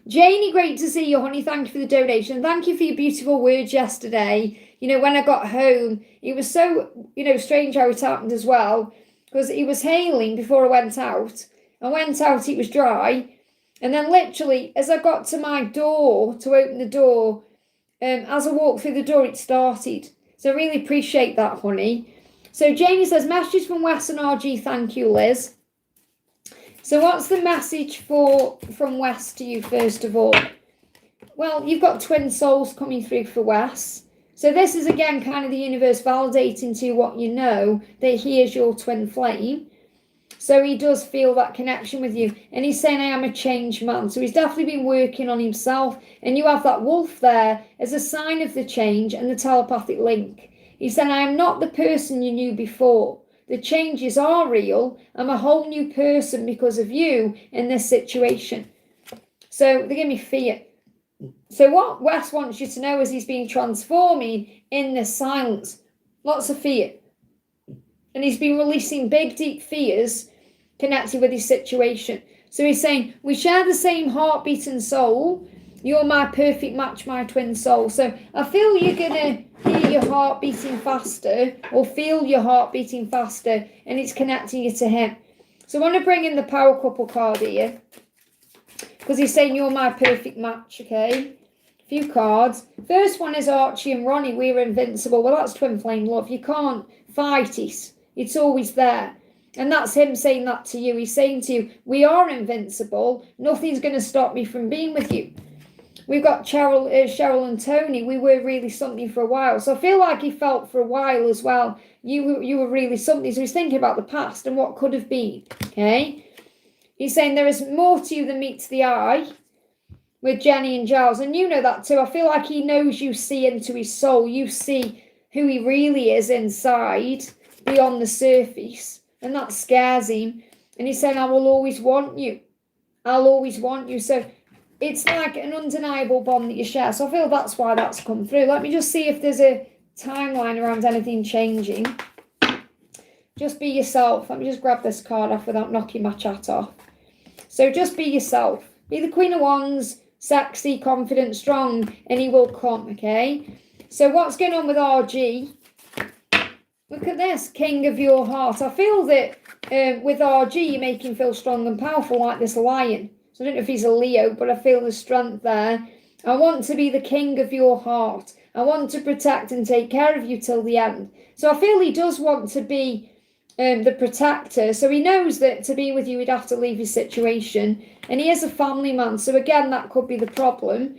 Janie, great to see you, honey. Thank you for the donation. Thank you for your beautiful words yesterday. When I got home, it was so, strange how it happened as well. Because it was hailing before I went out. I went out, it was dry. And then literally, as I got to my door, to open the door, as I walked through the door, it started. So I really appreciate that, honey. So Jamie says, message from Western RG. Thank you, Liz. So what's the message from West to you, first of all? Well, you've got twin souls coming through for West. So this is, again, kind of the universe validating to you what you know, that he is your twin flame. So he does feel that connection with you. And he's saying, I am a changed man. So he's definitely been working on himself. And you have that wolf there as a sign of the change and the telepathic link. He's saying, I am not the person you knew before. The changes are real. I'm a whole new person because of you in this situation. So they give me fear. So what Wes wants you to know is he's been transforming in this silence. Lots of fear. And he's been releasing big, deep fears connected with his situation. So he's saying, we share the same heartbeat and soul. You're my perfect match, my twin soul. So I feel you're going to hear your heart beating faster or feel your heart beating faster, and it's connecting you to him. So I want to bring in the power couple card here because he's saying you're my perfect match, okay? A few cards. First one is Archie and Ronnie. We're invincible. Well, that's twin flame love. You can't fight it. It's always there. And that's him saying that to you. He's saying to you, we are invincible. Nothing's going to stop me from being with you. We've got Cheryl and Tony. We were really something for a while. So I feel like he felt for a while as well. You were really something. So he's thinking about the past and what could have been. Okay. He's saying there is more to you than meets the eye with Jenny and Giles. And you know that too. I feel like he knows you see into his soul. You see who he really is inside beyond the surface. And that scares him. And he's saying, I will always want you. I'll always want you. So it's like an undeniable bond that you share. So I feel that's why that's come through. Let me just see if there's a timeline around anything changing. Just be yourself. Let me just grab this card off without knocking my chat off. So just be yourself. Be the Queen of Wands, sexy, confident, strong, and he will come, okay? So what's going on with RG? Look at this, King of your heart. I feel that with RG, you make him feel strong and powerful like this lion. So I don't know if he's a Leo, but I feel the strength there. I want to be the king of your heart. I want to protect and take care of you till the end. So I feel he does want to be the protector. So he knows that to be with you, he'd have to leave his situation. And he is a family man. So again, that could be the problem.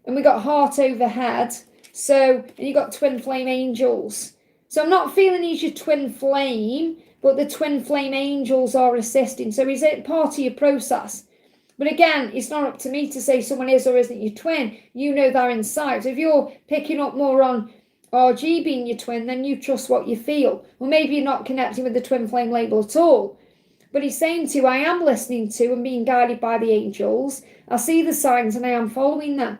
And we got heart over head. So, and you got twin flame angels. So I'm not feeling he's your twin flame, but the twin flame angels are assisting. So he's a part of your process. But again, it's not up to me to say someone is or isn't your twin. You know they're inside. So if you're picking up more on RG being your twin, then you trust what you feel. Or maybe you're not connecting with the twin flame label at all. But he's saying to you, I am listening to and being guided by the angels. I see the signs and I am following them.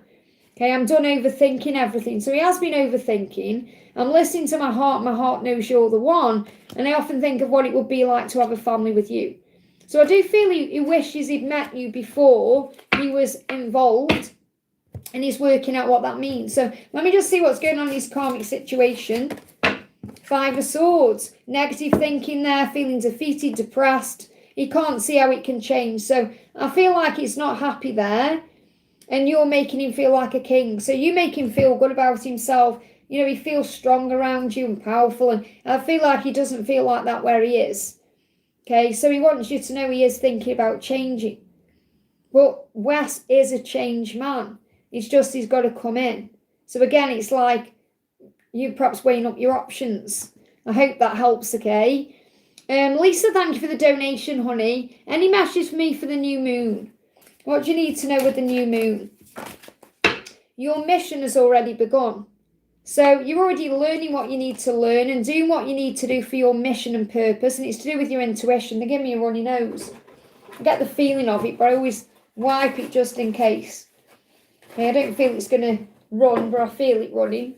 Okay, I'm done overthinking everything. So he has been overthinking. I'm listening to my heart. My heart knows you're the one. And I often think of what it would be like to have a family with you. So I do feel he wishes he'd met you before he was involved. And he's working out what that means. So let me just see what's going on in his karmic situation. 5 of Swords. Negative thinking there. Feeling defeated, depressed. He can't see how it can change. So I feel like he's not happy there. And you're making him feel like a king. So you make him feel good about himself. You know, he feels strong around you and powerful. And I feel like he doesn't feel like that where he is. Okay, so he wants you to know he is thinking about changing. But Wes is a changed man. It's just he's got to come in. So again, it's like you perhaps weighing up your options. I hope that helps, okay? Lisa, thank you for the donation, honey. Any message for me for the new moon? What do you need to know with the new moon? Your mission has already begun. So you're already learning what you need to learn and doing what you need to do for your mission and purpose. And it's to do with your intuition. They give me a runny nose. I get the feeling of it, but I always wipe it just in case. Okay, I don't feel it's going to run, but I feel it running.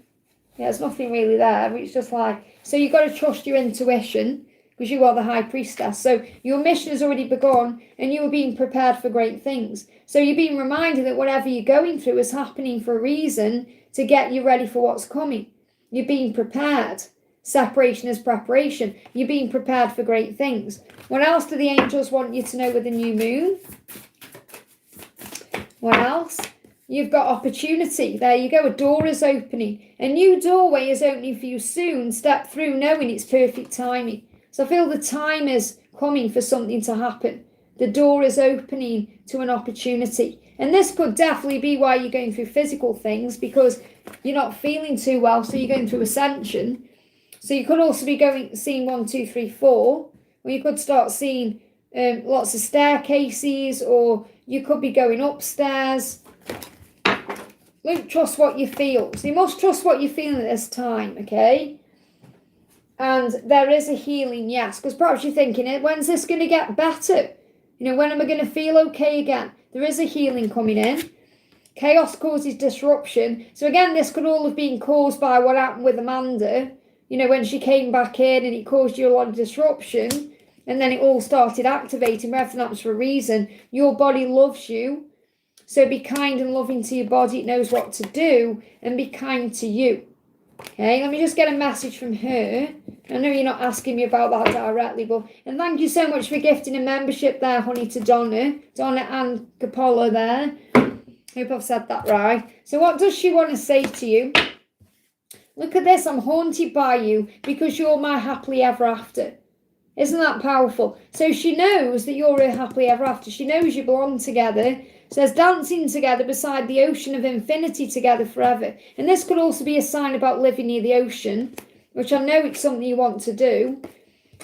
Yeah, there's nothing really there. It's just like, so you've got to trust your intuition because you are the high priestess. So your mission has already begun and you are being prepared for great things. So you're being reminded that whatever you're going through is happening for a reason to get you ready for what's coming. You're being prepared. Separation is preparation. You're being prepared for great things. What else do the angels want you to know with the new moon? What else? You've got opportunity. There you go. A door is opening. A new doorway is opening for you soon. Step through knowing it's perfect timing. So I feel the time is coming for something to happen. The door is opening to an opportunity. And this could definitely be why you're going through physical things, because you're not feeling too well, so you're going through ascension. So you could also be seeing 1, 2, 3, 4, or you could start seeing lots of staircases, or you could be going upstairs. Don't trust what you feel. So you must trust what you're feeling at this time, okay? And there is a healing, yes, because perhaps you're thinking, when's this going to get better? You know, when am I going to feel okay again? There is a healing coming in. Chaos causes disruption. So again, this could all have been caused by what happened with Amanda, you know, when she came back in, and it caused you a lot of disruption. And then it all started activating. Everything happens for a reason. Your body loves you. So be kind and loving to your body. It knows what to do. And be kind to you. Okay, let me just get a message from her. I know you're not asking me about that directly, but... And thank you so much for gifting a membership there, honey, to Donna and Capola there. Hope I've said that right. So what does she want to say to you? Look at this. I'm haunted by you because you're my happily ever after. Isn't that powerful? So she knows that you're a happily ever after. She knows you belong together. Says dancing together beside the ocean of infinity together forever. And this could also be a sign about living near the ocean, which I know it's something you want to do.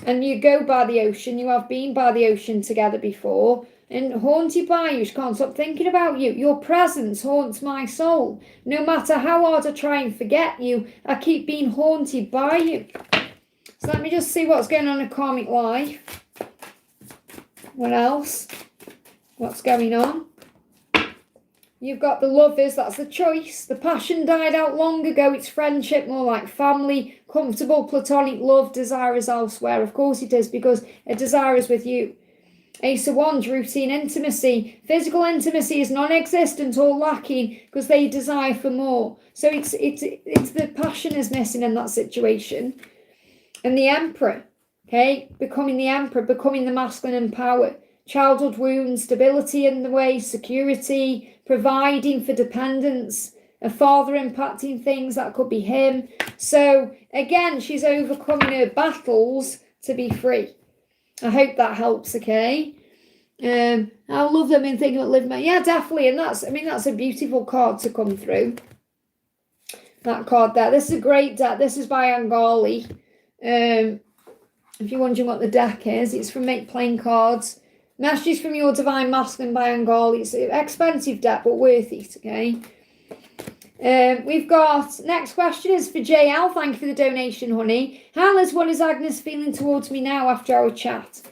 And you go by the ocean. You have been by the ocean together before. And haunted by you. She can't stop thinking about you. Your presence haunts my soul. No matter how hard I try and forget you, I keep being haunted by you. So let me just see what's going on in karmic life. What else? What's going on? You've got the lovers, that's the choice. The passion died out long ago. It's friendship, more like family. Comfortable, platonic love. Desire is elsewhere. Of course it is, because a desire is with you. Ace of Wands, routine intimacy. Physical intimacy is non-existent or lacking because they desire for more. So it's the passion is missing in that situation. And the Emperor, okay? Becoming the Emperor, becoming the masculine in power. Childhood wounds, stability in the way, security, providing for dependence, a father impacting things, that could be him. So again, she's overcoming her battles to be free. I hope that helps, okay? I love them in thinking about living. Yeah, definitely. And that's a beautiful card to come through. That card there. This is a great deck. This is by Angali. If you're wondering what the deck is, it's from Make Plain Cards. Messages from Your Divine Masculine by Angali. It's an expensive deck, but worth it, okay? We've got, next question is for JL. Thank you for the donation, honey. Hannah's, what is Agnes feeling towards me now after our chat?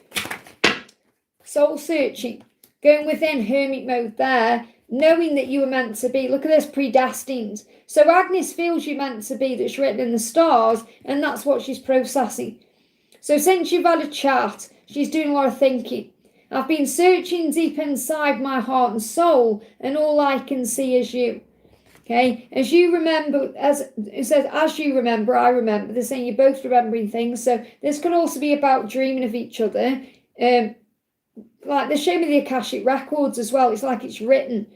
Soul searching. Going within, hermit mode there. Knowing that you were meant to be. Look at this, predestined. So Agnes feels you're meant to be. That's written in the stars. And that's what she's processing. So since you've had a chat, she's doing a lot of thinking. I've been searching deep inside my heart and soul. And all I can see is you. Okay, as you remember, as it says, as you remember, I remember. They're saying you're both remembering things. So this could also be about dreaming of each other. Like they're showing me the Akashic records as well. It's like it's written.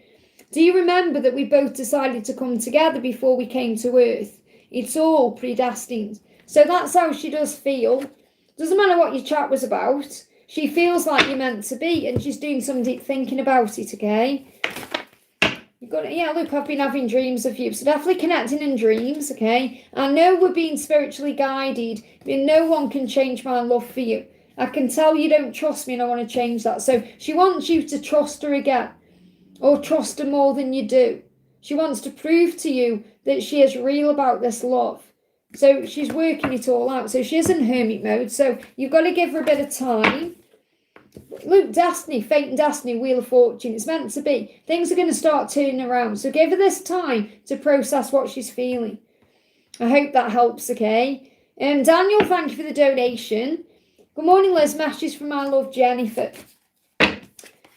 Do you remember that we both decided to come together before we came to Earth? It's all predestined. So that's how she does feel. Doesn't matter what your chat was about. She feels like you're meant to be, and she's doing some deep thinking about it, okay? You've got, yeah, look, I've been having dreams of you. So definitely connecting in dreams, okay? I know we're being spiritually guided, but no one can change my love for you. I can tell you don't trust me, and I want to change that. So she wants you to trust her again, or trust her more than you do. She wants to prove to you that she is real about this love. So she's working it all out. So she is in hermit mode. So you've got to give her a bit of time. Look, destiny, fate and destiny, wheel of fortune. It's meant to be. Things are going to start turning around. So give her this time to process what she's feeling. I hope that helps, okay? Daniel, thank you for the donation. Good morning, Liz. Messages from my love, Jennifer.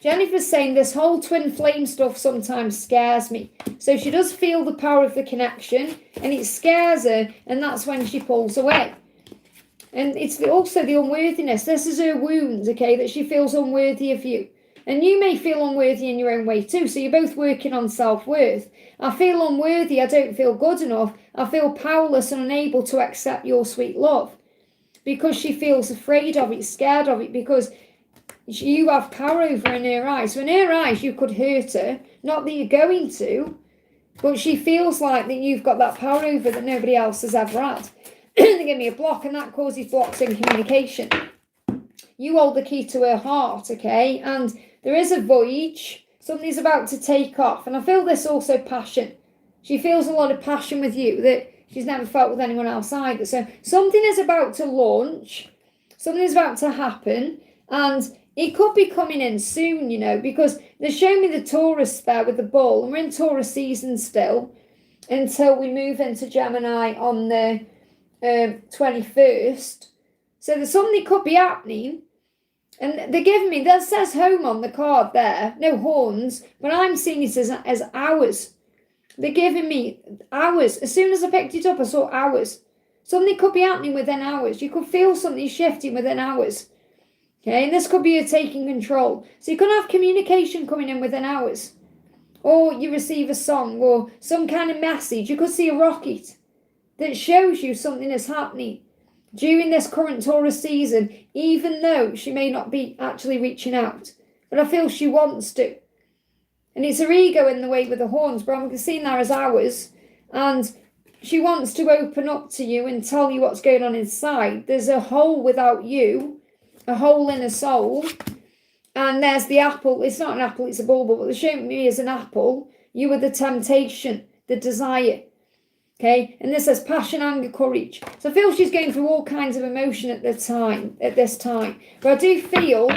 Jennifer's saying this whole twin flame stuff sometimes scares me. So she does feel the power of the connection, and it scares her, and that's when she pulls away. And it's also the unworthiness. This is her wound, okay, that she feels unworthy of you. And you may feel unworthy in your own way too, so you're both working on self-worth. I feel unworthy, I don't feel good enough, I feel powerless and unable to accept your sweet love. Because she feels afraid of it, scared of it, because you have power over in her eyes. So in her eyes, you could hurt her, Not that you're going to, but she feels like that you've got that power over that nobody else has ever had. They give me a block, and that causes blocks in communication. You hold the key to her heart, okay? And there is a voyage. Something's about to take off. And I feel this also passion. She feels a lot of passion with you that she's never felt with anyone else either. So something is about to launch. Something is about to happen. And it could be coming in soon, you know, because they're showing me the Taurus there with the bull. And we're in Taurus season still until we move into Gemini on the 21st. So there's something could be happening. And they're giving me, that says home on the card there, no horns, but I'm seeing it as hours. They're giving me hours. As soon as I picked it up, I saw hours. Something could be happening within hours. You could feel something shifting within hours. Okay, and this could be you taking control. So you could have communication coming in within hours. Or you receive a song or some kind of message. You could see a rocket that shows you something is happening during this current Taurus season, even though she may not be actually reaching out. But I feel she wants to. And it's her ego in the way with the horns, but I'm seeing that as hours. And she wants to open up to you and tell you what's going on inside. There's a hole without you, a hole in her soul. And there's the apple. It's not an apple, it's a bulb, but they're showing me as an apple. You are the temptation, the desire. Okay, and this says passion, anger, courage. So I feel she's going through all kinds of emotion at this time. But I do feel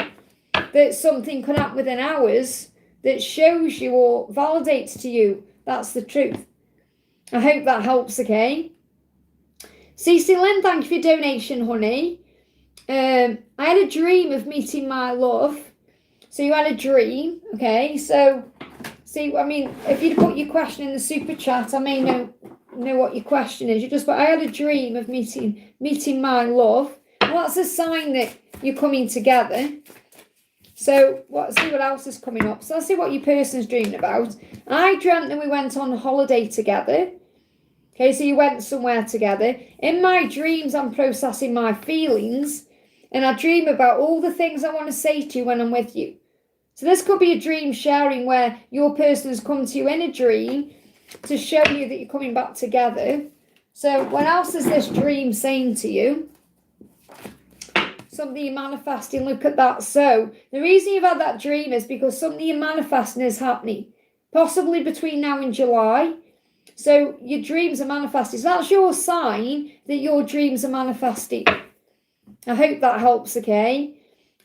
that something could happen within hours that shows you or validates to you that's the truth. I hope that helps, okay? CeCe Lynn, thank you for your donation, honey. I had a dream of meeting my love. So you had a dream, okay? So, see, I mean, if you put your question in the super chat, I may know what your question is. You just put, I had a dream of meeting my love. Well, that's a sign that you're coming together. So let's see what else is coming up. So let's see what your person's dreaming about. I dreamt that we went on holiday together. Okay, so you went somewhere together. In my dreams, I'm processing my feelings. And I dream about all the things I want to say to you when I'm with you. So this could be a dream sharing where your person has come to you in a dream to show you that you're coming back together. So what else is this dream saying to you? Something you're manifesting, look at that. So the reason you've had that dream is because something you're manifesting is happening, possibly between now and July. So your dreams are manifesting. So that's your sign that your dreams are manifesting. I hope that helps, okay?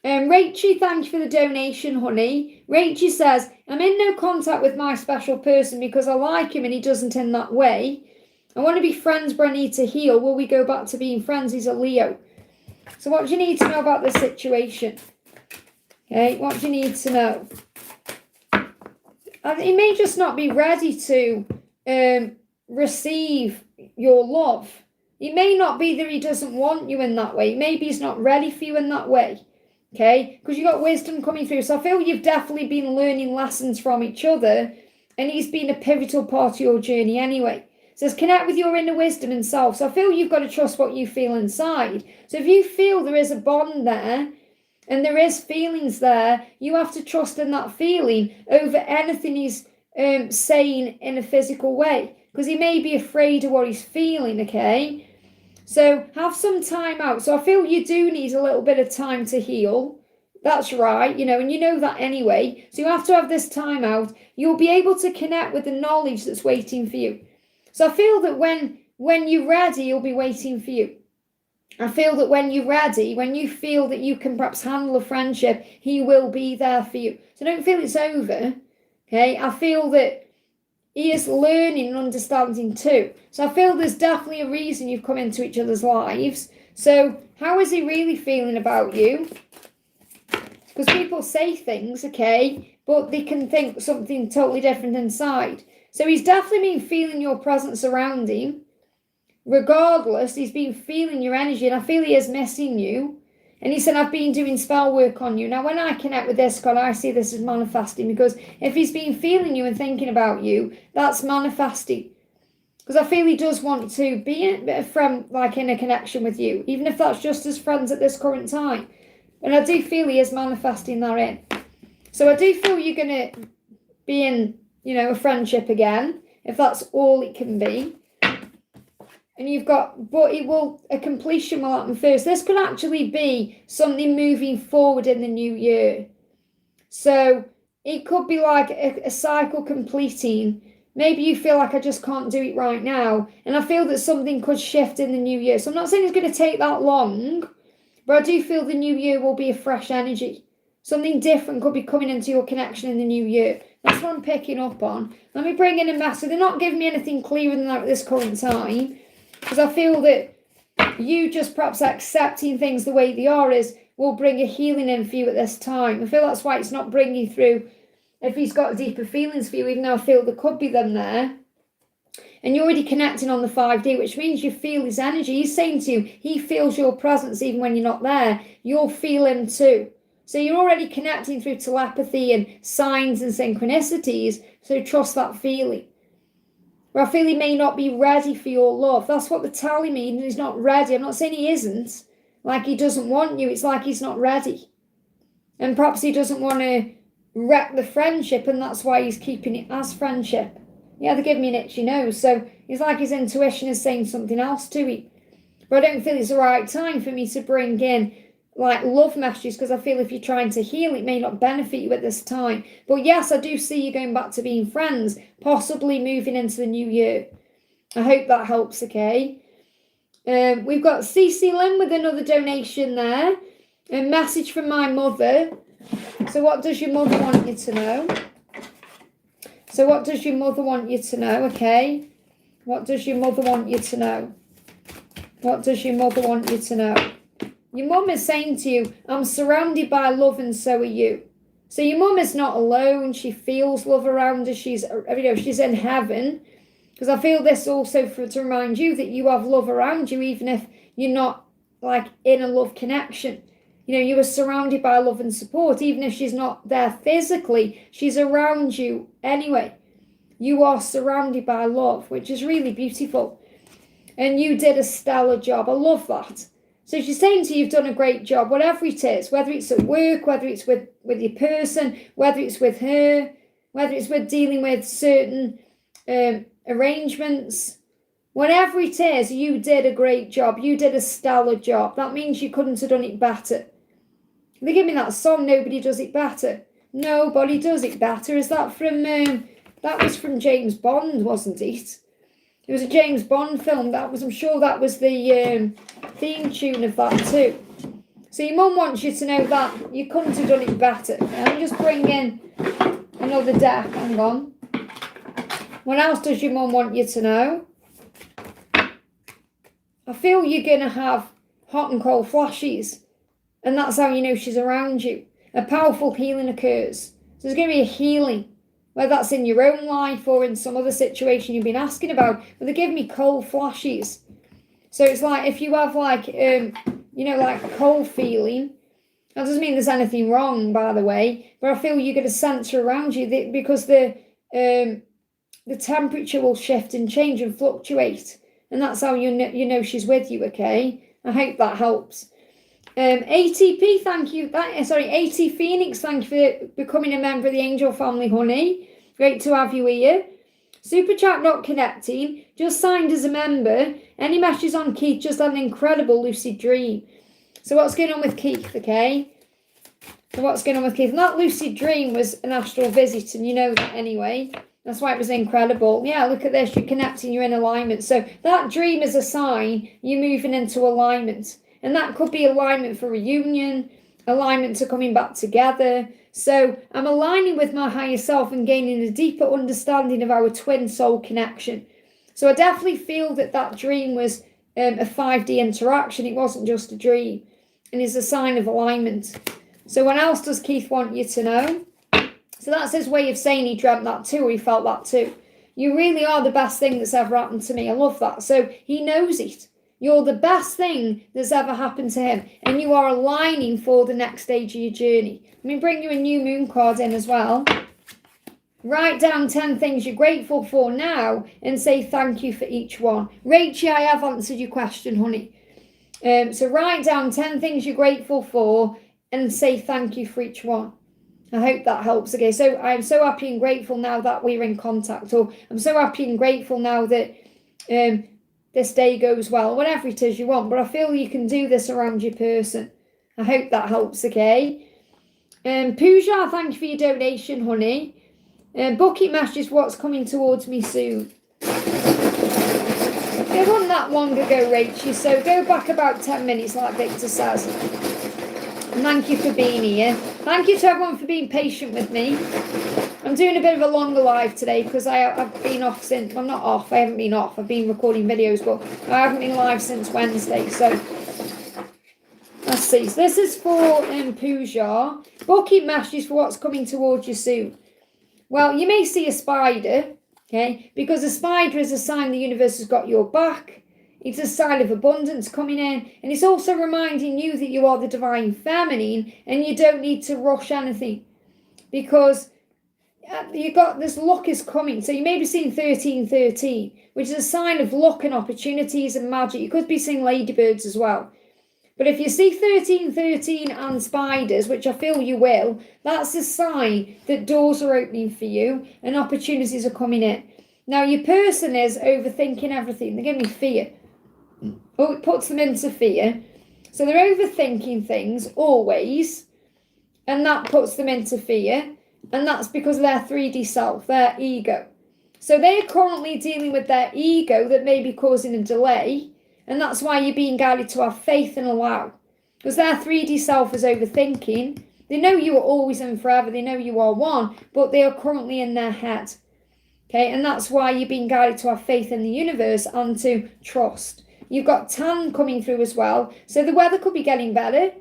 Rachie, thank you for the donation, honey. Rachie says, I'm in no contact with my special person because I like him and he doesn't in that way. I want to be friends, but I need to heal. Will we go back to being friends? He's a Leo. So what do you need to know about this situation? Okay, what do you need to know? He may just not be ready to receive your love. It may not be that he doesn't want you in that way. Maybe he's not ready for you in that way. Okay, because you've got wisdom coming through. So I feel you've definitely been learning lessons from each other. And he's been a pivotal part of your journey anyway. It says connect with your inner wisdom and self. So I feel you've got to trust what you feel inside. So if you feel there is a bond there and there is feelings there, you have to trust in that feeling over anything he's saying in a physical way. Because he may be afraid of what he's feeling, okay? So have some time out. So I feel you do need a little bit of time to heal. That's right, you know, and you know that anyway. So you have to have this time out. You'll be able to connect with the knowledge that's waiting for you. So I feel that when you're ready, he'll be waiting for you. I feel that when you're ready, when you feel that you can perhaps handle a friendship, he will be there for you. So don't feel it's over, okay? I feel that he is learning and understanding too. So I feel there's definitely a reason you've come into each other's lives. So how is he really feeling about you? Because people say things, okay, but they can think something totally different inside. So he's definitely been feeling your presence around him. Regardless, he's been feeling your energy, and I feel he is missing you. And he said, I've been doing spell work on you. Now, when I connect with this card, I see this as manifesting, because if he's been feeling you and thinking about you, that's manifesting. Because I feel he does want to be a bit of friend, like in a connection with you, even if that's just as friends at this current time. And I do feel he is manifesting that in. So I do feel you're going to be in you know, a friendship again, if that's all it can be. And you've got, but a completion will happen first. This could actually be something moving forward in the new year. So it could be like a cycle completing. Maybe you feel like I just can't do it right now. And I feel that something could shift in the new year. So I'm not saying it's going to take that long, but I do feel the new year will be a fresh energy. Something different could be coming into your connection in the new year. That's what I'm picking up on. Let me bring in a message. They're not giving me anything clearer than that at this current time. Because I feel that you just perhaps accepting things the way they are will bring a healing in for you at this time. I feel that's why it's not bringing through if he's got deeper feelings for you, even though I feel there could be them there. And you're already connecting on the 5D, which means you feel his energy. He's saying to you, he feels your presence even when you're not there. You'll feel him too. So you're already connecting through telepathy and signs and synchronicities. So trust that feeling. Where I feel he may not be ready for your love. That's what they're telling me. He's not ready. I'm not saying he isn't. Like he doesn't want you. It's like he's not ready. And perhaps he doesn't want to wreck the friendship, and that's why he's keeping it as friendship. Yeah, they're giving me an itchy nose. So it's like his intuition is saying something else to him. But I don't feel it's the right time for me to bring in like love messages, because I feel if you're trying to heal, it may not benefit you at this time. But yes, I do see you going back to being friends, possibly moving into the new year. I hope that helps, okay? We've got CeCe Lynn with another donation there. A message from my mother. So what does your mother want you to know? So what does your mother want you to know, okay? What does your mother want you to know? What does your mother want you to know? Your mum is saying to you, I'm surrounded by love and so are you. So your mum is not alone. She feels love around her. She's in heaven. Because I feel this also to remind you that you have love around you, even if you're not like in a love connection. You know, you are surrounded by love and support. Even if she's not there physically, she's around you anyway. You are surrounded by love, which is really beautiful. And you did a stellar job. I love that. So she's saying to you, you've done a great job, whatever it is, whether it's at work, whether it's with your person, whether it's with her, whether it's with dealing with certain arrangements, whatever it is, you did a great job. You did a stellar job. That means you couldn't have done it better. They give me that song, Nobody Does It Better. Nobody Does It Better. Is that from, that was from James Bond, wasn't it? It was a James Bond film. I'm sure that was the theme tune of that too. So your mum wants you to know that you couldn't have done it better. Let me just bring in another deck. Hang on. What else does your mum want you to know? I feel you're going to have hot and cold flashes. And that's how you know she's around you. A powerful healing occurs. So there's going to be a healing. Whether that's in your own life or in some other situation you've been asking about. But they give me cold flashes. So it's like if you have like, like cold feeling. That doesn't mean there's anything wrong, by the way. But I feel you're going to sense her around you because the temperature will shift and change and fluctuate. And that's how you know she's with you, okay? I hope that helps. ATP, thank you. AT Phoenix, thank you for becoming a member of the Angel family, honey. Great to have you here. Super chat not connecting. Just signed as a member. Any messages on Keith? Just had an incredible lucid dream. So what's going on with Keith, okay? So what's going on with Keith? And that lucid dream was an astral visit, and you know that anyway. That's why it was incredible. Yeah, look at this. You're connecting. You're in alignment. So that dream is a sign you're moving into alignment. And that could be alignment for reunion, alignment to coming back together. So I'm aligning with my higher self and gaining a deeper understanding of our twin soul connection. So I definitely feel that dream was a 5D interaction. It wasn't just a dream. And it's a sign of alignment. So what else does Keith want you to know? So that's his way of saying he dreamt that too, or he felt that too. You really are the best thing that's ever happened to me. I love that. So he knows it. You're the best thing that's ever happened to him. And you are aligning for the next stage of your journey. Let me bring you a new moon card in as well. Write down 10 things you're grateful for now and say thank you for each one. Rachie, I have answered your question, honey. So write down 10 things you're grateful for and say thank you for each one. I hope that helps. Okay, so I'm so happy and grateful now that we're in contact, or I'm so happy and grateful now that this day goes well, whatever it is you want, but I feel you can do this around your person. I hope that helps, okay? Puja, thank you for your donation, honey. Bucket Mash is what's coming towards me soon. It wasn't that long ago, Rachie, so go back about 10 minutes like Victor says. And thank you for being here. Thank you to everyone for being patient with me. I'm doing a bit of a longer live today because I've been off since, well, not off, I haven't been off. I've been recording videos, but I haven't been live since Wednesday, so let's see. So this is for Puja. Bucket Mash is for what's coming towards you soon. Well, you may see a spider, okay, because a spider is a sign the universe has got your back. It's a sign of abundance coming in, and it's also reminding you that you are the divine feminine and you don't need to rush anything because you got this luck is coming. So you may be seeing 1313, which is a sign of luck and opportunities and magic. You could be seeing ladybirds as well. But if you see 1313 and spiders, which I feel you will, that's a sign that doors are opening for you and opportunities are coming in. Now, your person is overthinking everything. They're giving me fear. Oh, it puts them into fear. So they're overthinking things always, and that puts them into fear. And that's because of their 3D self, their ego. So they're currently dealing with their ego that may be causing a delay. And that's why you're being guided to have faith and allow. Because their 3D self is overthinking. They know you are always and forever. They know you are one. But they are currently in their head. Okay, and that's why you're being guided to have faith in the universe and to trust. You've got tan coming through as well. So the weather could be getting better.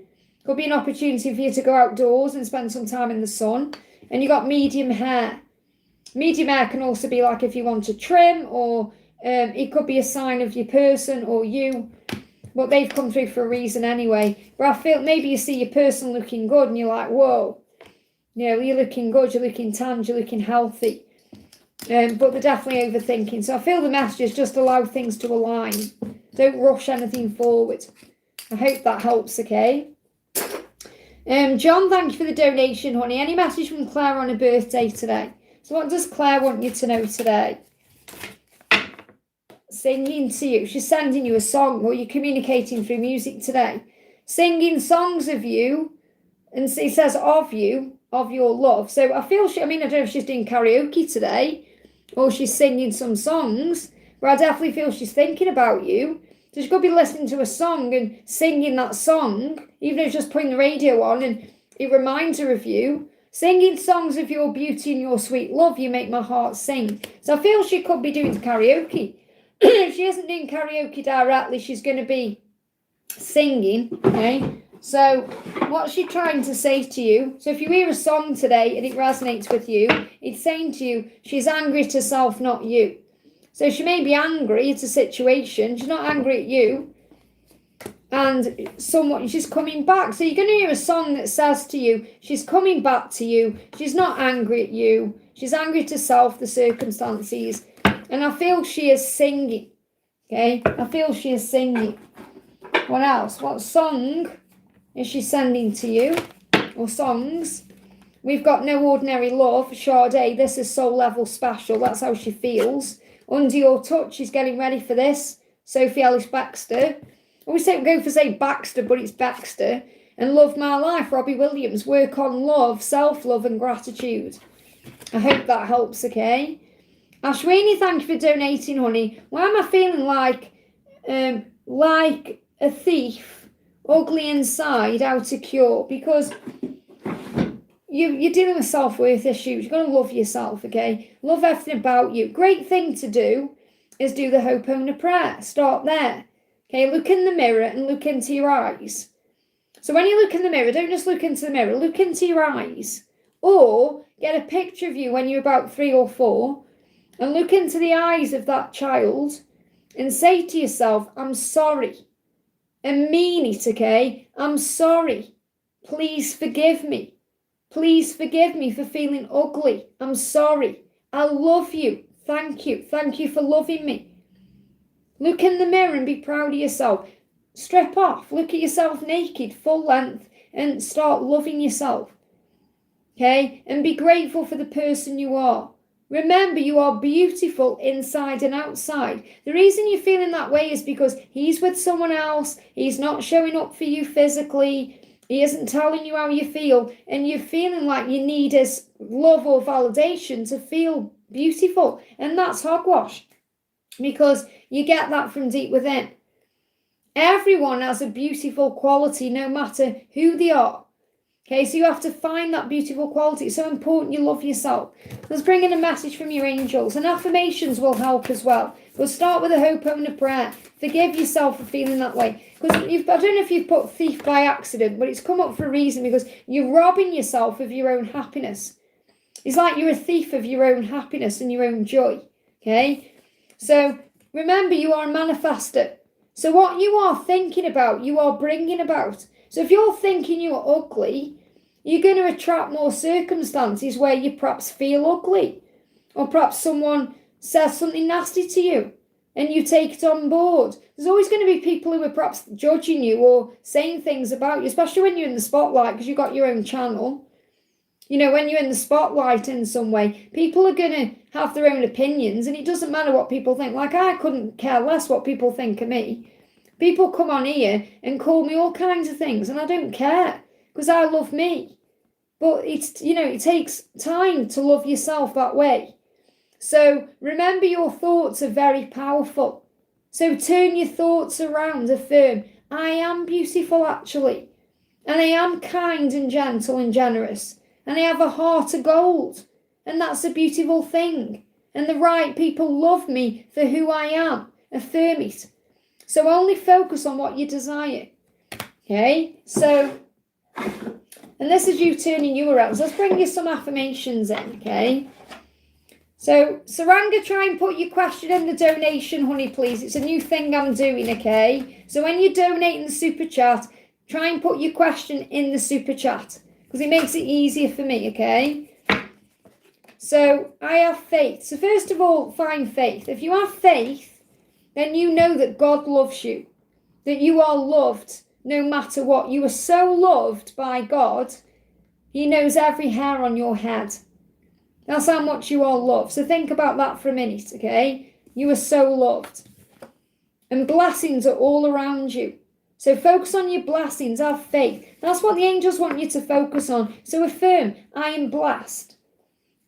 Could be an opportunity for you to go outdoors and spend some time in the sun. And you've got medium hair. Medium hair can also be like if you want to trim, or it could be a sign of your person or you. But they've come through for a reason anyway. But I feel maybe you see your person looking good and you're like, whoa. You know, you're looking good, you're looking tanned, you're looking healthy. But they're definitely overthinking. So I feel the message is just allow things to align. Don't rush anything forward. I hope that helps, okay? John, thank you for the donation, honey. Any message from Claire on her birthday today? So what does Claire want you to know today? Singing to you. She's sending you a song, or you're communicating through music today. Singing songs of you, and it says of you, of your love. So I feel I don't know if she's doing karaoke today, or she's singing some songs, but I definitely feel she's thinking about you. So she could be listening to a song and singing that song, even if it's just putting the radio on and it reminds her of you. Singing songs of your beauty and your sweet love, you make my heart sing. So I feel she could be doing karaoke. If she isn't doing karaoke directly, she's going to be singing, okay? So what's she trying to say to you? So if you hear a song today and it resonates with you, it's saying to you, she's angry at herself, not you. So she may be angry at a situation. She's not angry at you. And somewhat, she's coming back. So you're going to hear a song that says to you, she's coming back to you. She's not angry at you. She's angry at herself, the circumstances. And I feel she is singing. Okay? I feel she is singing. What else? What song is she sending to you? Or songs? We've got No Ordinary Love, Sade. This is soul level special. That's how she feels. Under Your Touch, she's getting ready for this. Sophie Ellis Baxter. I always go for say Baxter, but it's Baxter. And Love My Life, Robbie Williams. Work on love, self-love and gratitude. I hope that helps, okay? Ashweeni, thank you for donating, honey. Why am I feeling like a thief, ugly inside, out of cure? Because you're dealing with self-worth issues. You've got to love yourself, okay? Love everything about you. Great thing to do is do the Ho'oponopono prayer. Start there. Okay, look in the mirror and look into your eyes. So when you look in the mirror, don't just look into the mirror. Look into your eyes. Or get a picture of you when you're about 3 or 4 and look into the eyes of that child and say to yourself, I'm sorry. And mean it, okay? I'm sorry. Please forgive me. Please forgive me for feeling ugly. I'm sorry. I love you. Thank you. Thank you for loving me. Look in the mirror and be proud of yourself. Strip off. Look at yourself naked, full length, and start loving yourself. Okay? And be grateful for the person you are. Remember, you are beautiful inside and outside. The reason you're feeling that way is because he's with someone else. He's not showing up for you physically. He isn't telling you how you feel. And you're feeling like you need his love or validation to feel beautiful. And that's hogwash, because you get that from deep within. Everyone has a beautiful quality, no matter who they are. Okay, so you have to find that beautiful quality. It's so important you love yourself. Let's bring in a message from your angels. And affirmations will help as well. We'll start with a hope and a prayer. Forgive yourself for feeling that way. Because I don't know if you've put thief by accident, but it's come up for a reason, because you're robbing yourself of your own happiness. It's like you're a thief of your own happiness and your own joy. Okay, so remember, you are a manifester. So what you are thinking about, you are bringing about. So if you're thinking you're ugly, you're going to attract more circumstances where you perhaps feel ugly. Or perhaps someone says something nasty to you and you take it on board. There's always going to be people who are perhaps judging you or saying things about you, especially when you're in the spotlight, because you've got your own channel. You know, when you're in the spotlight in some way, people are going to have their own opinions, and it doesn't matter what people think. Like, I couldn't care less what people think of me. People come on here and call me all kinds of things, and I don't care, because I love me. But it's, you know, it takes time to love yourself that way. So remember, your thoughts are very powerful. So turn your thoughts around, affirm, I am beautiful actually. And I am kind and gentle and generous. And I have a heart of gold. And that's a beautiful thing. And the right people love me for who I am. Affirm it. So only focus on what you desire. Okay, so, and this is you turning you around. So let's bring you some affirmations in, okay? So, Saranga, try and put your question in the donation, honey, please. It's a new thing I'm doing, okay? So when you donate in the super chat, try and put your question in the super chat, because it makes it easier for me, okay? So, I have faith. So first of all, find faith. If you have faith, then you know that God loves you, that you are loved no matter what. You are so loved by God, he knows every hair on your head. That's how much you are loved. So think about that for a minute, okay? You are so loved. And blessings are all around you. So focus on your blessings, have faith. That's what the angels want you to focus on. So affirm, I am blessed.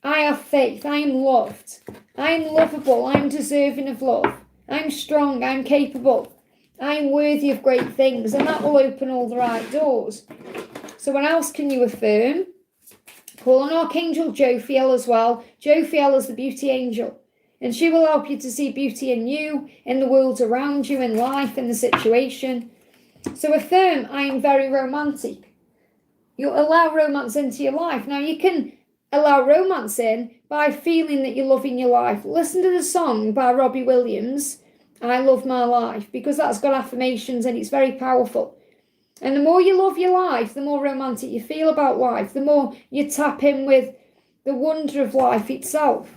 I have faith. I am loved. I am lovable. I am deserving of love. I'm strong, I'm capable, I'm worthy of great things, and that will open all the right doors. So what else can you affirm? Call on Archangel Jophiel as well. Jophiel is the beauty angel, and she will help you to see beauty in you, in the world around you, in life, in the situation. So affirm, I am very romantic. You allow romance into your life. Now you can allow romance in by feeling that you're loving your life. Listen to the song by Robbie Williams, I Love My Life, because that's got affirmations and it's very powerful. And the more you love your life, the more romantic you feel about life, the more you tap in with the wonder of life itself.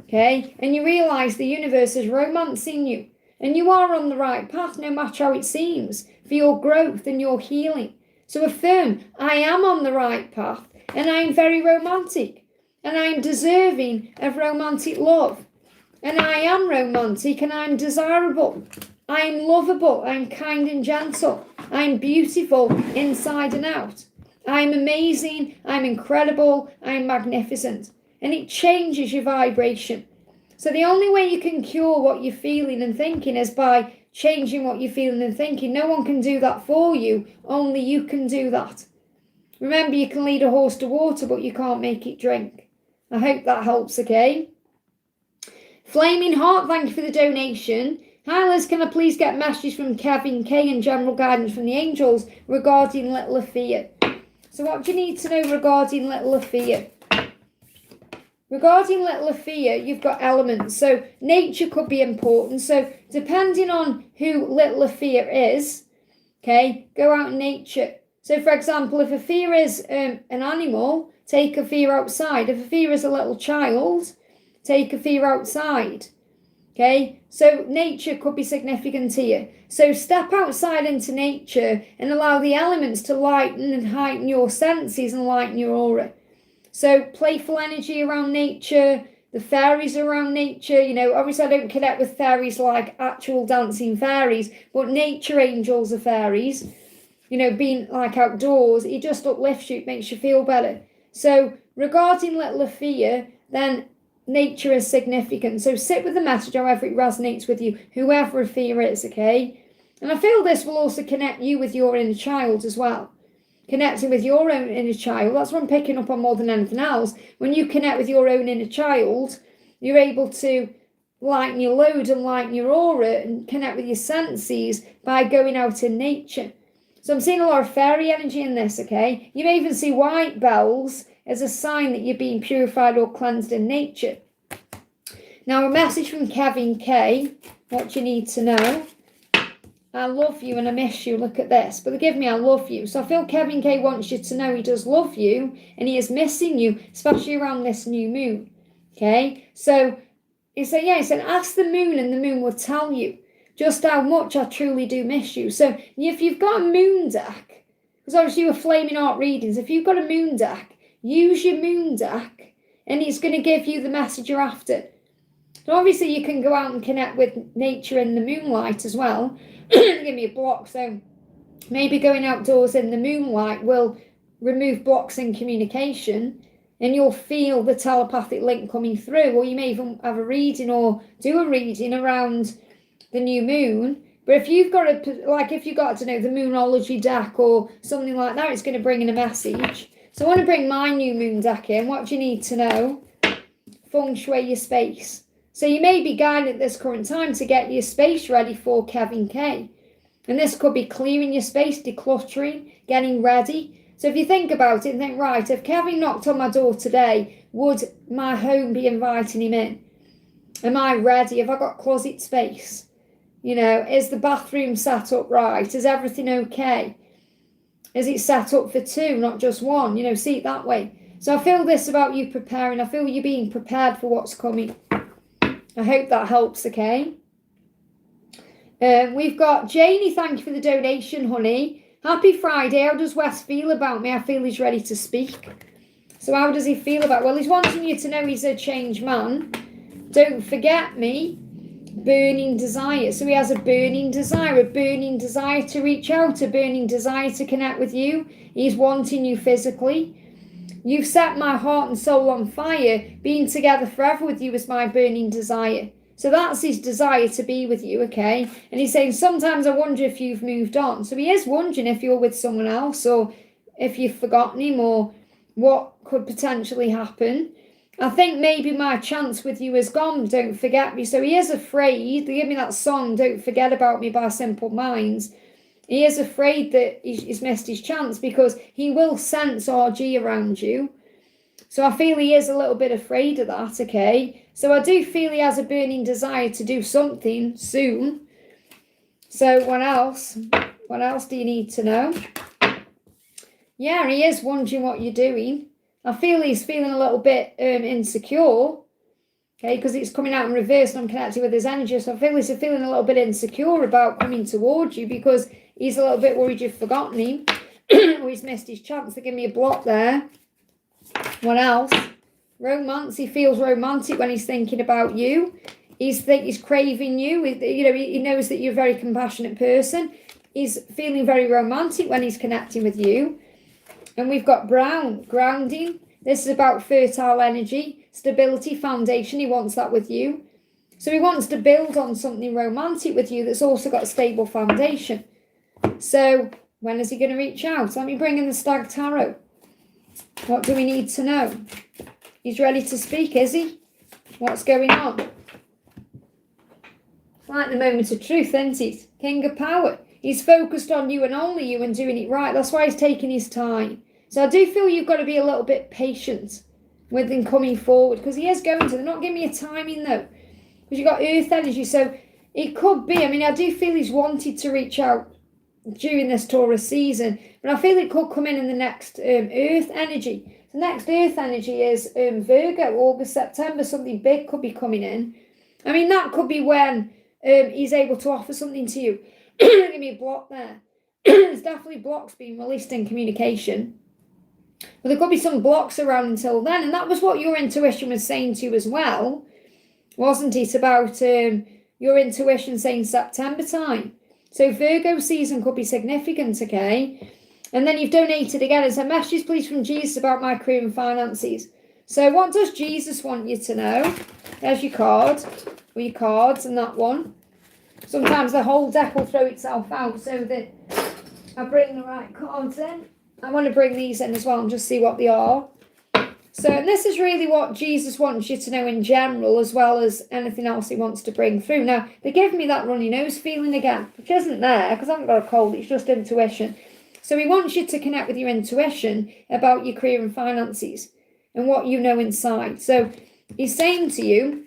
Okay? And you realise the universe is romancing you. And you are on the right path, no matter how it seems, for your growth and your healing. So affirm, I am on the right path. And I am very romantic. And I am deserving of romantic love. And I am romantic and I am desirable. I am lovable. I am kind and gentle. I am beautiful inside and out. I am amazing. I am incredible. I am magnificent. And it changes your vibration. So the only way you can cure what you're feeling and thinking is by changing what you're feeling and thinking. No one can do that for you. Only you can do that. Remember, you can lead a horse to water, but you can't make it drink. I hope that helps, okay? Flaming Heart, thank you for the donation. Hi Liz, can I please get messages from Kevin K and general guidance from the angels regarding Little Afia? So what do you need to know regarding Little Afia? Regarding Little Afia, you've got elements. So nature could be important. So depending on who Little Afia is, okay, go out in nature. So for example, if Afia is an animal, take Afia outside. If Afia is a little child, take Afia outside. Okay, so nature could be significant here. So step outside into nature and allow the elements to lighten and heighten your senses and lighten your aura. So playful energy around nature, the fairies around nature, you know, obviously I don't connect with fairies like actual dancing fairies, but nature angels are fairies, you know, being like outdoors, it just uplifts you, it makes you feel better. So regarding little fear, then nature is significant. So sit with the message however it resonates with you, whoever a fear is, okay? And I feel this will also connect you with your inner child as well. Connecting with your own inner child, that's what I'm picking up on more than anything else. When you connect with your own inner child, you're able to lighten your load and lighten your aura and connect with your senses by going out in nature. So I'm seeing a lot of fairy energy in this, okay? You may even see white bells as a sign that you're being purified or cleansed in nature. Now, a message from Kevin K, what you need to know. I love you and I miss you. Look at this. But forgive me, I love you. So I feel Kevin K wants you to know he does love you and he is missing you, especially around this new moon. Okay? So he said, ask the moon and the moon will tell you just how much I truly do miss you. So if you've got a moon deck, because obviously you were flaming art readings, if you've got a moon deck, use your moon deck and it's going to give you the message you're after. So obviously you can go out and connect with nature in the moonlight as well. Give me a block. So maybe going outdoors in the moonlight will remove blocks in communication and you'll feel the telepathic link coming through. Or you may even have a reading or do a reading around the new moon. But if you've got to know the moonology deck or something like that, it's going to bring in a message. So I want to bring my new moon deck in. What do you need to know? Feng shui your space. So you may be guided at this current time to get your space ready for Kevin K. And this could be clearing your space, decluttering, getting ready. So if you think about it and think, right, if Kevin knocked on my door today, would my home be inviting him in? Am I ready? Have I got closet space? You know, is the bathroom set up right? Is everything okay? Is it set up for two, not just one? You know, see it that way. So I feel this about you preparing. I feel you being prepared for what's coming. I hope that helps, okay? We've got Janie, thank you for the donation, honey. Happy Friday. How does Wes feel about me? I feel he's ready to speak. So how does he feel about... Well, he's wanting you to know he's a changed man. Don't forget me. Burning desire. So he has a burning desire to reach out, a burning desire to connect with you. He's wanting you physically. You've set my heart and soul on fire. Being together forever with you is my burning desire. So that's his desire to be with you, okay? And he's saying, sometimes I wonder if you've moved on. So he is wondering if you're with someone else or if you've forgotten him or what could potentially happen. I think maybe my chance with you is gone. Don't forget me. So he is afraid. They give me that song, Don't Forget About Me by Simple Minds. He is afraid that he's missed his chance because he will sense RG around you. So I feel he is a little bit afraid of that, okay? So I do feel he has a burning desire to do something soon. So what else? What else do you need to know? Yeah, he is wondering what you're doing. I feel he's feeling a little bit insecure. Okay, because it's coming out in reverse and I'm connected with his energy. So I feel he's feeling a little bit insecure about coming towards you because he's a little bit worried you've forgotten him. Or he's missed his chance. They give me a block there. What else? Romance. He feels romantic when he's thinking about you. He's craving you. He knows that you're a very compassionate person. He's feeling very romantic when he's connecting with you. And we've got brown, grounding. This is about fertile energy, stability, foundation. He wants that with you. So he wants to build on something romantic with you that's also got a stable foundation. So when is he going to reach out? Let me bring in the Stag Tarot. What do we need to know? He's ready to speak, is he? What's going on? It's like the moment of truth, isn't it? King of Power. He's focused on you and only you and doing it right. That's why he's taking his time. So I do feel you've got to be a little bit patient with him coming forward because he is going to. They're not giving me a timing though. Because you've got earth energy. So it could be. I mean, I do feel he's wanted to reach out during this Taurus season. But I feel it could come in the next earth energy. The next earth energy is Virgo, August, September. Something big could be coming in. I mean, that could be when he's able to offer something to you. Give me a block there. There's definitely blocks being released in communication. But there could be some blocks around until then. And that was what your intuition was saying to you as well, wasn't it? About your intuition saying September time. So Virgo season could be significant, okay? And then you've donated again. It's a message, please, from Jesus about my career and finances. So what does Jesus want you to know? There's your card, or your cards, and that one. Sometimes the whole deck will throw itself out, so that I bring the right cards in. I want to bring these in as well and just see what they are. So this is really what Jesus wants you to know in general, as well as anything else he wants to bring through. Now, they're giving me that runny nose feeling again, which isn't there, because I haven't got a cold, it's just intuition. So he wants you to connect with your intuition about your career and finances and what you know inside. So he's saying to you,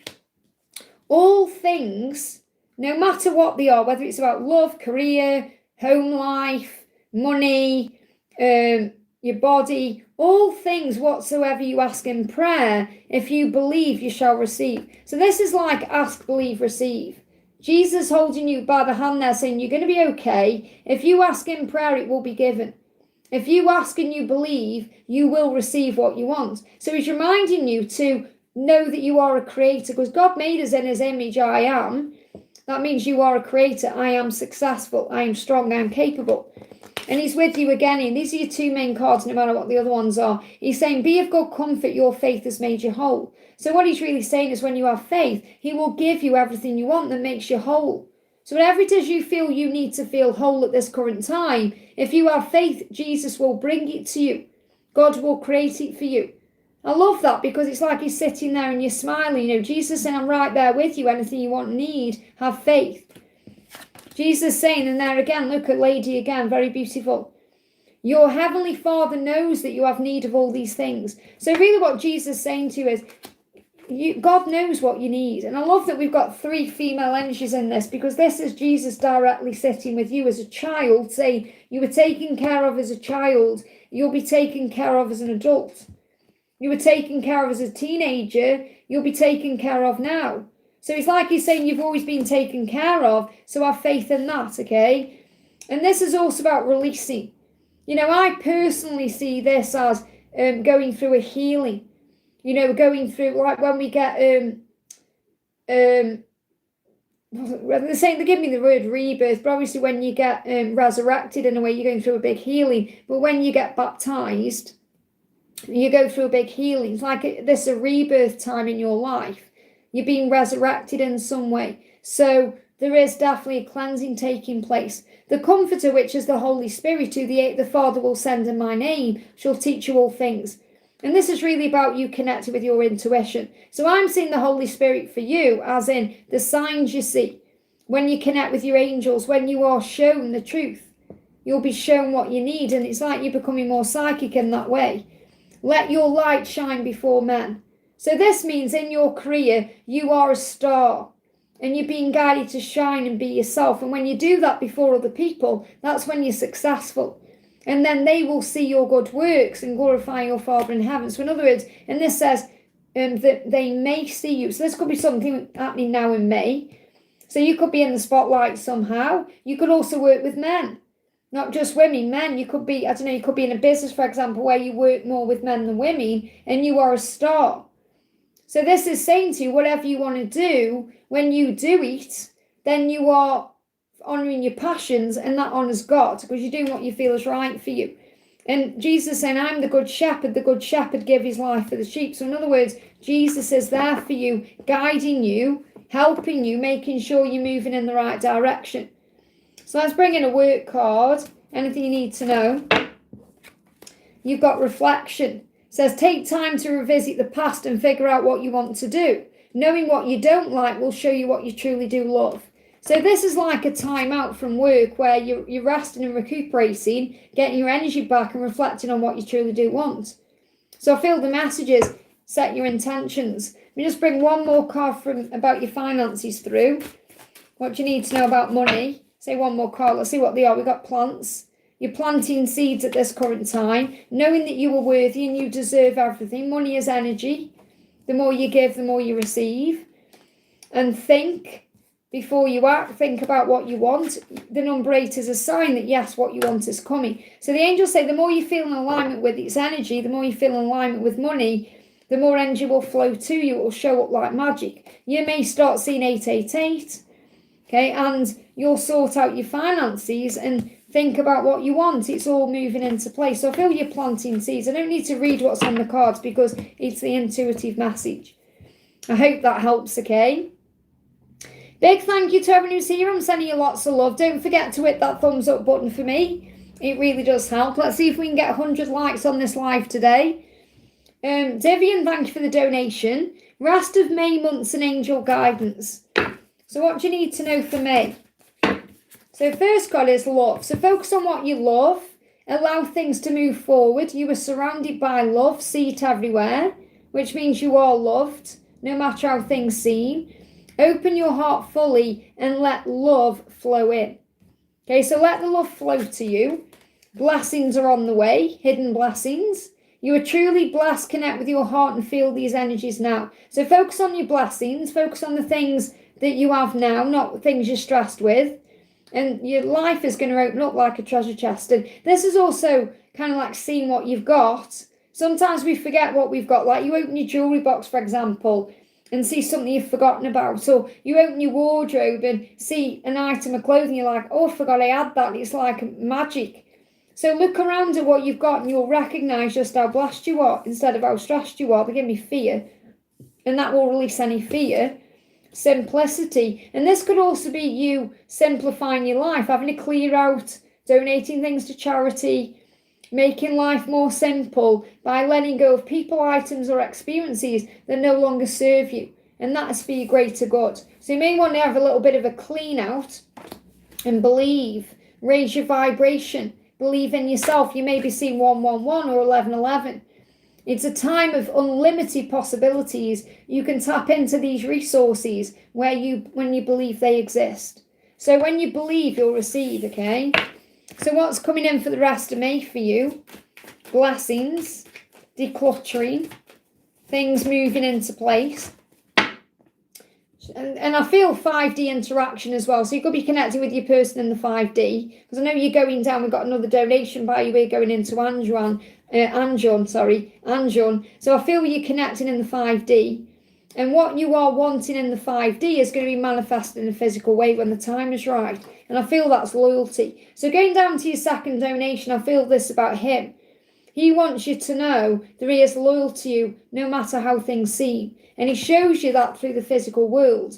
all things, no matter what they are, whether it's about love, career, home life, money, your body, all things whatsoever you ask in prayer, if you believe, you shall receive. So this is like ask, believe, receive. Jesus holding you by the hand there saying you're going to be okay. If you ask in prayer, it will be given. If you ask and you believe, you will receive what you want. So he's reminding you to know that you are a creator, because God made us in his image, I am. That means you are a creator. I am successful. I am strong. I am capable. And he's with you again. And these are your two main cards, no matter what the other ones are. He's saying, be of good comfort. Your faith has made you whole. So what he's really saying is when you have faith, he will give you everything you want that makes you whole. So whatever it is you feel you need to feel whole at this current time, if you have faith, Jesus will bring it to you. God will create it for you. I love that, because it's like he's sitting there and you're smiling. You know, Jesus saying, I'm right there with you. Anything you want and need, have faith. Jesus saying, and there again, look at Lady again, very beautiful. Your heavenly Father knows that you have need of all these things. So really what Jesus is saying to you is, God knows what you need. And I love that we've got 3 female energies in this, because this is Jesus directly sitting with you as a child, saying you were taken care of as a child, you'll be taken care of as an adult. You were taken care of as a teenager, you'll be taken care of now. So it's like he's saying you've always been taken care of, so have faith in that, okay? And this is also about releasing. You know, I personally see this as going through a healing. You know, going through, like when we get, they're saying, they give me the word rebirth, but obviously when you get resurrected in a way, you're going through a big healing. But when you get baptized, you go through a big healing. It's like this is a rebirth time in your life. You're being resurrected in some way. So there is definitely a cleansing taking place. The Comforter, which is the Holy Spirit, who the Father will send in my name, shall teach you all things. And this is really about you connecting with your intuition. So I'm seeing the Holy Spirit for you, as in the signs you see. When you connect with your angels, when you are shown the truth, you'll be shown what you need. And it's like you're becoming more psychic in that way. Let your light shine before men. So this means in your career, you are a star. And you're being guided to shine and be yourself. And when you do that before other people, that's when you're successful. And then they will see your good works and glorify your Father in heaven. So in other words, and this says that they may see you. So this could be something happening now in May. So you could be in the spotlight somehow. You could also work with men, not just women, men. You could be, I don't know, you could be in a business, for example, where you work more with men than women, and you are a star. So this is saying to you, whatever you want to do, when you do it, then you are honouring your passions, and that honours God, because you're doing what you feel is right for you. And Jesus saying, I'm the good shepherd give his life for the sheep. So in other words, Jesus is there for you, guiding you, helping you, making sure you're moving in the right direction. So let's bring in a work card. Anything you need to know. You've got reflection. It says, take time to revisit the past and figure out what you want to do. Knowing what you don't like will show you what you truly do love. So this is like a time out from work where you're resting and recuperating, getting your energy back and reflecting on what you truly do want. So I feel the messages, set your intentions. Let me just bring one more card from about your finances through. What do you need to know about money? Say one more card. Let's see what they are. We've got plants. You're planting seeds at this current time, knowing that you are worthy and you deserve everything. Money is energy. The more you give, the more you receive. And think. before you act. Think about what you want. The number 8 is a sign that, yes, what you want is coming. So the angels say the more you feel in alignment with its energy, the more you feel in alignment with money, the more energy will flow to you. It will show up like magic. You may start seeing 888, okay, and you'll sort out your finances and think about what you want. It's all moving into place. So I feel you're planting seeds. I don't need to read what's on the cards because it's the intuitive message. I hope that helps, okay? Big thank you to everyone who's here. I'm sending you lots of love. Don't forget to hit that thumbs up button for me. It really does help. Let's see if we can get 100 likes on this live today. Divian, thank you for the donation. Rest of May months and angel guidance. So what do you need to know for May? So first card is love. So focus on what you love. Allow things to move forward. You are surrounded by love. See it everywhere, which means you are loved, no matter how things seem. Open your heart fully and let love flow in. Okay, so let the love flow to you. Blessings are on the way, hidden blessings. You are truly blessed. Connect with your heart and feel these energies now. So focus on your blessings. Focus on the things that you have now, not the things you're stressed with. And your life is going to open up like a treasure chest. And this is also kind of like seeing what you've got. Sometimes we forget what we've got. Like you open your jewellery box, for example, and see something you've forgotten about. So you open your wardrobe and see an item of clothing. You're like, oh, I forgot I had that. It's like magic. So look around at what you've got and you'll recognise just how blessed you are instead of how stressed you are. They give me fear. And that will release any fear. Simplicity. And this could also be you simplifying your life, having a clear out, donating things to charity, making life more simple by letting go of people, items or experiences that no longer serve you. And that's for your greater good. So you may want to have a little bit of a clean out and believe, raise your vibration, believe in yourself. You may be seeing 111 or 1111. It's a time of unlimited possibilities. You can tap into these resources when you believe they exist. So when you believe, you'll receive, okay? So what's coming in for the rest of May for you? Blessings, decluttering, things moving into place. And I feel 5D interaction as well. So you could be connecting with your person in the 5D. Because I know you're going down. We've got another donation by you. We're going into Anduan. So I feel you're connecting in the 5D. And what you are wanting in the 5D is going to be manifested in a physical way when the time is right. And I feel that's loyalty. So going down to your second donation, I feel this about him. He wants you to know that he is loyal to you no matter how things seem. And he shows you that through the physical world.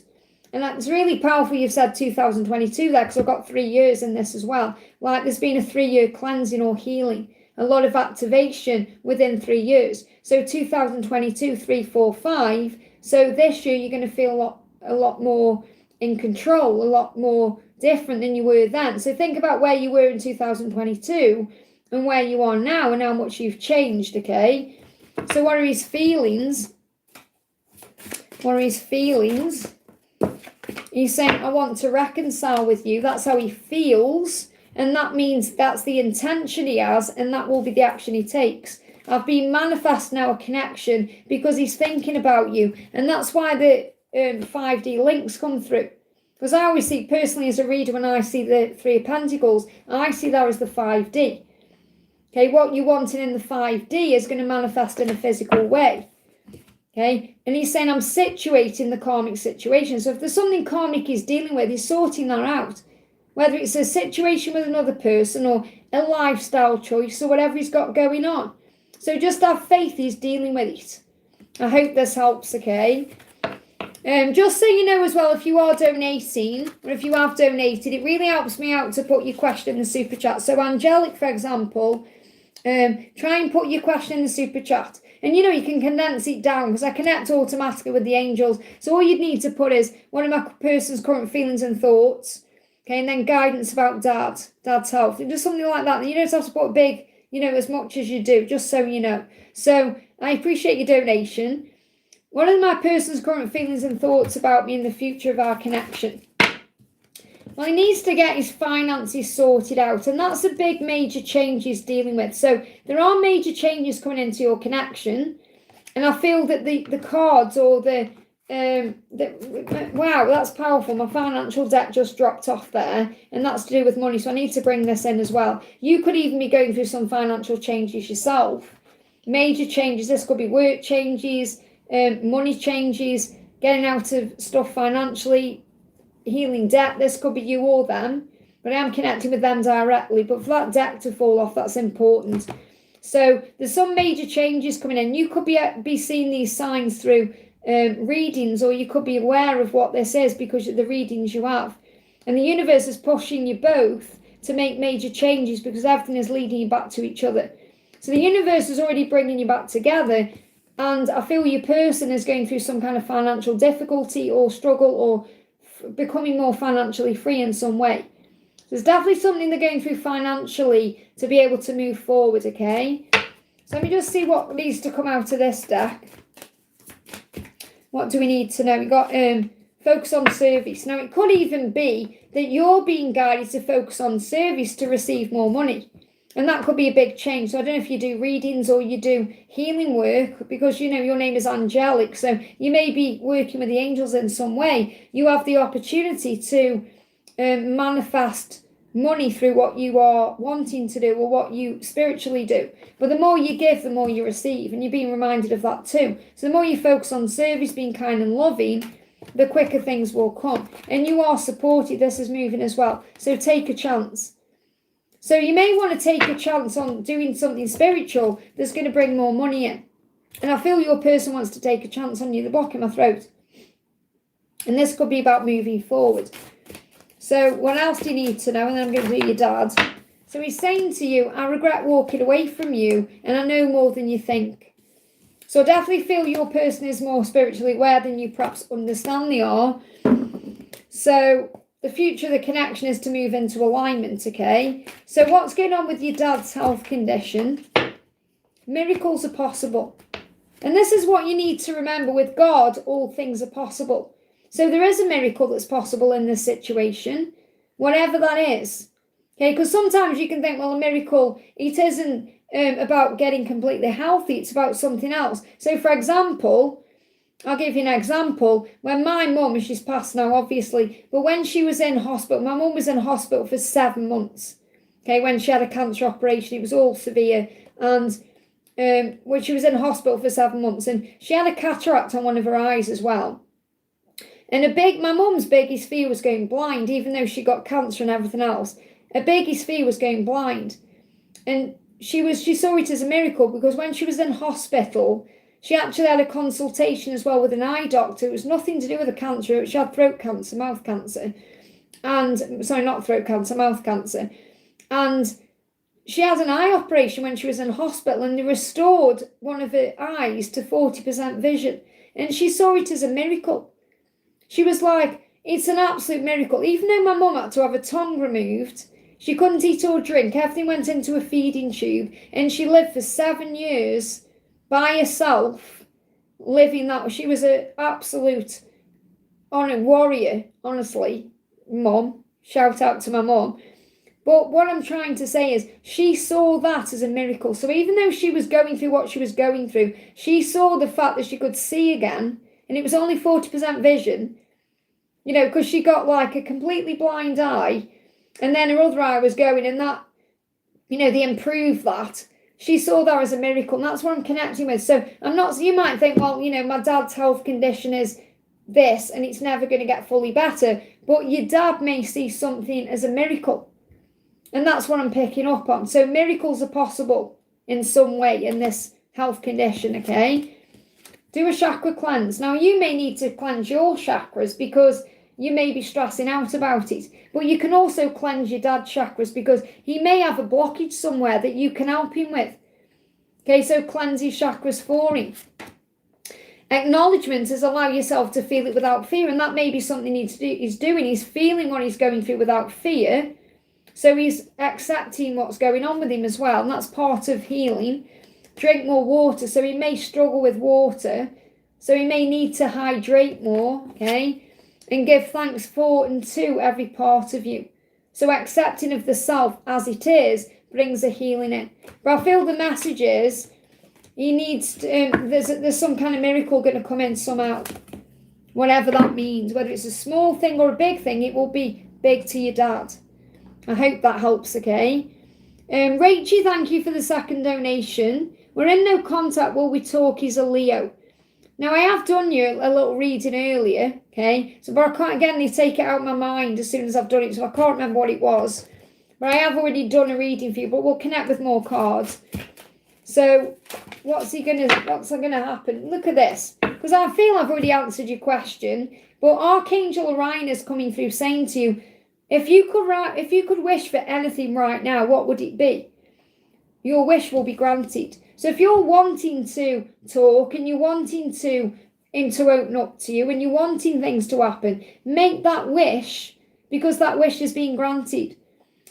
And that's really powerful you've said 2022 there, because I've got 3 years in this as well. Like there's been a 3-year cleansing or healing. A lot of activation within 3 years. So 2022, 3, 4, 5. So this year you're going to feel a lot more in control, a lot more different than you were then. So think about where you were in 2022 and where you are now and how much you've changed, okay? So what are his feelings? What are his feelings? He's saying, I want to reconcile with you. That's how he feels. And that means that's the intention he has, and that will be the action he takes. I've been manifesting our connection because he's thinking about you. And that's why the 5D links come through. Because I always see, personally as a reader, when I see the 3 of Pentacles, I see that as the 5D. Okay, what you're wanting in the 5D is going to manifest in a physical way. Okay, and he's saying, I'm situating the karmic situation. So if there's something karmic he's dealing with, he's sorting that out. Whether it's a situation with another person or a lifestyle choice or whatever he's got going on. So just have faith he's dealing with it. I hope this helps, okay? Just so you know as well, if you are donating, or if you have donated, it really helps me out to put your question in the super chat. So Angelic, for example, try and put your question in the super chat. And you know, you can condense it down because I connect automatically with the angels. So all you'd need to put is one of my person's current feelings and thoughts. Okay, and then guidance about dad's health. And just something like that. And you don't have to put big, you know, as much as you do, just so you know. So I appreciate your donation. What are my person's current feelings and thoughts about me in the future of our connection? Well, he needs to get his finances sorted out, and that's a big major change he's dealing with. So there are major changes coming into your connection, and I feel that the cards or the wow, that's powerful. My financial deck just dropped off there, and that's to do with money. So I need to bring this in as well. You could even be going through some financial changes yourself. Major changes. This could be work changes, money changes, getting out of stuff financially, healing debt. This could be you or them, but I am connecting with them directly. But for that deck to fall off, that's important. So there's some major changes coming in. You could be seeing these signs through readings, or you could be aware of what this is because of the readings you have. And the universe is pushing you both to make major changes because everything is leading you back to each other. So the universe is already bringing you back together, and I feel your person is going through some kind of financial difficulty or struggle or becoming more financially free in some way. There's definitely something they're going through financially to be able to move forward, okay? So let me just see what needs to come out of this deck. What do we need to know? We got focus on service. Now, it could even be that you're being guided to focus on service to receive more money. And that could be a big change. So I don't know if you do readings or you do healing work, because, you know, your name is angelic. So you may be working with the angels in some way. You have the opportunity to manifest money through what you are wanting to do or what you spiritually do. But the more you give, the more you receive. And you're being reminded of that too. So the more you focus on service, being kind and loving, the quicker things will come. And you are supported. This is moving as well. So take a chance. So you may want to take a chance on doing something spiritual that's going to bring more money in. And I feel your person wants to take a chance on you. The block in my throat. And this could be about moving forward. So what else do you need to know? And then I'm going to do your dad. So he's saying to you, I regret walking away from you, and I know more than you think. So I definitely feel your person is more spiritually aware than you perhaps understand they are. So the future of the connection is to move into alignment, okay? So what's going on with your dad's health condition? Miracles are possible. And this is what you need to remember. With God, all things are possible. So there is a miracle that's possible in this situation, whatever that is. Okay, because sometimes you can think, well, a miracle, it isn't about getting completely healthy. It's about something else. So, for example, I'll give you an example. When my mum, she's passed now, obviously, but when she was in hospital, my mum was in hospital for 7 months. Okay, when she had a cancer operation, it was all severe. And when she was in hospital for 7 months, and she had a cataract on one of her eyes as well. And my mum's biggest fear was going blind, even though she got cancer and everything else. Her biggest fear was going blind. And she saw it as a miracle, because when she was in hospital, she actually had a consultation as well with an eye doctor. It was nothing to do with the cancer. She had throat cancer, mouth cancer. And, sorry, not throat cancer, mouth cancer. And she had an eye operation when she was in hospital, and they restored one of her eyes to 40% vision. And she saw it as a miracle. She was like, it's an absolute miracle. Even though my mum had to have her tongue removed, she couldn't eat or drink. Everything went into a feeding tube. And she lived for 7 years by herself, living that. She was an absolute warrior, honestly. Mum. Shout out to my mum. But what I'm trying to say is, she saw that as a miracle. So even though she was going through what she was going through, she saw the fact that she could see again. And it was only 40% vision, you know, because she got like a completely blind eye, and then her other eye was going, and that, you know, they improved that. She saw that as a miracle, and that's what I'm connecting with. So you might think, well, you know, my dad's health condition is this, and it's never going to get fully better. But your dad may see something as a miracle. And that's what I'm picking up on. So miracles are possible in some way in this health condition, okay? Do a chakra cleanse. Now, you may need to cleanse your chakras because you may be stressing out about it. But you can also cleanse your dad's chakras because he may have a blockage somewhere that you can help him with. Okay, so cleanse his chakras for him. Acknowledgement is allow yourself to feel it without fear. And that may be something he's doing. He's feeling what he's going through without fear. So he's accepting what's going on with him as well. And that's part of healing. Drink more water. So he may struggle with water. So he may need to hydrate more, okay? And give thanks for and to every part of you. So accepting of the self as it is brings a healing in. But I feel the message is he needs to, there's some kind of miracle going to come in somehow. whatever that means. Whether it's a small thing or a big thing, it will be big to your dad. I hope that helps, okay? Rachie, thank you for the second donation. We're in no contact, will we talk? He's a Leo. Now, I have done you a little reading earlier, okay? So, but I can't, again, they take it out of my mind as soon as I've done it, so I can't remember what it was. But I have already done a reading for you, but we'll connect with more cards. So, what's gonna happen? Look at this. Because I feel I've already answered your question, but Archangel Orion's coming through saying to you, if you could wish for anything right now, what would it be? Your wish will be granted. So if you're wanting to talk and you're wanting to him to open up to you and you're wanting things to happen, make that wish, because that wish is being granted.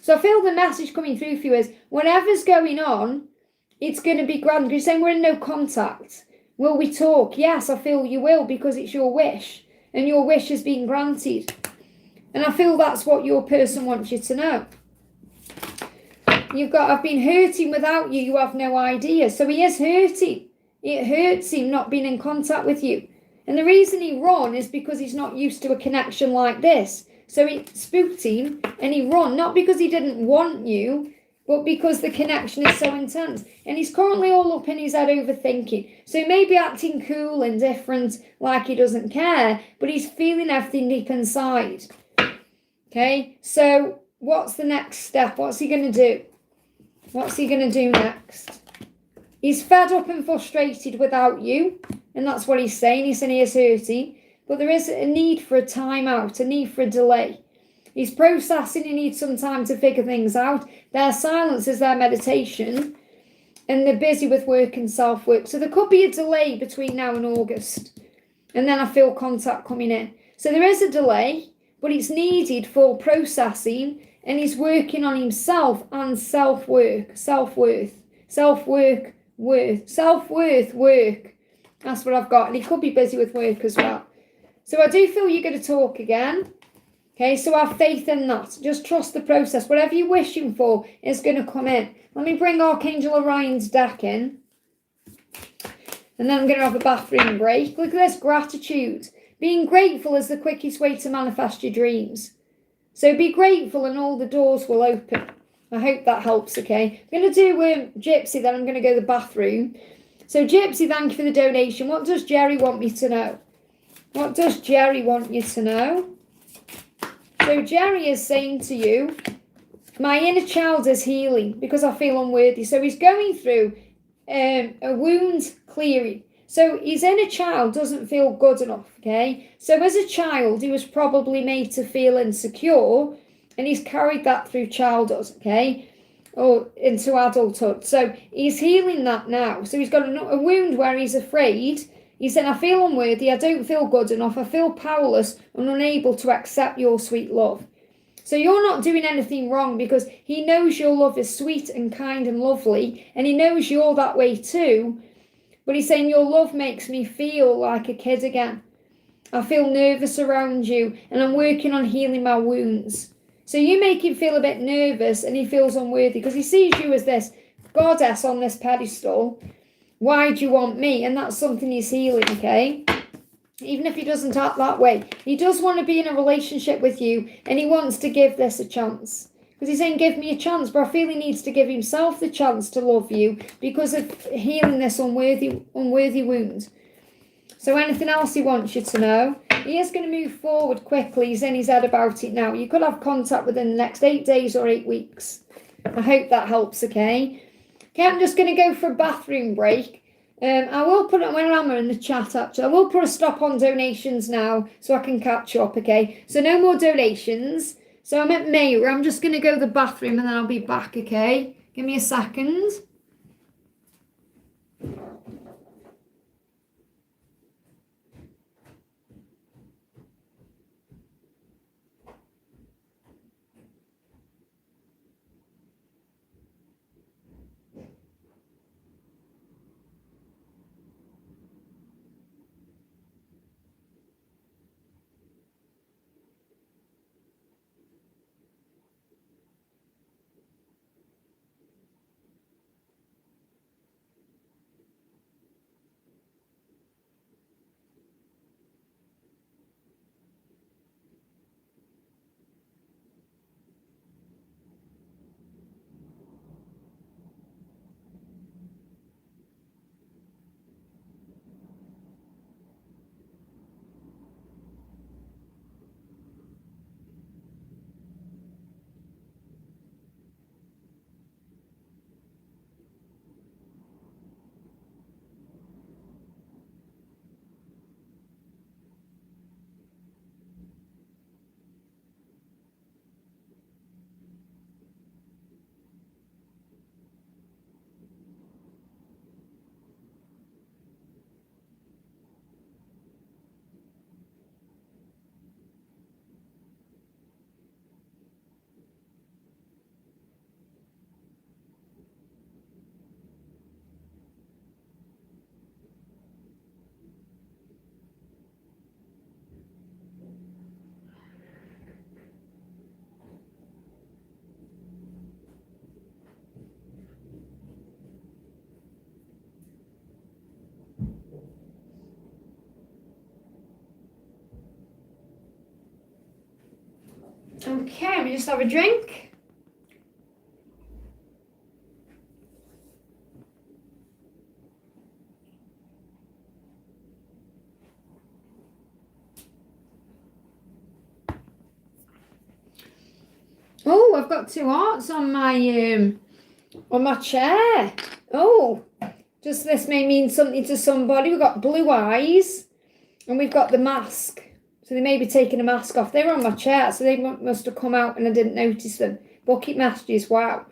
So I feel the message coming through for you is, whatever's going on, it's going to be granted. You're saying we're in no contact. Will we talk? Yes, I feel you will, because it's your wish and your wish is being granted. And I feel that's what your person wants you to know. I've been hurting without you, you have no idea. So he is hurting. It hurts him not being in contact with you. And the reason he run is because he's not used to a connection like this. So it spooked him and he run, not because he didn't want you, but because the connection is so intense. And he's currently all up in his head overthinking. So he may be acting cool and different, like he doesn't care, but he's feeling everything deep inside. Okay, so what's the next step? What's he going to do? What's he going to do next? He's fed up and frustrated without you, and that's what he's saying. He's saying he is hurting, but there is a need for a timeout, a need for a delay. He's processing, he needs some time to figure things out. Their silence is their meditation, and they're busy with work and self-work. So there could be a delay between now and August, and then I feel contact coming in. So there is a delay, but it's needed for processing, and he's working on himself and self-work. That's what I've got. And he could be busy with work as well. So I do feel you're going to talk again. Okay, so have faith in that. Just trust the process. Whatever you're wishing for is going to come in. Let me bring Archangel Orion's deck in. And then I'm going to have a bathroom break. Look at this, gratitude. Being grateful is the quickest way to manifest your dreams. So be grateful and all the doors will open. I hope that helps, okay? I'm going to do Gypsy, then I'm going to go to the bathroom. So Gypsy, thank you for the donation. What does Jerry want me to know? What does Jerry want you to know? So Jerry is saying to you, my inner child is healing because I feel unworthy. So he's going through a wound clearing. So his inner child doesn't feel good enough, okay? So as a child, he was probably made to feel insecure, and he's carried that through childhood, okay? Or into adulthood. So he's healing that now. So he's got a wound where he's afraid. He said, I feel unworthy, I don't feel good enough, I feel powerless and unable to accept your sweet love. So you're not doing anything wrong, because he knows your love is sweet and kind and lovely, and he knows you're that way too. But he's saying, your love makes me feel like a kid again. I feel nervous around you, and I'm working on healing my wounds. So you make him feel a bit nervous, and he feels unworthy, because he sees you as this goddess on this pedestal. Why do you want me? And that's something he's healing, okay? Even if he doesn't act that way. He does want to be in a relationship with you, and he wants to give this a chance. Because he's saying, give me a chance, but I feel he needs to give himself the chance to love you because of healing this unworthy wound. So anything else he wants you to know? He is going to move forward quickly. He's in his head about it now. You could have contact within the next 8 days or 8 weeks. I hope that helps, okay? Okay, I'm just going to go for a bathroom break. I will put it, when I'm in the chat actually, I will put a stop on donations now so I can catch up, okay? So no more donations. So I'm at Mayor. I'm just going to go to the bathroom and then I'll be back, okay? Give me a second. Okay, let me just have a drink. Oh, I've got 2 hearts on my chair. Oh, just this may mean something to somebody. We've got blue eyes and we've got the mask. So they may be taking a mask off. They were on my chair, so they must have come out and I didn't notice them. Bucket messages, wow.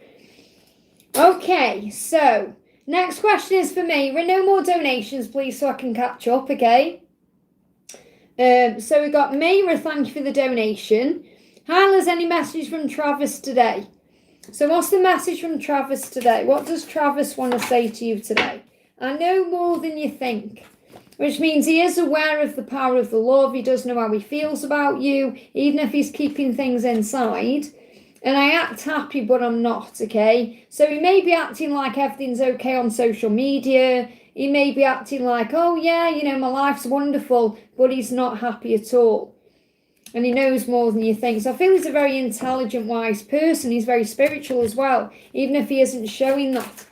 Okay, so next question is for Mayra. No more donations, please, so I can catch up, okay? So we got Mayra, thank you for the donation. Hi, there's any message from Travis today? So what's the message from Travis today? What does Travis want to say to you today? I know more than you think, which means he is aware of the power of the love. He does know how he feels about you, even if he's keeping things inside. And I act happy, but I'm not, okay? So he may be acting like everything's okay on social media. He may be acting like, oh yeah, you know, my life's wonderful, but he's not happy at all. And he knows more than you think. So I feel he's a very intelligent, wise person. He's very spiritual as well, even if he isn't showing that.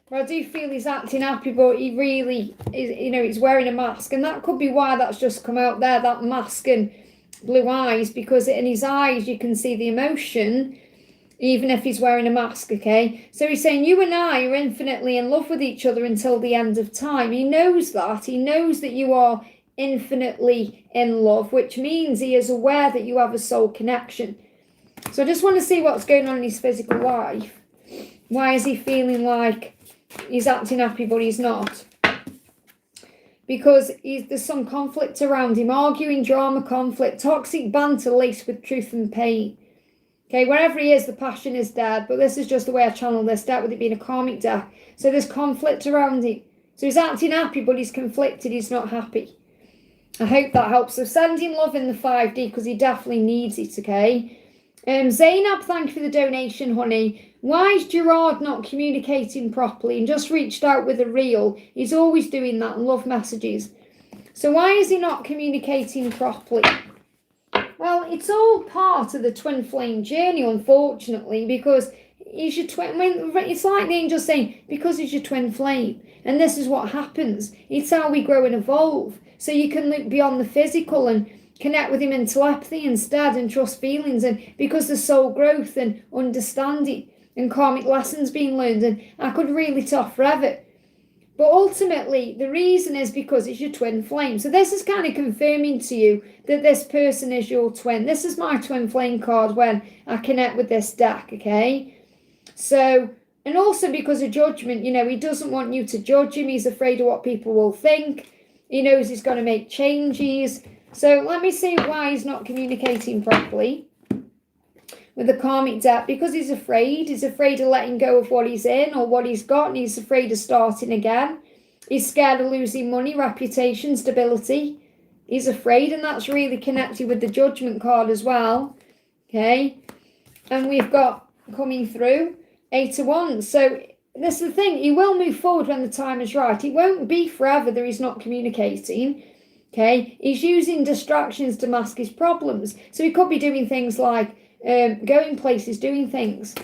But I do feel he's acting happy, but he really is, you know, he's wearing a mask. And that could be why that's just come out there, that mask and blue eyes, because in his eyes you can see the emotion, even if he's wearing a mask, okay? So he's saying you and I are infinitely in love with each other until the end of time. He knows that. He knows that you are infinitely in love, which means he is aware that you have a soul connection. So I just want to see what's going on in his physical life. Why is he feeling like he's acting happy but he's not? Because there's some conflict around him, arguing, drama, conflict, toxic banter laced with truth and pain. Okay, wherever he is, the passion is dead, but this is just the way I channel this deck, with it being a karmic deck. So there's conflict around him. So he's acting happy, but he's conflicted, he's not happy. I hope that helps. So send him love in the 5D, because he definitely needs it, okay? Zainab, thank you for the donation, honey. Why is Gerard not communicating properly and just reached out with a reel? He's always doing that and love messages. So why is he not communicating properly? Well, it's all part of the twin flame journey, unfortunately, because he's your twin. I mean, it's like the angel saying, because he's your twin flame. And this is what happens. It's how we grow and evolve. So you can look beyond the physical and connect with him in telepathy instead, and trust feelings, and because there's soul growth and understanding and karmic lessons being learned, and I could reel it off forever. But ultimately, the reason is because it's your twin flame. So this is kind of confirming to you that this person is your twin. This is my twin flame card when I connect with this deck, okay? So, and also because of judgment, you know, he doesn't want you to judge him. He's afraid of what people will think. He knows he's going to make changes. So let me see why he's not communicating properly with the karmic debt. Because he's afraid. He's afraid of letting go of what he's in or what he's got, and he's afraid of starting again. He's scared of losing money, reputation, stability. He's afraid, and that's really connected with the judgment card as well. Okay. And we've got coming through 8 of Wands. So this is the thing. He will move forward when the time is right. It won't be forever that he's not communicating. Okay, he's using distractions to mask his problems. So he could be doing things like going places, doing things,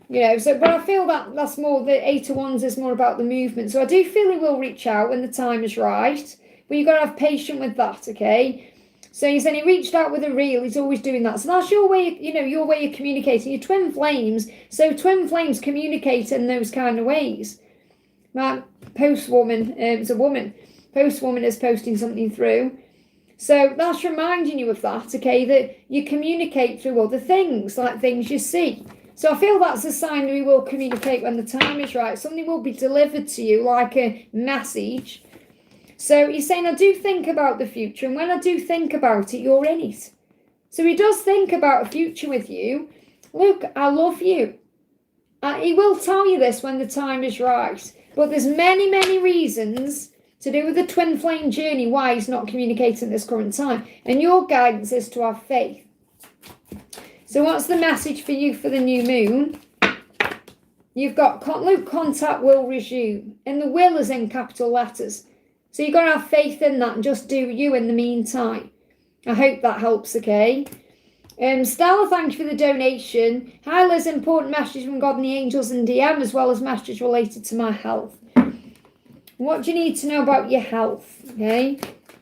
you know. So, but I feel that that's more, the 8 of Wands is more about the movement. So I do feel he will reach out when the time is right. But you've got to have patience with that, okay? So he's saying he reached out with a reel. He's always doing that. So that's your way, you know, your way of communicating. Your twin flames. So twin flames communicate in those kind of ways. My postwoman, it's a woman. Postwoman is posting something through. So that's reminding you of that, okay, that you communicate through other things, like things you see. So I feel that's a sign that we will communicate when the time is right. Something will be delivered to you like a message. So he's saying, I do think about the future, and when I do think about it, you're in it. So he does think about a future with you. Look, I love you. He will tell you this when the time is right. But there's many, many reasons to do with the twin flame journey why he's not communicating at this current time. And your guidance is to have faith. So what's the message for you for the new moon? You've got, look, contact will resume. And the will is in capital letters. So you've got to have faith in that and just do you in the meantime. I hope that helps, okay? Stella, thank you for the donation. Hi Liz, important message from God and the angels in DM, as well as messages related to my health. What do you need to know about your health? Okay.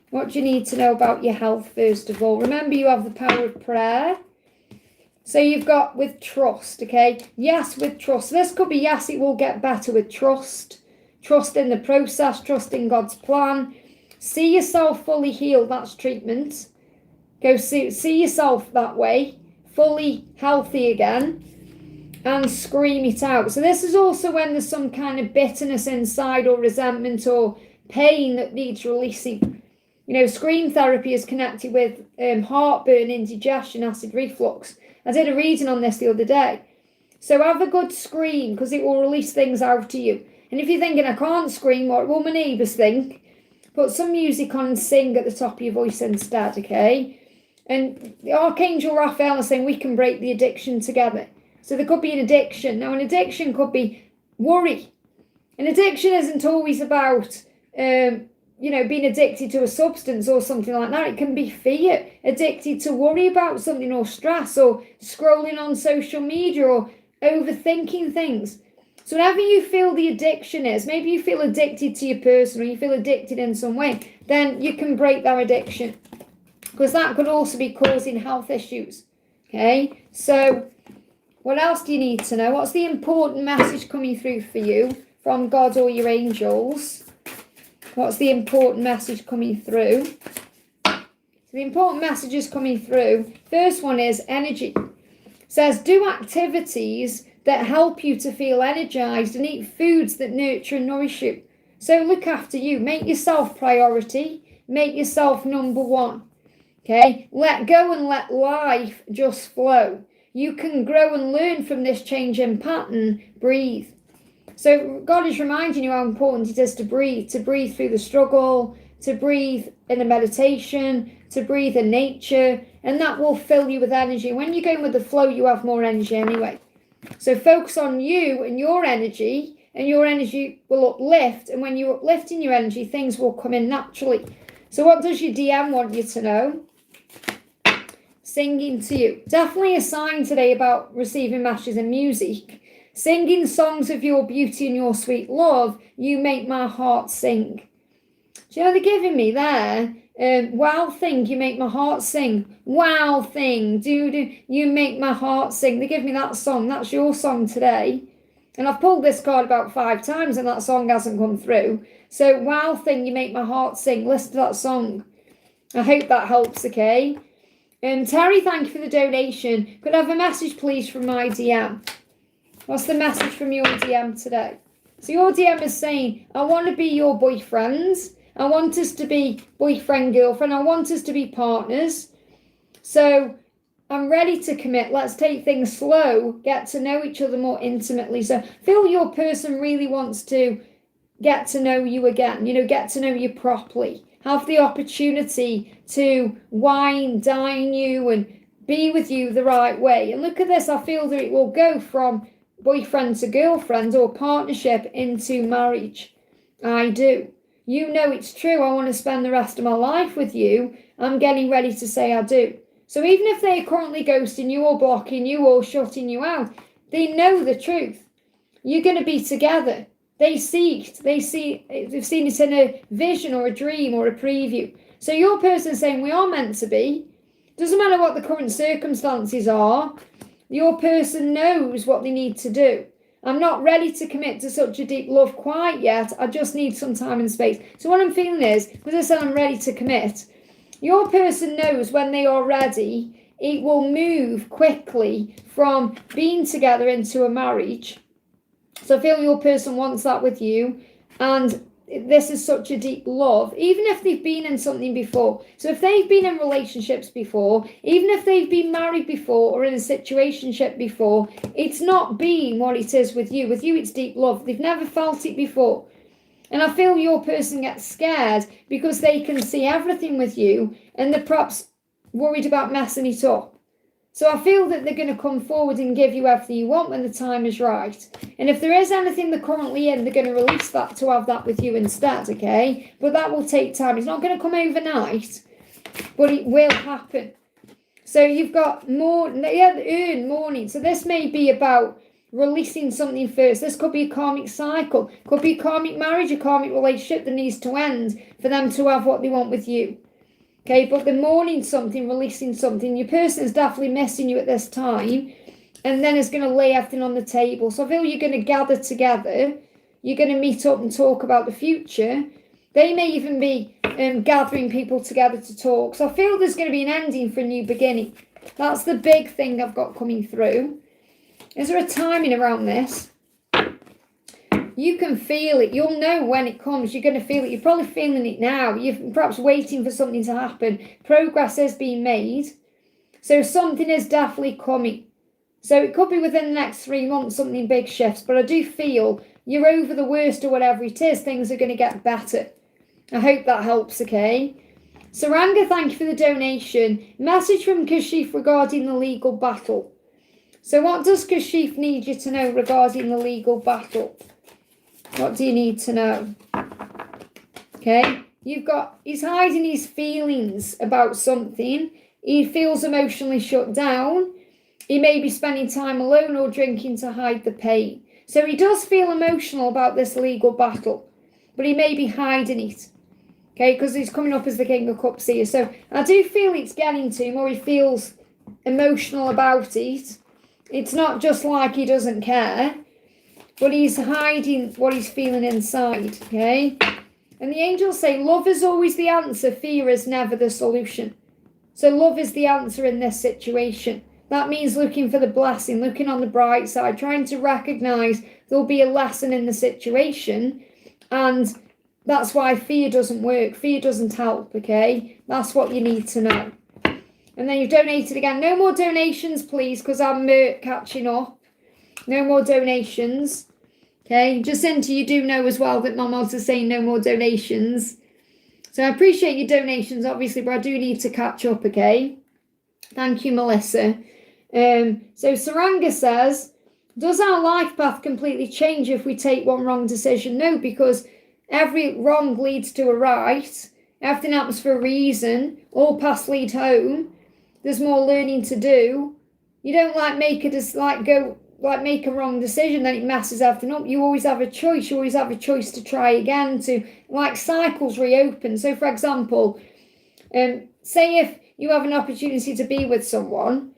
What do you need to know about your health first of all? Remember, you have the power of prayer. So you've got with trust, okay? Yes, with trust. This could be yes, it will get better with trust. Trust in the process, trust in God's plan. See yourself fully healed, that's treatment. Go see yourself that way, fully healthy again, and scream it out. So this is also when there's some kind of bitterness inside or resentment or pain that needs releasing. You know, scream therapy is connected with heartburn, indigestion, acid reflux. I did a reading on this the other day. So have a good scream because it will release things out to you. And if you're thinking, I can't scream, what will my neighbours think? Put some music on and sing at the top of your voice instead, okay? And the Archangel Raphael is saying we can break the addiction together. So there could be an addiction. Now, an addiction could be worry. An addiction isn't always about being addicted to a substance or something like that. It can be fear, addicted to worry about something or stress or scrolling on social media or overthinking things. So whatever you feel the addiction is, maybe you feel addicted to your person or you feel addicted in some way, then you can break that addiction because that could also be causing health issues. Okay, so what else do you need to know? What's the important message coming through for you from God or your angels? What's the important message coming through? So the important messages coming through. First one is energy. It says, do activities that help you to feel energized and eat foods that nurture and nourish you. So look after you. Make yourself priority. Make yourself number one. Okay? Let go and let life just flow. You can grow and learn from this change in pattern. Breathe. So God is reminding you how important it is to breathe through the struggle, to breathe in a meditation, to breathe in nature, and that will fill you with energy. When you're going with the flow, you have more energy anyway. So focus on you and your energy will uplift, and when you're uplifting your energy, things will come in naturally. So what does your DM want you to know? Singing to you. Definitely a sign today about receiving messages and music. Singing songs of your beauty and your sweet love, you make my heart sing. Do you know they're giving me there? Wow thing, you make my heart sing. Wow thing, do, you make my heart sing. They give me that song. That's your song today. And I've pulled this card about 5 times and that song hasn't come through. So wow thing, you make my heart sing. Listen to that song. I hope that helps, okay? Terry, thank you for the donation. Could I have a message, please, from my DM? What's the message from your DM today? So your DM is saying, I want to be your boyfriend. I want us to be boyfriend, girlfriend. I want us to be partners. So I'm ready to commit. Let's take things slow, get to know each other more intimately. So feel your person really wants to get to know you again, get to know you properly. Have the opportunity to wine, dine you and be with you the right way. And look at this. I feel that it will go from boyfriend to girlfriend or partnership into marriage. I do. You know it's true. I want to spend the rest of my life with you. I'm getting ready to say I do. So even if they're currently ghosting you or blocking you or shutting you out, they know the truth. You're going to be together. They've seen it in a vision or a dream or a preview. So your person saying we are meant to be. Doesn't matter what the current circumstances are. Your person knows what they need to do. I'm not ready to commit to such a deep love quite yet. I just need some time and space. So what I'm feeling is, because I said I'm ready to commit, your person knows when they are ready, it will move quickly from being together into a marriage. So I feel your person wants that with you. And this is such a deep love, even if they've been in something before. So if they've been in relationships before, even if they've been married before or in a situationship before, it's not been what it is with you. With you, it's deep love. They've never felt it before. And I feel your person gets scared because they can see everything with you and they're perhaps worried about messing it up. So I feel that they're going to come forward and give you everything you want when the time is right. And if there is anything they're currently in, they're going to release that to have that with you instead, okay? But that will take time. It's not going to come overnight, but it will happen. So you've got earn morning. So this may be about releasing something first. This could be a karmic cycle, could be a karmic marriage, a karmic relationship that needs to end for them to have what they want with you. Okay, but the mourning something, releasing something, your person is definitely missing you at this time, and then is going to lay everything on the table. So I feel you're going to gather together, you're going to meet up and talk about the future. They may even be gathering people together to talk. So I feel there's going to be an ending for a new beginning. That's the big thing I've got coming through. Is there a timing around this? You can feel it. You'll know when it comes. You're going to feel it. You're probably feeling it now. You're perhaps waiting for something to happen. Progress is being made. So something is definitely coming. So it could be within the next 3 months something big shifts. But I do feel you're over the worst or whatever it is. Things are going to get better. I hope that helps, okay? Saranga, thank you for the donation. Message from Kashif regarding the legal battle. So what does Kashif need you to know regarding the legal battle? What do you need to know? Okay, he's hiding his feelings about something. He feels emotionally shut down. He may be spending time alone or drinking to hide the pain. So he does feel emotional about this legal battle, but he may be hiding it. Okay, because he's coming up as the King of Cups here. So I do feel it's getting to him, or he feels emotional about it. It's not just like he doesn't care, but he's hiding what he's feeling inside, okay? And the angels say, love is always the answer, fear is never the solution. So love is the answer in this situation. That means looking for the blessing, looking on the bright side, trying to recognize there'll be a lesson in the situation. And that's why fear doesn't work. Fear doesn't help, okay? That's what you need to know. And then you've donated again. No more donations, please, because I'm catching up. No more donations. Okay, Jacinta, you do know as well that my mods are saying no more donations. So I appreciate your donations, obviously, but I do need to catch up, okay? Thank you, Melissa. So Saranga says, does our life path completely change if we take one wrong decision? No, because every wrong leads to a right. Everything happens for a reason. All paths lead home. There's more learning to do. You don't make a wrong decision, then it messes everything up. You always have a choice. You always have a choice to try again, to cycles reopen. So for example, say if you have an opportunity to be with someone,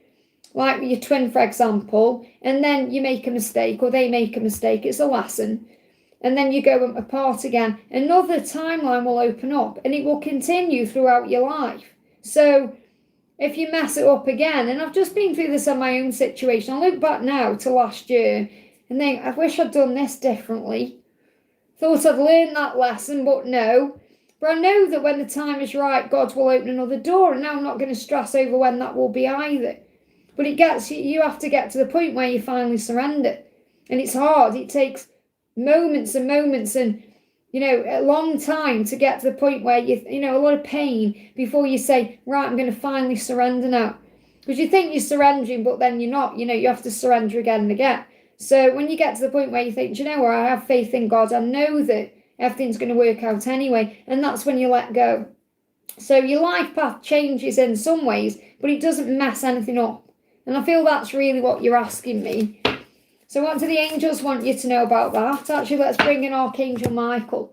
like your twin, for example, and then you make a mistake or they make a mistake, it's a lesson. And then you go apart again, another timeline will open up and it will continue throughout your life. So if you mess it up again, and I've just been through this on my own situation, I look back now to last year and think, I wish I'd done this differently. Thought I'd learned that lesson, but no. But I know that when the time is right, God will open another door, and now I'm not going to stress over when that will be either. But you have to get to the point where you finally surrender. And it's hard. It takes moments and moments and a long time to get to the point where a lot of pain before you say, right, I'm going to finally surrender now. Because you think you're surrendering, but then you're not. You have to surrender again and again. So when you get to the point where you think, I have faith in God, I know that everything's going to work out anyway, and that's when you let go. So your life path changes in some ways, but it doesn't mess anything up. And I feel that's really what you're asking me. So what do the angels want you to know about that? Actually, let's bring in Archangel Michael.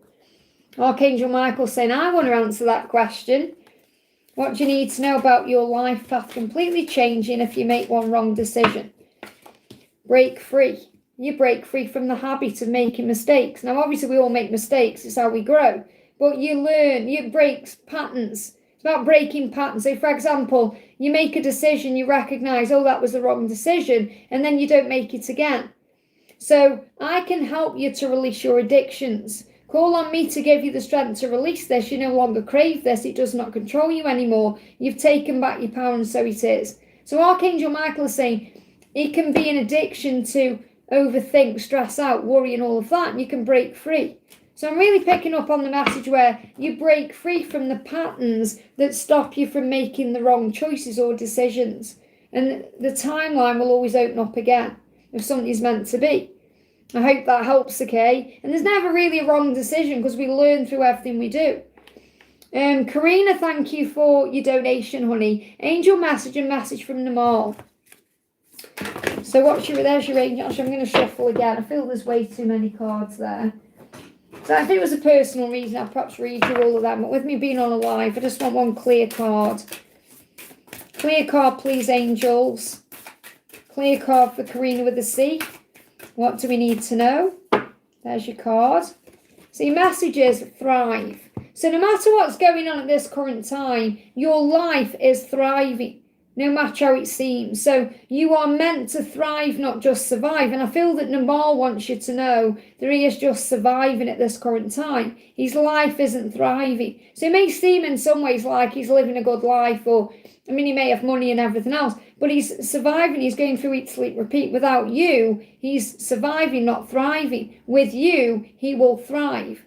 Archangel Michael saying, I want to answer that question. What do you need to know about your life path completely changing if you make one wrong decision? Break free. You break free from the habit of making mistakes. Now, obviously, we all make mistakes. It's how we grow. But you learn, you break patterns. It's about breaking patterns. So, for example, you make a decision, you recognize, that was the wrong decision, and then you don't make it again. So I can help you to release your addictions. Call on me to give you the strength to release this. You no longer crave this. It does not control you anymore. You've taken back your power, and so it is. So Archangel Michael is saying it can be an addiction to overthink, stress out, worry, and all of that, and you can break free. So I'm really picking up on the message where you break free from the patterns that stop you from making the wrong choices or decisions. And the timeline will always open up again if something's meant to be. I hope that helps, okay? And there's never really a wrong decision because we learn through everything we do. Karina, thank you for your donation, honey. Angel message and message from them all. So there's your angel. Actually, I'm going to shuffle again. I feel there's way too many cards there. So if it was a personal reason, I'd perhaps read you all of them. But with me being on a live, I just want one clear card. Clear card, please, angels. Clear card for Karina with the C. What do we need to know? There's your card. So your message is thrive. So no matter what's going on at this current time, your life is thriving, no matter how it seems. So you are meant to thrive, not just survive. And I feel that Namal wants you to know that he is just surviving at this current time. His life isn't thriving. So it may seem in some ways like he's living a good life, or, I mean, he may have money and everything else, but he's surviving. He's going through eat, sleep, repeat. Without you, he's surviving, not thriving. With you, he will thrive.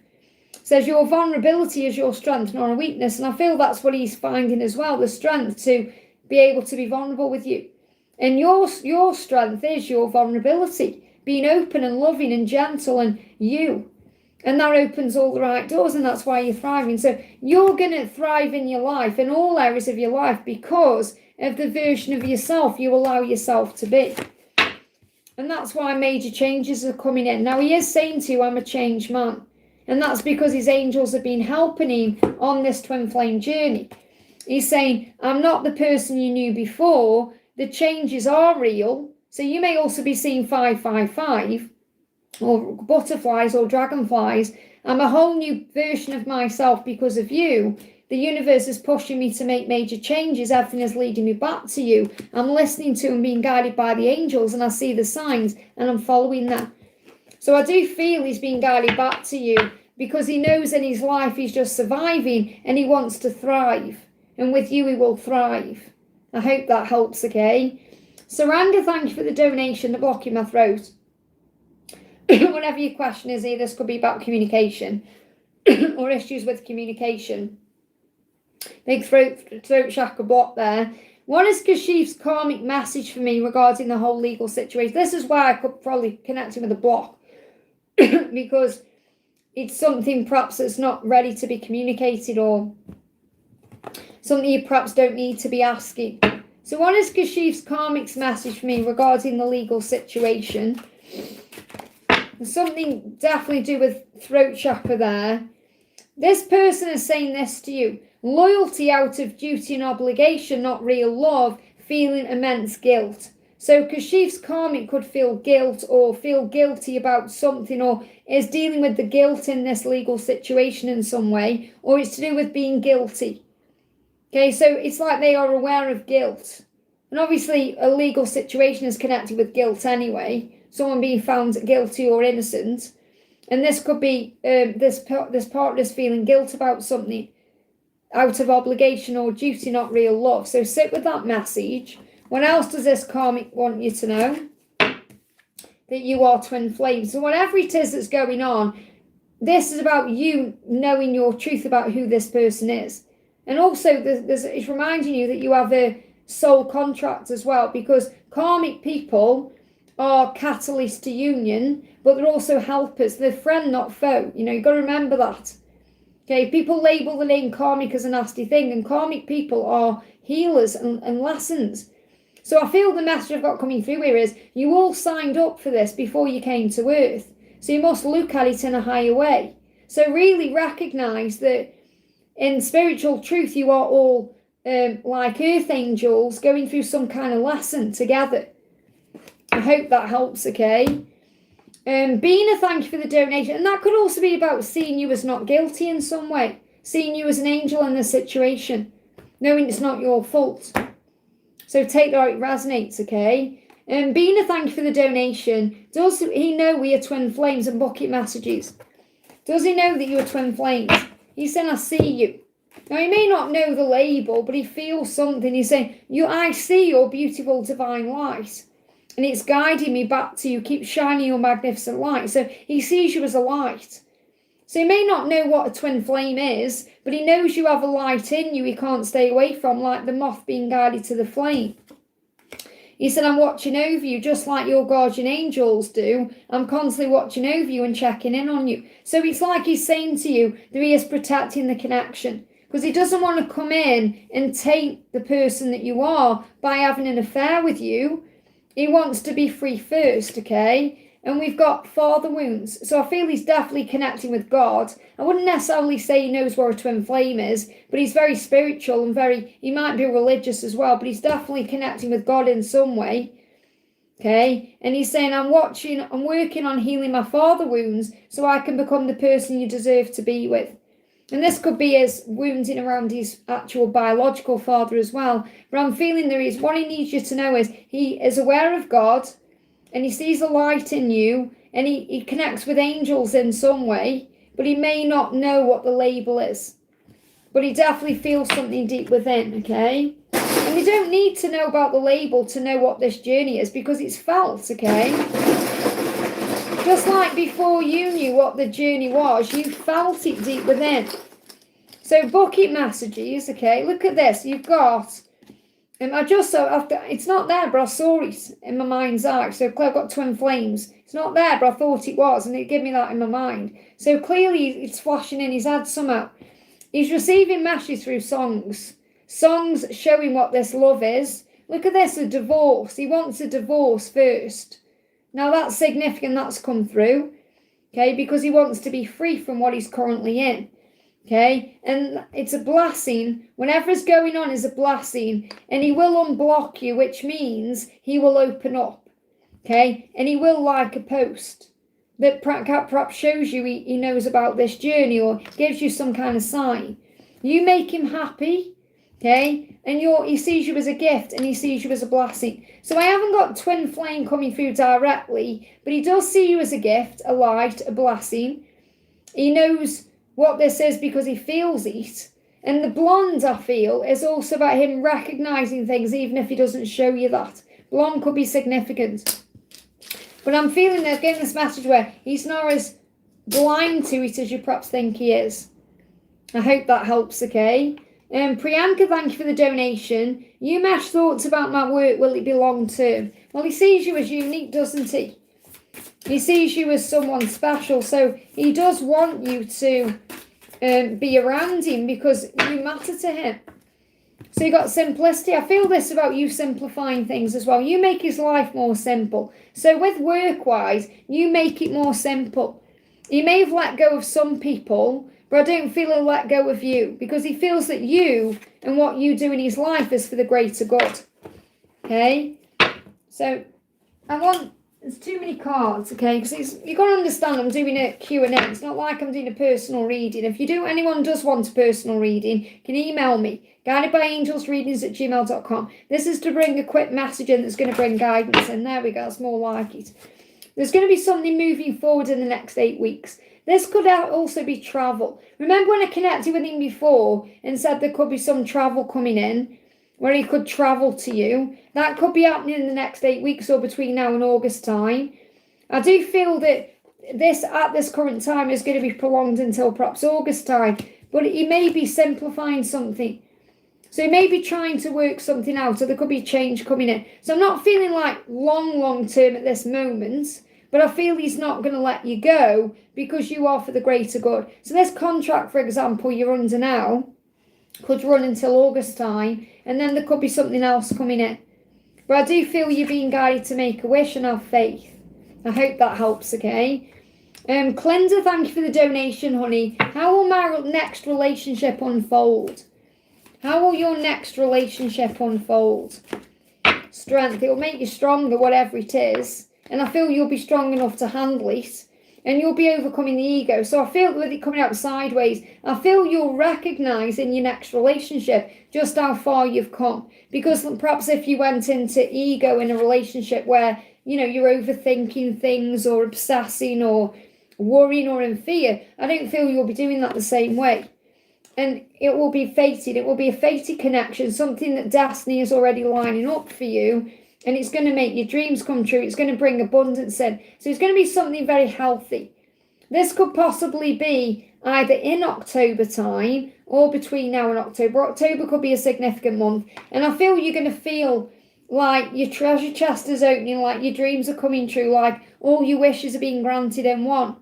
Says your vulnerability is your strength, not a weakness. And I feel that's what he's finding as well, the strength to be able to be vulnerable with you. And your strength is your vulnerability, being open and loving and gentle, and you. And that opens all the right doors, and that's why you're thriving. So you're going to thrive in your life, in all areas of your life, because of the version of yourself you allow yourself to be. And that's why major changes are coming in. Now, he is saying to you, I'm a changed man. And that's because his angels have been helping him on this twin flame journey. He's saying, I'm not the person you knew before. The changes are real. So you may also be seeing 555 or butterflies or dragonflies. I'm a whole new version of myself because of you. The universe is pushing me to make major changes. Everything is leading me back to you. I'm listening to and being guided by the angels, and I see the signs and I'm following that. So I do feel he's being guided back to you because he knows in his life he's just surviving and he wants to thrive. And with you, he will thrive. I hope that helps, okay? Saranga, thank you for the donation, the block in my throat. Whatever your question is here, this could be about communication or issues with communication. Big throat chakra block there. What is Kashif's karmic message for me regarding the whole legal situation? This is why I could probably connect him with a block. Because it's something perhaps that's not ready to be communicated, or something you perhaps don't need to be asking. So what is Kashif's karmic's message for me regarding the legal situation? There's something definitely to do with throat chakra there. This person is saying this to you. Loyalty out of duty and obligation, not real love, feeling immense guilt. So Kashif's karmic could feel guilt or feel guilty about something, or is dealing with the guilt in this legal situation in some way, or it's to do with being guilty. Okay, so it's like they are aware of guilt. And obviously a legal situation is connected with guilt anyway, someone being found guilty or innocent. And this could be this partner is feeling guilt about something out of obligation or duty, not real love. So sit with that message. What else does this karmic want you to know? That you are twin flames. So whatever it is that's going on, this is about you knowing your truth about who this person is. And also it's reminding you that you have a soul contract as well, because karmic people are catalysts to union, but they're also helpers. They're friend, not foe. You know, you've got to remember that. Okay, people label the name karmic as a nasty thing, and karmic people are healers and lessons. So I feel the message I've got coming through here is you all signed up for this before you came to Earth. So you must look at it in a higher way. So really recognise that in spiritual truth, you are all like earth angels going through some kind of lesson together. I hope that helps, okay? Bina, thank you for the donation. And that could also be about seeing you as not guilty in some way. Seeing you as an angel in the situation. Knowing it's not your fault. So take that, it resonates, okay? Bina, thank you for the donation. Does he know we are twin flames and bucket messages? Does he know that you are twin flames? He's saying, I see you. Now, he may not know the label, but he feels something. He's saying, I see your beautiful divine light. And it's guiding me back to you. Keep shining your magnificent light. So he sees you as a light. So he may not know what a twin flame is, but he knows you have a light in you he can't stay away from, like the moth being guided to the flame. He said, I'm watching over you just like your guardian angels do. I'm constantly watching over you and checking in on you. So it's like he's saying to you that he is protecting the connection. because he doesn't want to come in and take the person that you are by having an affair with you. He wants to be free first, okay? And we've got father wounds. So I feel he's definitely connecting with God. I wouldn't necessarily say he knows where a twin flame is, but he's very spiritual and he might be religious as well, but he's definitely connecting with God in some way. Okay? And he's saying, I'm working on healing my father wounds so I can become the person you deserve to be with. And this could be his wounding around his actual biological father as well. But I'm feeling what he needs you to know is he is aware of God, and he sees a light in you, and he connects with angels in some way, but he may not know what the label is. But he definitely feels something deep within, okay? And you don't need to know about the label to know what this journey is, because it's felt, okay? Just like before you knew what the journey was, you felt it deep within. So bucket messages, okay? Look at this. You've got... it's not there, but I saw it in my mind's eye. So I've got twin flames. It's not there, but I thought it was, and it gave me that in my mind. So clearly it's flashing in his head somehow. He's receiving messages through songs showing what this love is. Look at this, a divorce. He wants a divorce first. Now that's significant, that's come through, okay, because he wants to be free from what he's currently in. Okay, and it's a blessing. Whatever's going on is a blessing, and he will unblock you, which means he will open up. Okay, and he will like a post that perhaps shows you he knows about this journey or gives you some kind of sign. You make him happy, okay, and he sees you as a gift and he sees you as a blessing. So I haven't got twin flame coming through directly, but he does see you as a gift, a light, a blessing. He knows what this is because he feels it. And the blonde, I feel, is also about him recognizing things even if he doesn't show you that. Blonde could be significant. But I'm feeling they're getting this message where he's not as blind to it as you perhaps think he is. I hope that helps, okay? Priyanka, thank you for the donation. You mesh thoughts about my work, will it be long term? Well, he sees you as unique, doesn't he? He sees you as someone special, so he does want you to be around him because you matter to him. So you got simplicity. I feel this about you simplifying things as well. You make his life more simple. So with work-wise, you make it more simple. He may have let go of some people, but I don't feel he'll let go of you because he feels that you and what you do in his life is for the greater good. Okay? So there's too many cards, okay? Because you've got to understand I'm doing a Q&A. It's not like I'm doing a personal reading. If anyone does want a personal reading, you can email me, guidedbyangelsreadings@gmail.com. This is to bring a quick message in that's going to bring guidance. And there we go, it's more like it. There's going to be something moving forward in the next 8 weeks. This could also be travel. Remember when I connected with him before and said there could be some travel coming in? Where he could travel to you. That could be happening in the next 8 weeks or between now and August time. I do feel that this at this current time is going to be prolonged until perhaps August time, but he may be simplifying something. So he may be trying to work something out, or there could be change coming in. So I'm not feeling like long term at this moment, but I feel he's not going to let you go because you are for the greater good. So this contract, for example, you're under now, could run until August time, and then there could be something else coming in. But I do feel you're being guided to make a wish and have faith. I hope that helps, okay? Clinda, thank you for the donation, honey. How will my next relationship unfold? How will your next relationship unfold? Strength. It will make you stronger, whatever it is. And I feel you'll be strong enough to handle it. And you'll be overcoming the ego. So I feel with it coming out sideways, I feel you'll recognise in your next relationship just how far you've come. Because perhaps if you went into ego in a relationship where, you're overthinking things or obsessing or worrying or in fear, I don't feel you'll be doing that the same way. And it will be fated. It will be a fated connection, something that destiny is already lining up for you. And it's going to make your dreams come true. It's going to bring abundance in. So it's going to be something very healthy. This could possibly be either in October time or between now and October. October could be a significant month. And I feel you're going to feel like your treasure chest is opening, like your dreams are coming true, like all your wishes are being granted in one.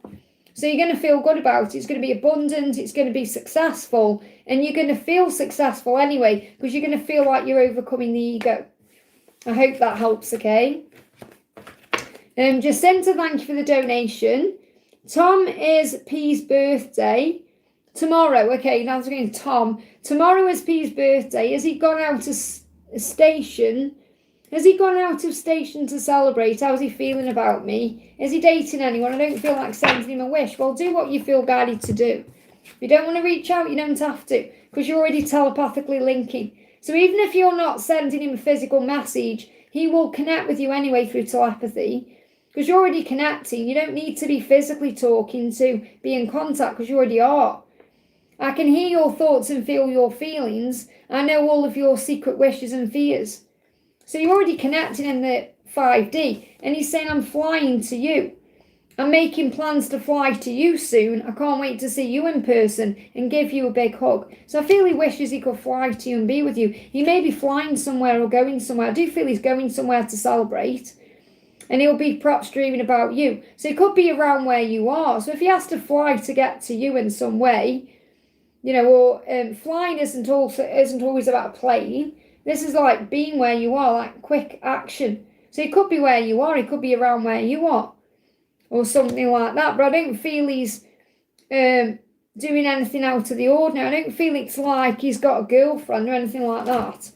So you're going to feel good about it. It's going to be abundant. It's going to be successful. And you're going to feel successful anyway, because you're going to feel like you're overcoming the ego. I hope that helps, okay? Jacinta, thank you for the donation. Tom is P's birthday. Tomorrow, okay, now I'm going to Tom. Tomorrow is P's birthday. Has he gone out to station? Has he gone out of station to celebrate? How's he feeling about me? Is he dating anyone? I don't feel like sending him a wish. Well, do what you feel guided to do. If you don't want to reach out, you don't have to, because you're already telepathically linking. So even if you're not sending him a physical message, he will connect with you anyway through telepathy, because you're already connecting. You don't need to be physically talking to be in contact, because you already are. I can hear your thoughts and feel your feelings. I know all of your secret wishes and fears. So you're already connecting in the 5D. And he's saying, I'm flying to you. I'm making plans to fly to you soon. I can't wait to see you in person and give you a big hug. So I feel he wishes he could fly to you and be with you. He may be flying somewhere or going somewhere. I do feel he's going somewhere to celebrate. And he'll be perhaps dreaming about you. So he could be around where you are. So if he has to fly to get to you in some way, you know, or flying isn't always about a plane. This is like being where you are, like quick action. So it could be where you are, it could be around where you are, or something like that. But I don't feel he's doing anything out of the ordinary. I don't feel it's like he's got a girlfriend or anything like that.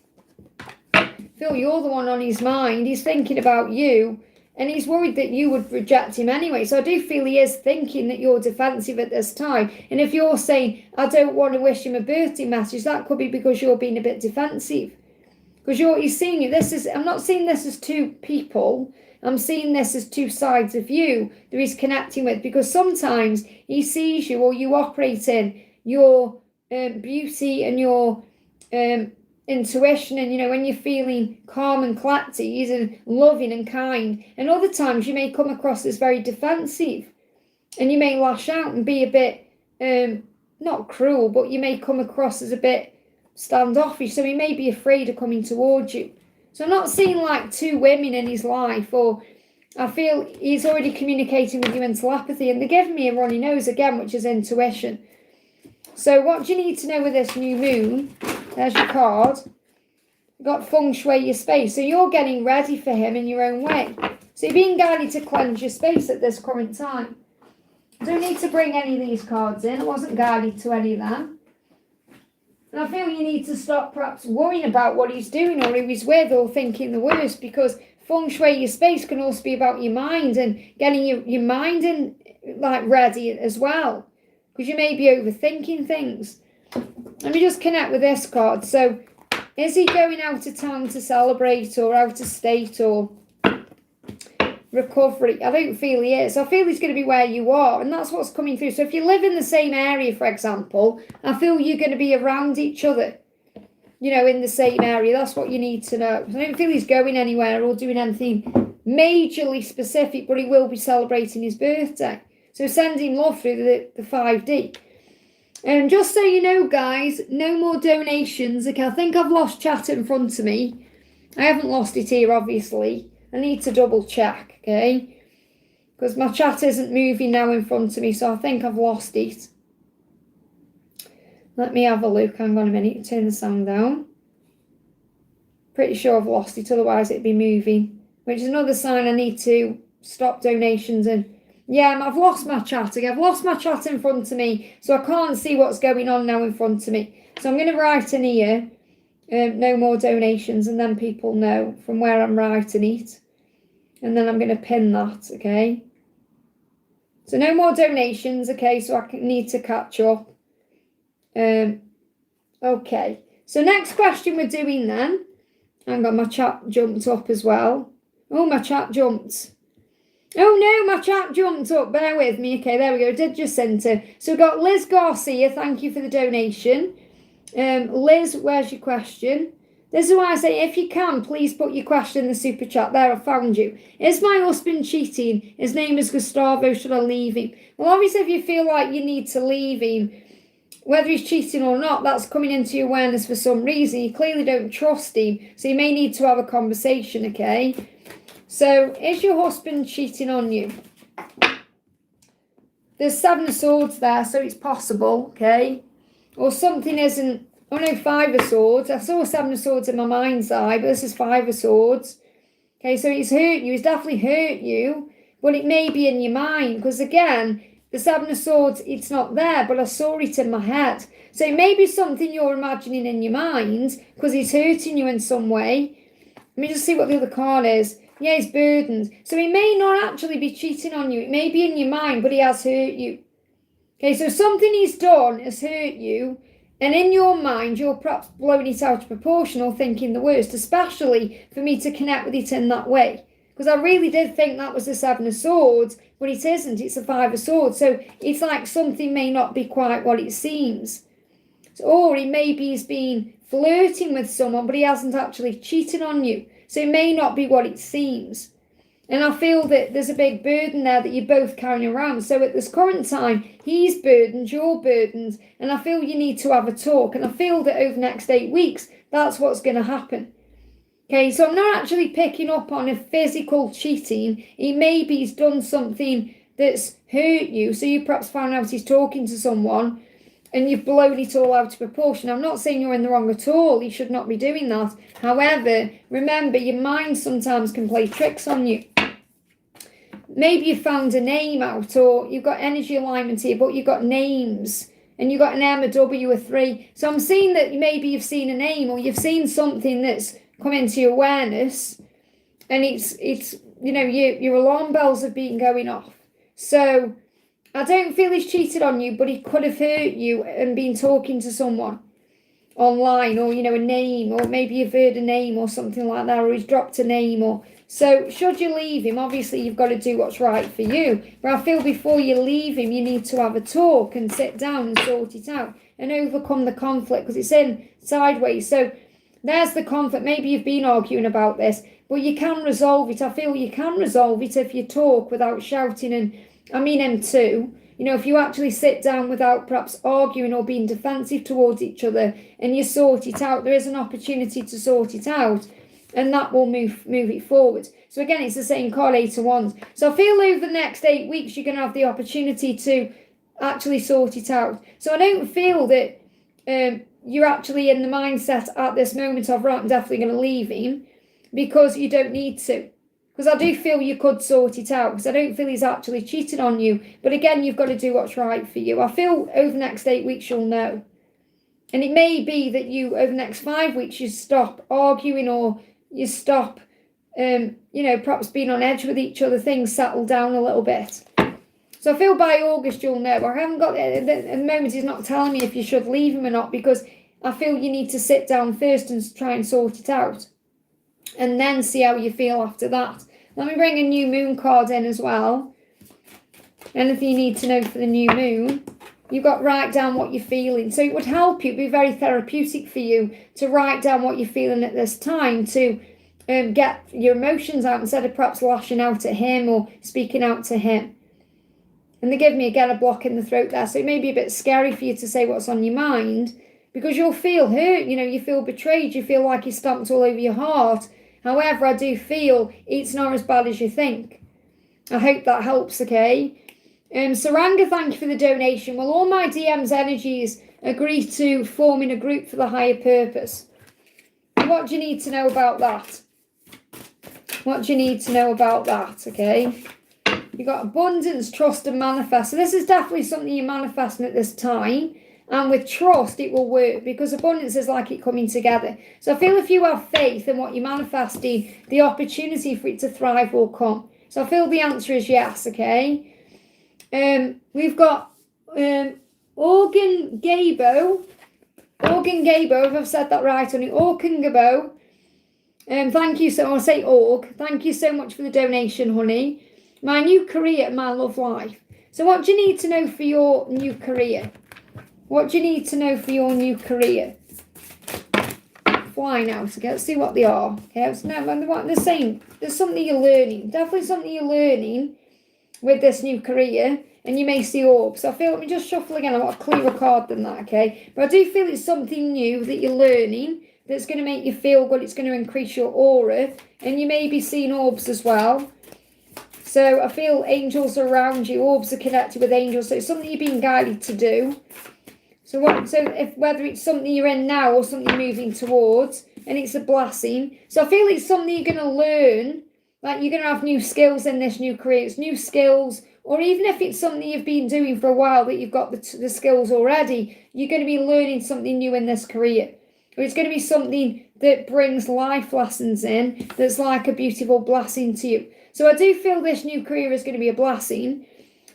I feel you're the one on his mind. He's thinking about you, and he's worried that you would reject him anyway. So I do feel he is thinking that you're defensive at this time. And if you're saying, I don't want to wish him a birthday message, that could be because you're being a bit defensive. Because he's seeing you. I'm not seeing this as two people. I'm seeing this as two sides of you that he's connecting with. Because sometimes he sees you, or you operate in your beauty and your intuition, and, you know, when you're feeling calm and collected and loving and kind. And other times you may come across as very defensive, and you may lash out and be a bit, not cruel, but you may come across as a bit standoffish, so he may be afraid of coming towards you. So I'm not seeing like two women in his life, or I feel he's already communicating with you in telepathy, and they're giving me a runny nose again, which is intuition. So what do you need to know with this new moon? There's your card. You've got feng shui your space, so you're getting ready for him in your own way. So you're being guided to cleanse your space at this current time. Don't need to bring any of these cards in. I wasn't guided to any of them. And I feel you need to stop perhaps worrying about what he's doing or who he's with, or thinking the worst, because feng shui your space can also be about your mind and getting your mind in, like, ready as well, because you may be overthinking things. Let me just connect with this card. So is he going out of town to celebrate, or out of state, or recovery? I don't feel he is. I feel he's going to be where you are, and that's what's coming through. So if you live in the same area, for example, I feel you're going to be around each other, you know, in the same area. That's what you need to know. I don't feel he's going anywhere or doing anything majorly specific, but he will be celebrating his birthday. So send him love through the 5D. And just so you know, guys, no more donations. Okay, I think I've lost chat in front of me. I haven't lost it here, obviously. I need to double check, okay? Because my chat isn't moving now in front of me, so I think I've lost it. Let me have a look. Hang on a minute. Turn the sound down. Pretty sure I've lost it, otherwise it'd be moving. Which is another sign I need to stop donations. And yeah, I've lost my chat again. I've lost my chat in front of me, so I can't see what's going on now in front of me. So I'm going to write in here, no more donations, and then people know from where I'm writing it. And then I'm going to pin that, okay? So no more donations, okay? So I need to catch up. Okay. So next question we're doing then. Hang on, my chat jumped up as well. Oh, my chat jumped. Oh no, my chat jumped up. Bear with me. Okay, there we go. Did just enter. So we've got Liz Garcia. Thank you for the donation. Liz, where's your question? This is why I say, if you can, please put your question in the super chat. There, I found you. Is my husband cheating? His name is Gustavo. Should I leave him? Well, obviously, if you feel like you need to leave him, whether he's cheating or not, that's coming into your awareness for some reason. You clearly don't trust him, so you may need to have a conversation, okay? So, is your husband cheating on you? there's 7 of Swords there, so it's possible, okay? Or something isn't, oh no, 5 of Swords. I saw 7 of Swords in my mind's eye, but this is 5 of Swords. Okay, so he's hurt you, he's definitely hurt you, but it may be in your mind, because again, the 7 of Swords, it's not there, but I saw it in my head. So it may be something you're imagining in your mind, because he's hurting you in some way. Let me just see what the other card is. Yeah, he's burdened. So he may not actually be cheating on you. It may be in your mind, but he has hurt you. Okay, so something he's done has hurt you, and in your mind, you're perhaps blowing it out of proportion or thinking the worst, especially for me to connect with it in that way. Because I really did think that was the 7 of Swords, but it isn't. It's the 5 of Swords. So it's like something may not be quite what it seems. Or he maybe he's been flirting with someone, but he hasn't actually cheated on you. So it may not be what it seems. And I feel that there's a big burden there that you're both carrying around. So at this current time, he's burdened, you're burdened, and I feel you need to have a talk. And I feel that over the next 8 weeks, that's what's going to happen. Okay, so I'm not actually picking up on a physical cheating. He maybe he's done something that's hurt you. So you perhaps found out he's talking to someone and you've blown it all out of proportion. I'm not saying you're in the wrong at all. You should not be doing that. However, remember, your mind sometimes can play tricks on you. Maybe you found a name out, or you've got energy alignment here, but you've got names. And you've got an M, a W, a 3. So I'm seeing that maybe you've seen a name, or you've seen something that's come into your awareness. And it's you know, your alarm bells have been going off. So I don't feel he's cheated on you, but he could have hurt you and been talking to someone online, or, you know, a name, or maybe you've heard a name or something like that, or he's dropped a name. Or so should you leave him, obviously you've got to do what's right for you. But I feel before you leave him, you need to have a talk and sit down and sort it out and overcome the conflict, because it's in sideways. So there's the conflict. Maybe you've been arguing about this, but you can resolve it. I feel you can resolve it if you talk without shouting. And I mean him too. You know, if you actually sit down without perhaps arguing or being defensive towards each other, and you sort it out, there is an opportunity to sort it out, and that will move it forward. So again, it's the same card, 8 of Wands. So I feel over the next 8 weeks, you're going to have the opportunity to actually sort it out. So I don't feel that you're actually in the mindset at this moment of, right, I'm definitely going to leave him, because you don't need to. Because I do feel you could sort it out, because I don't feel he's actually cheated on you. But again, you've got to do what's right for you. I feel over the next 8 weeks, you'll know. And it may be that you, over the next 5 weeks, you stop arguing, or you stop, you know, perhaps being on edge with each other. Things settle down a little bit. So I feel by August, you'll know. I haven't got, at the moment, he's not telling me if you should leave him or not, because I feel you need to sit down first and try and sort it out. And then see how you feel after that. Let me bring a new moon card in as well. Anything you need to know for the new moon. You've got to write down what you're feeling. So it would help you, be very therapeutic for you to write down what you're feeling at this time, to get your emotions out instead of perhaps lashing out at him or speaking out to him. And they give me, again, a block in the throat there. So it may be a bit scary for you to say what's on your mind, because you'll feel hurt. You know, you feel betrayed. You feel like he's stamped all over your heart. However, I do feel it's not as bad as you think. I hope that helps, okay? Saranga, thank you for the donation. Well, all my DM's energies agree to forming a group for the higher purpose. What do you need to know about that? What do you need to know about that, okay? You've got abundance, trust, and manifest. So this is definitely something you're manifesting at this time. And with trust, it will work, because abundance is like it coming together. So I feel if you have faith in what you're manifesting, the opportunity for it to thrive will come. So I feel the answer is yes, okay? We've got Organ Gabbo, if I've said that right, honey. Organ Gabbo. Thank you so much. I'll say Org. Thank you so much for the donation, honey. My new career and my love life. So what do you need to know for your new career? What do you need to know for your new career? Flying out, okay, let's see what they are. Okay, they're saying there's something you're learning. Definitely something you're learning with this new career. And you may see orbs. So I feel, let me just shuffle again. I've got a clearer card than that, okay? But I do feel it's something new that you're learning that's going to make you feel good. It's going to increase your aura. And you may be seeing orbs as well. So I feel angels are around you, orbs are connected with angels. So it's something you're being guided to do. So whether it's something you're in now or something you're moving towards, and it's a blessing. So I feel it's something you're going to learn, like you're going to have new skills in this new career. It's new skills, or even if it's something you've been doing for a while that you've got the skills already, you're going to be learning something new in this career. Or it's going to be something that brings life lessons in, that's like a beautiful blessing to you. So I do feel this new career is going to be a blessing.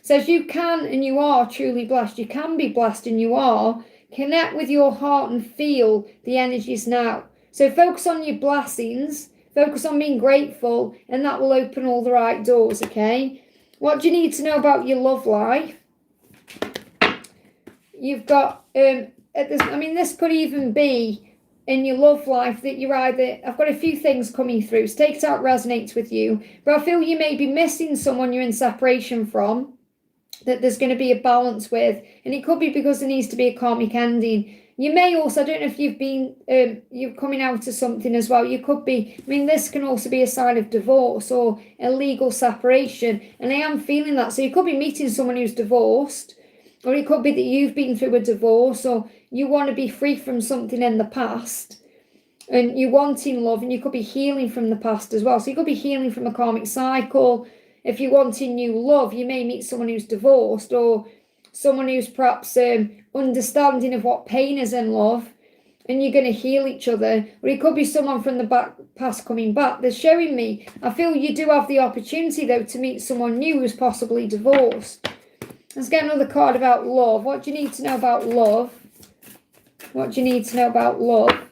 Says you can and you are truly blessed. You can be blessed and you are. Connect with your heart and feel the energies now. So focus on your blessings. Focus on being grateful, and that will open all the right doors, okay? What do you need to know about your love life? You've got, this could even be in your love life that you're either, I've got a few things coming through, so take it out, resonates with you, but I feel you may be missing someone you're in separation from, that there's going to be a balance with, and it could be because there needs to be a karmic ending. You may also, I don't know if you've been, you're coming out of something as well, you could be, this can also be a sign of divorce or a legal separation, and I am feeling that, so you could be meeting someone who's divorced, or it could be that you've been through a divorce, or you want to be free from something in the past, and you're wanting love, and you could be healing from the past as well. So you could be healing from a karmic cycle. If you're wanting new love, you may meet someone who's divorced, or someone who's perhaps understanding of what pain is in love, and you're going to heal each other. Or it could be someone from the past coming back. They're showing me, I feel you do have the opportunity, though, to meet someone new who's possibly divorced. Let's get another card about love. What do you need to know about love? What do you need to know about love?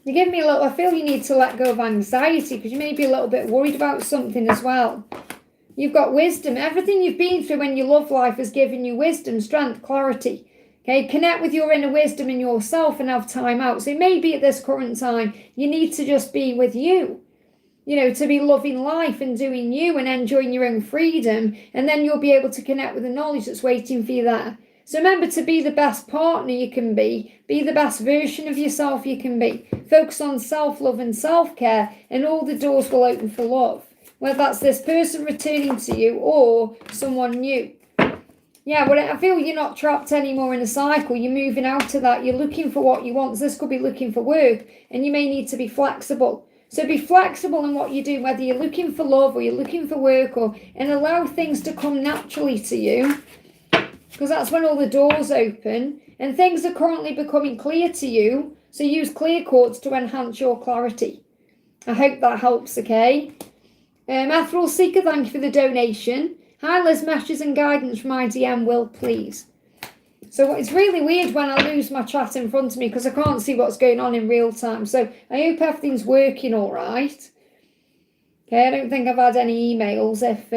You give me a little, I feel you need to let go of anxiety, because you may be a little bit worried about something as well. You've got wisdom. Everything you've been through in your love life has given you wisdom, strength, clarity. Okay, connect with your inner wisdom in yourself and have time out. So maybe at this current time, you need to just be with you. To be loving life and doing you and enjoying your own freedom. And then you'll be able to connect with the knowledge that's waiting for you there. So remember to be the best partner you can be the best version of yourself you can be. Focus on self-love and self-care, and all the doors will open for love. Whether that's this person returning to you or someone new. Yeah, but I feel you're not trapped anymore in a cycle. You're moving out of that. You're looking for what you want. So this could be looking for work, and you may need to be flexible. So be flexible in what you do, whether you're looking for love or you're looking for work, and allow things to come naturally to you, because that's when all the doors open and things are currently becoming clear to you. So use clear quartz to enhance your clarity. I hope that helps, okay? Ethereal Seeker, thank you for the donation. Hi Liz, messages and guidance from IDM, Will, please. So it's really weird when I lose my chat in front of me, because I can't see what's going on in real time. So I hope everything's working all right. Okay, I don't think I've had any emails. If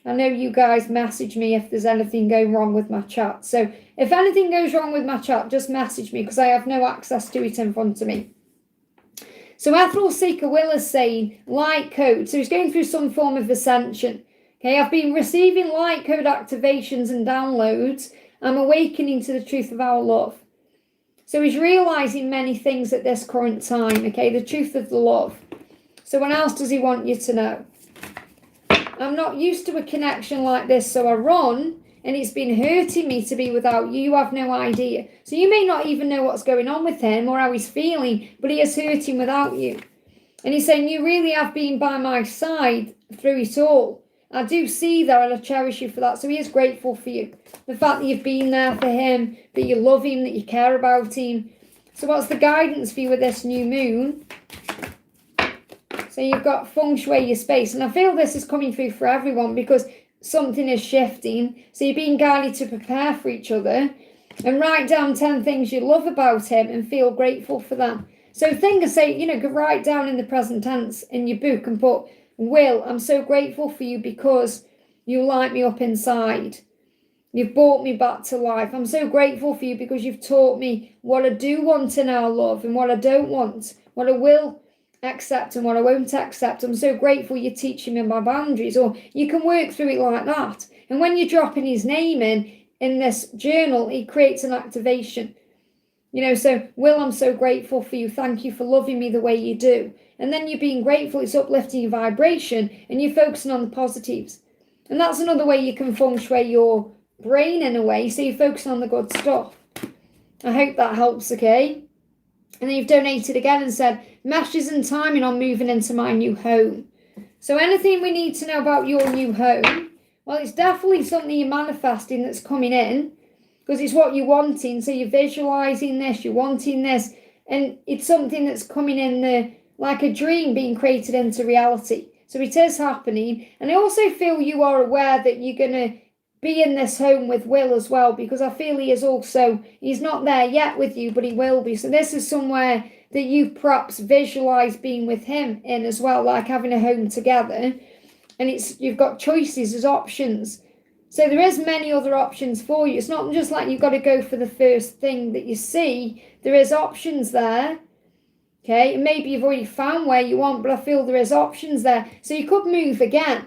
I know you guys message me if there's anything going wrong with my chat. So if anything goes wrong with my chat, just message me, because I have no access to it in front of me. So Ethereal Seeker Will is saying light code. So he's going through some form of ascension. Okay, I've been receiving light code activations and downloads. I'm awakening to the truth of our love. So he's realizing many things at this current time. Okay, the truth of the love. So what else does he want you to know? I'm not used to a connection like this, so I run, and it's been hurting me to be without you. You have no idea. So you may not even know what's going on with him or how he's feeling, but he is hurting without you. And he's saying, you really have been by my side through it all. I do see that, and I cherish you for that. So he is grateful for you. The fact that you've been there for him, that you love him, that you care about him. So what's the guidance for you with this new moon? So you've got feng shui your space. And I feel this is coming through for everyone, because something is shifting. So you're being guided to prepare for each other. And write down 10 things you love about him and feel grateful for them. So go write down in the present tense in your book and put, Will, I'm so grateful for you because you light me up inside. You've brought me back to life. I'm so grateful for you because you've taught me what I do want in our love and what I don't want, what I will accept and what I won't accept. I'm so grateful you're teaching me my boundaries. Or you can work through it like that. And when you're dropping his name in this journal, it creates an activation. You know, so Will, I'm so grateful for you. Thank you for loving me the way you do. And then you're being grateful, it's uplifting your vibration and you're focusing on the positives. And that's another way you can feng shui your brain in a way, so you're focusing on the good stuff. I hope that helps, okay? And then you've donated again and said, meshes and timing on moving into my new home. So anything we need to know about your new home, well, it's definitely something you're manifesting that's coming in, because it's what you're wanting. So you're visualizing this, you're wanting this, and it's something that's coming in like a dream being created into reality. So it is happening. And I also feel you are aware that you're going to be in this home with Will as well, because I feel he's not there yet with you, but he will be. So this is somewhere that you've perhaps visualized being with him in as well, like having a home together. And you've got choices as options. So there is many other options for you. It's not just like you've got to go for the first thing that you see. There is options there. Okay, and maybe you've already found where you want, but I feel there is options there. So you could move again.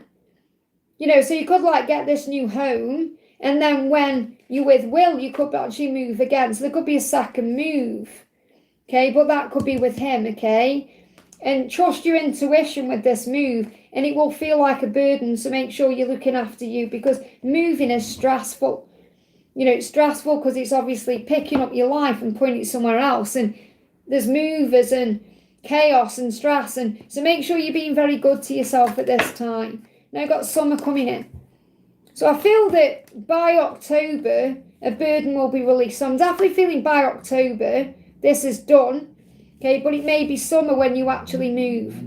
You know, so you could like get this new home, and then when you're with Will, you could actually move again. So there could be a second move. Okay, but that could be with him, okay? And trust your intuition with this move, and it will feel like a burden, so make sure you're looking after you, because moving is stressful. You know, it's stressful because it's obviously picking up your life and putting it somewhere else, and there's movers and chaos and stress, and so make sure you're being very good to yourself at this time. Now you've got summer coming in. So I feel that by October, a burden will be released. So I'm definitely feeling by October, this is done. Okay, but it may be summer when you actually move.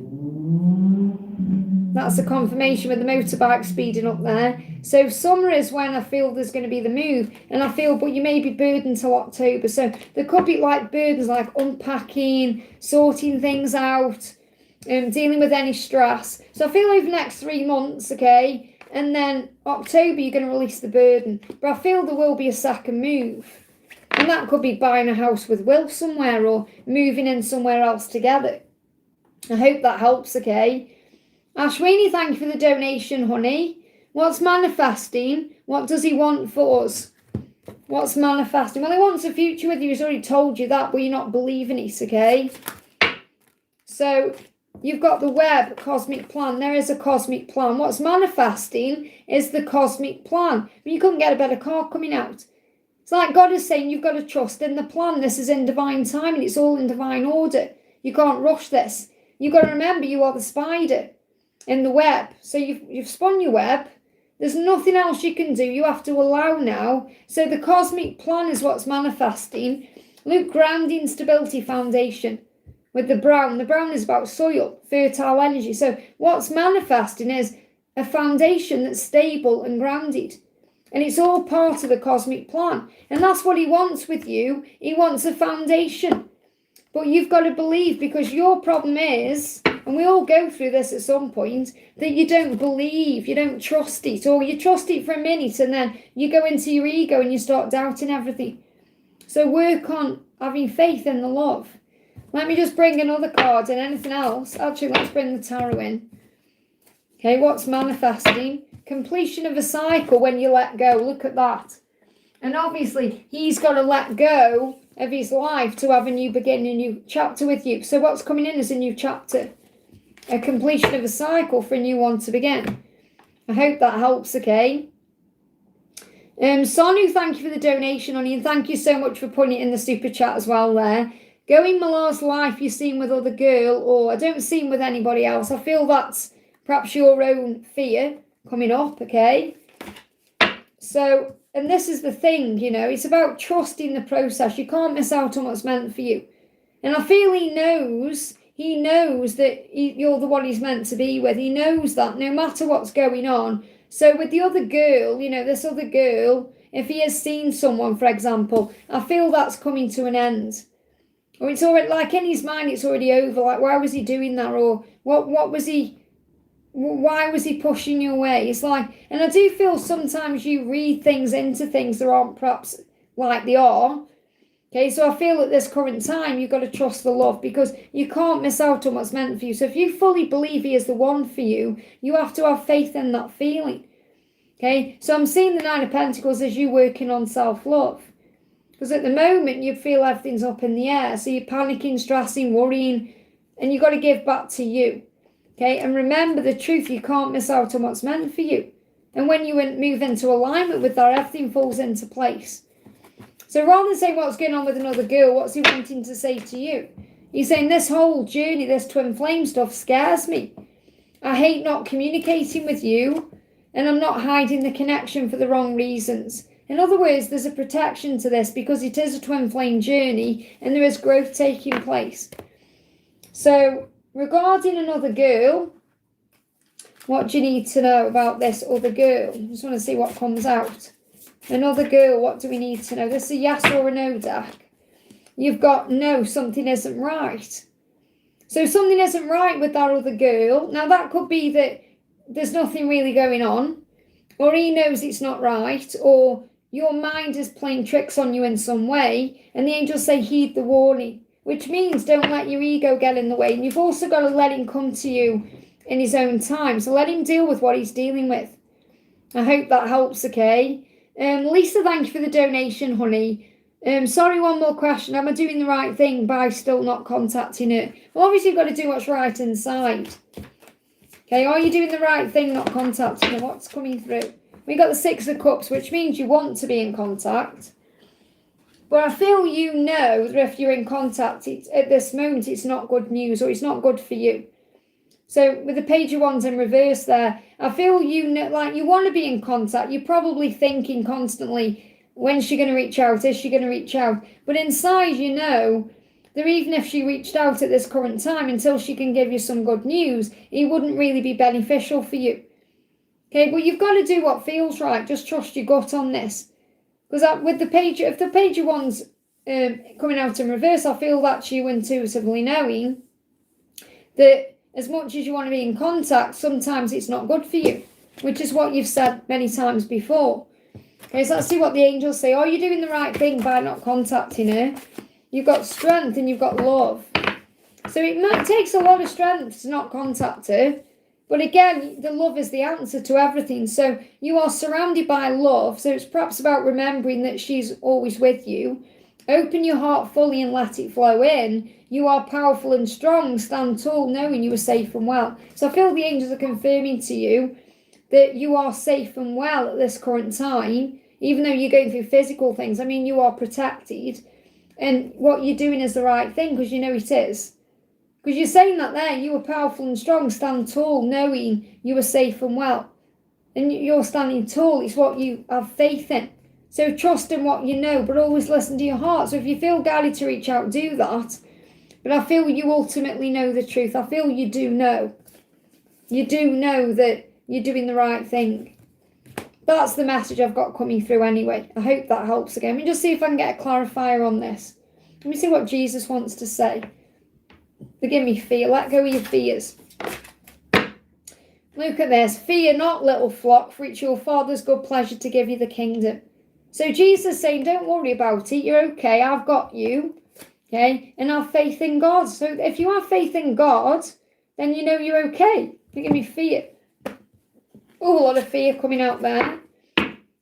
That's a confirmation with the motorbike speeding up there. So summer is when I feel there's going to be the move. And I feel, but you may be burdened till October. So there could be like burdens like unpacking, sorting things out, dealing with any stress. So I feel over the next 3 months, okay, and then October you're going to release the burden. But I feel there will be a second move. And that could be buying a house with Will somewhere or moving in somewhere else together. I hope that helps, okay? Ashweeni, thank you for the donation, honey. What's manifesting? What does he want for us? What's manifesting? Well, he wants a future with you. He's already told you that, but you're not believing it, okay? So you've got the web cosmic plan. There is a cosmic plan. What's manifesting is the cosmic plan. But you couldn't get a better card coming out. It's like God is saying you've got to trust in the plan. This is in divine timing. It's all in divine order. You can't rush this. You've got to remember you are the spider in the web. So you've spun your web. There's nothing else you can do. You have to allow now. So the cosmic plan is what's manifesting. Look, grounding, stability, foundation. With the brown is about soil, fertile energy. So what's manifesting is a foundation that's stable and grounded. And it's all part of the cosmic plan. And that's what he wants with you. He wants a foundation. But you've got to believe, because your problem is, and we all go through this at some point, that you don't believe, you don't trust it, or you trust it for a minute and then you go into your ego and you start doubting everything. So work on having faith in the love. Let me just bring another card and anything else. Actually, let's bring the tarot in. Okay, what's manifesting? Completion of a cycle when you let go. Look at that. And obviously, he's got to let go of his life to have a new beginning, a new chapter with you. So what's coming in is a new chapter. A completion of a cycle for a new one to begin. I hope that helps, okay? Sonu, thank you for the donation, honey, and thank you so much for putting it in the super chat as well there. Going Malar's life, you're seen with other girl, or I don't see him with anybody else. I feel that's perhaps your own fear coming up, okay? So, and this is the thing, you know, it's about trusting the process. You can't miss out on what's meant for you. And I feel he knows that you're the one he's meant to be with. He knows that no matter what's going on. So with the other girl, you know, this other girl, if he has seen someone, for example, I feel that's coming to an end. Or it's already, like in his mind, it's already over. Like, why was he doing that? Or what was he, why was he pushing you away? It's like, and I do feel sometimes you read things into things that aren't perhaps like they are. Okay, so I feel at this current time, you've got to trust the love, because you can't miss out on what's meant for you. So if you fully believe he is the one for you, you have to have faith in that feeling. Okay, so I'm seeing the Nine of Pentacles as you working on self-love. Because at the moment, you feel everything's up in the air. So you're panicking, stressing, worrying, and you've got to give back to you. Okay, and remember the truth, you can't miss out on what's meant for you. And when you move into alignment with that, everything falls into place. So rather than saying what's going on with another girl, what's he wanting to say to you? He's saying this whole journey, this twin flame stuff scares me. I hate not communicating with you, and I'm not hiding the connection for the wrong reasons. In other words, there's a protection to this because it is a twin flame journey and there is growth taking place. So regarding another girl, what do you need to know about this other girl? I just want to see what comes out. Another girl, what do we need to know? This is a yes or a no deck. You've got no, something isn't right. So something isn't right with that other girl. Now that could be that there's nothing really going on, or he knows it's not right, or your mind is playing tricks on you in some way, and the angels say heed the warning, which means don't let your ego get in the way. And you've also got to let him come to you in his own time. So let him deal with what he's dealing with. I hope that helps, okay? Lisa, thank you for the donation, honey. Sorry, one more question. Am I doing the right thing by still not contacting her? Well, obviously you've got to do what's right inside. Okay, are you doing the right thing not contacting her? What's coming through? We got the Six of Cups, which means you want to be in contact. But I feel you know that if you're in contact at this moment, it's not good news or it's not good for you. So with the Page of Wands in reverse there, I feel you know, like you want to be in contact. You're probably thinking constantly, when's she going to reach out? Is she going to reach out? But inside you know that even if she reached out at this current time, until she can give you some good news, it wouldn't really be beneficial for you. Okay, but you've got to do what feels right. Just trust your gut on this. Because with the Page of Wands coming out in reverse, I feel that's you intuitively knowing that as much as you want to be in contact, sometimes it's not good for you, which is what you've said many times before. Okay, so let's see what the angels say. Are you doing the right thing by not contacting her? You've got strength and you've got love. So it takes a lot of strength to not contact her. But again, the love is the answer to everything. So you are surrounded by love. So it's perhaps about remembering that she's always with you. Open your heart fully and let it flow in. You are powerful and strong. Stand tall, knowing you are safe and well. So I feel the angels are confirming to you that you are safe and well at this current time. Even though you're going through physical things, I mean, you are protected. And what you're doing is the right thing because you know it is. Because you're saying that there, you are powerful and strong, stand tall, knowing you are safe and well. And you're standing tall, it's what you have faith in. So trust in what you know, but always listen to your heart. So if you feel guided to reach out, do that. But I feel you ultimately know the truth. I feel you do know. You do know that you're doing the right thing. That's the message I've got coming through anyway. I hope that helps again. Let me just see if I can get a clarifier on this. Let me see what Jesus wants to say. Forgive me, fear. Let go of your fears. Look at this. Fear not, little flock, for it's your Father's good pleasure to give you the kingdom. So Jesus is saying, don't worry about it. You're okay. I've got you. Okay? And have faith in God. So if you have faith in God, then you know you're okay. Forgive me, fear. Oh, a lot of fear coming out there.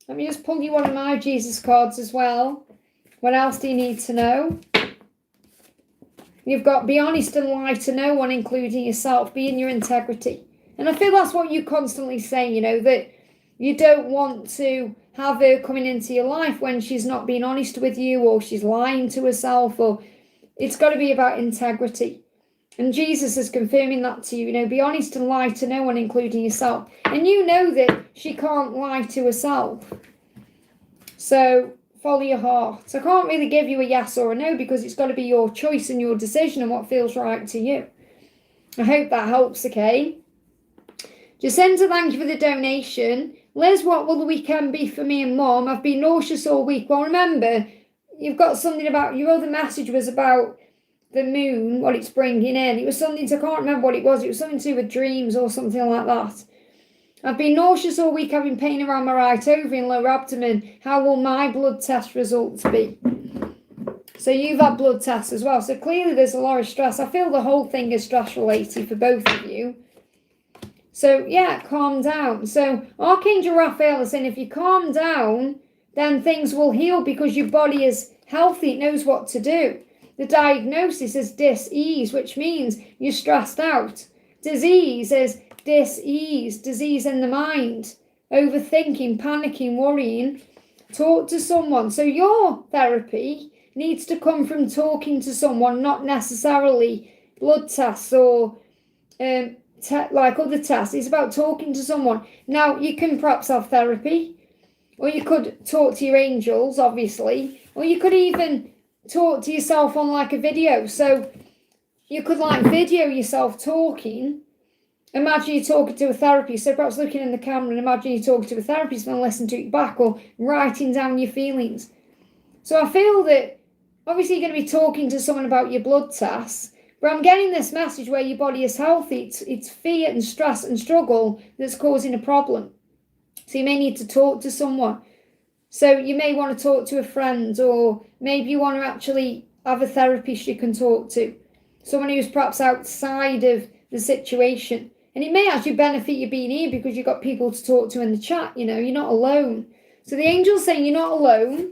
Let me just pull you one of my Jesus cards as well. What else do you need to know? You've got be honest and lie to no one, including yourself. Be in your integrity. And I feel that's what you constantly say, you know, that you don't want to have her coming into your life when she's not being honest with you or she's lying to herself, or it's got to be about integrity. And Jesus is confirming that to you, you know, be honest and lie to no one, including yourself. And you know that she can't lie to herself. So follow your heart. So I can't really give you a yes or a no because it's got to be your choice and your decision and what feels right to you. I hope that helps, okay? Jacinta, thank you for the donation. Liz, what will the weekend be for me and Mum? I've been nauseous all week. Well, remember, you've got something about, your other message was about the moon, what it's bringing in. It was something to, I can't remember what it was. It was something to do with dreams or something like that. I've been nauseous all week, having pain around my right ovary and lower abdomen. How will my blood test results be? So you've had blood tests as well. So clearly there's a lot of stress. I feel the whole thing is stress related for both of you. So yeah, calm down. So Archangel Raphael is saying if you calm down, then things will heal because your body is healthy. It knows what to do. The diagnosis is dis-ease, which means you're stressed out. Disease is dis-ease, disease in the mind, overthinking, panicking, worrying. Talk to someone. So your therapy needs to come from talking to someone, not necessarily blood tests or like other tests. It's about talking to someone. Now, you can perhaps have therapy, or you could talk to your angels, obviously, or you could even talk to yourself on like a video. So you could like video yourself talking. Imagine you're talking to a therapist, so perhaps looking in the camera and imagine you're talking to a therapist and listen to it back, or writing down your feelings. So I feel that obviously you're going to be talking to someone about your blood tests, but I'm getting this message where your body is healthy. It's fear and stress and struggle that's causing a problem. So you may need to talk to someone. So you may want to talk to a friend, or maybe you want to actually have a therapist you can talk to. Someone who's perhaps outside of the situation. And it may actually benefit you being here because you've got people to talk to in the chat, you know, you're not alone. So the angel's saying you're not alone.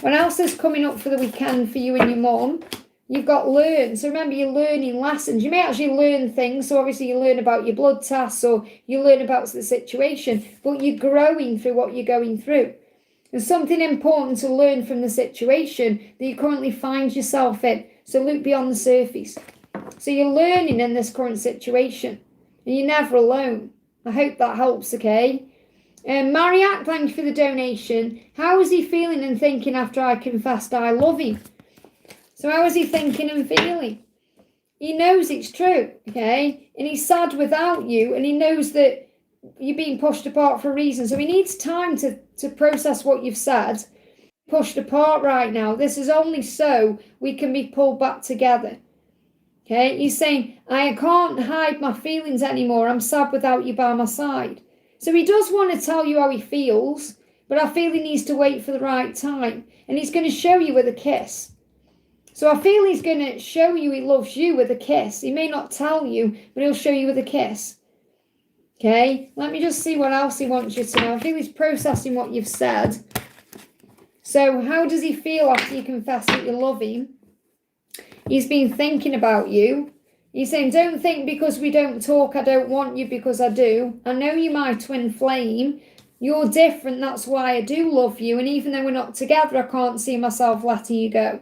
What else is coming up for the weekend for you and your mum? You've got learn. So remember, you're learning lessons. You may actually learn things. So obviously you learn about your blood tests, or you learn about the situation, but you're growing through what you're going through. There's something important to learn from the situation that you currently find yourself in. So look beyond the surface. So you're learning in this current situation, and you're never alone. I hope that helps, okay? Mariat, thank you for the donation. How is he feeling and thinking after I confessed I love him? So how is he thinking and feeling? He knows it's true, okay? And he's sad without you, and he knows that you're being pushed apart for a reason. So he needs time to process what you've said. Pushed apart right now. This is only so we can be pulled back together. Okay, he's saying, I can't hide my feelings anymore. I'm sad without you by my side. So he does want to tell you how he feels, but I feel he needs to wait for the right time. And he's going to show you with a kiss. So I feel he's going to show you he loves you with a kiss. He may not tell you, but he'll show you with a kiss. Okay, let me just see what else he wants you to know. I feel he's processing what you've said. So how does he feel after you confess that you love him? He's been thinking about you. He's saying, don't think because we don't talk, I don't want you, because I do. I know you're my twin flame. You're different. That's why I do love you. And even though we're not together, I can't see myself letting you go.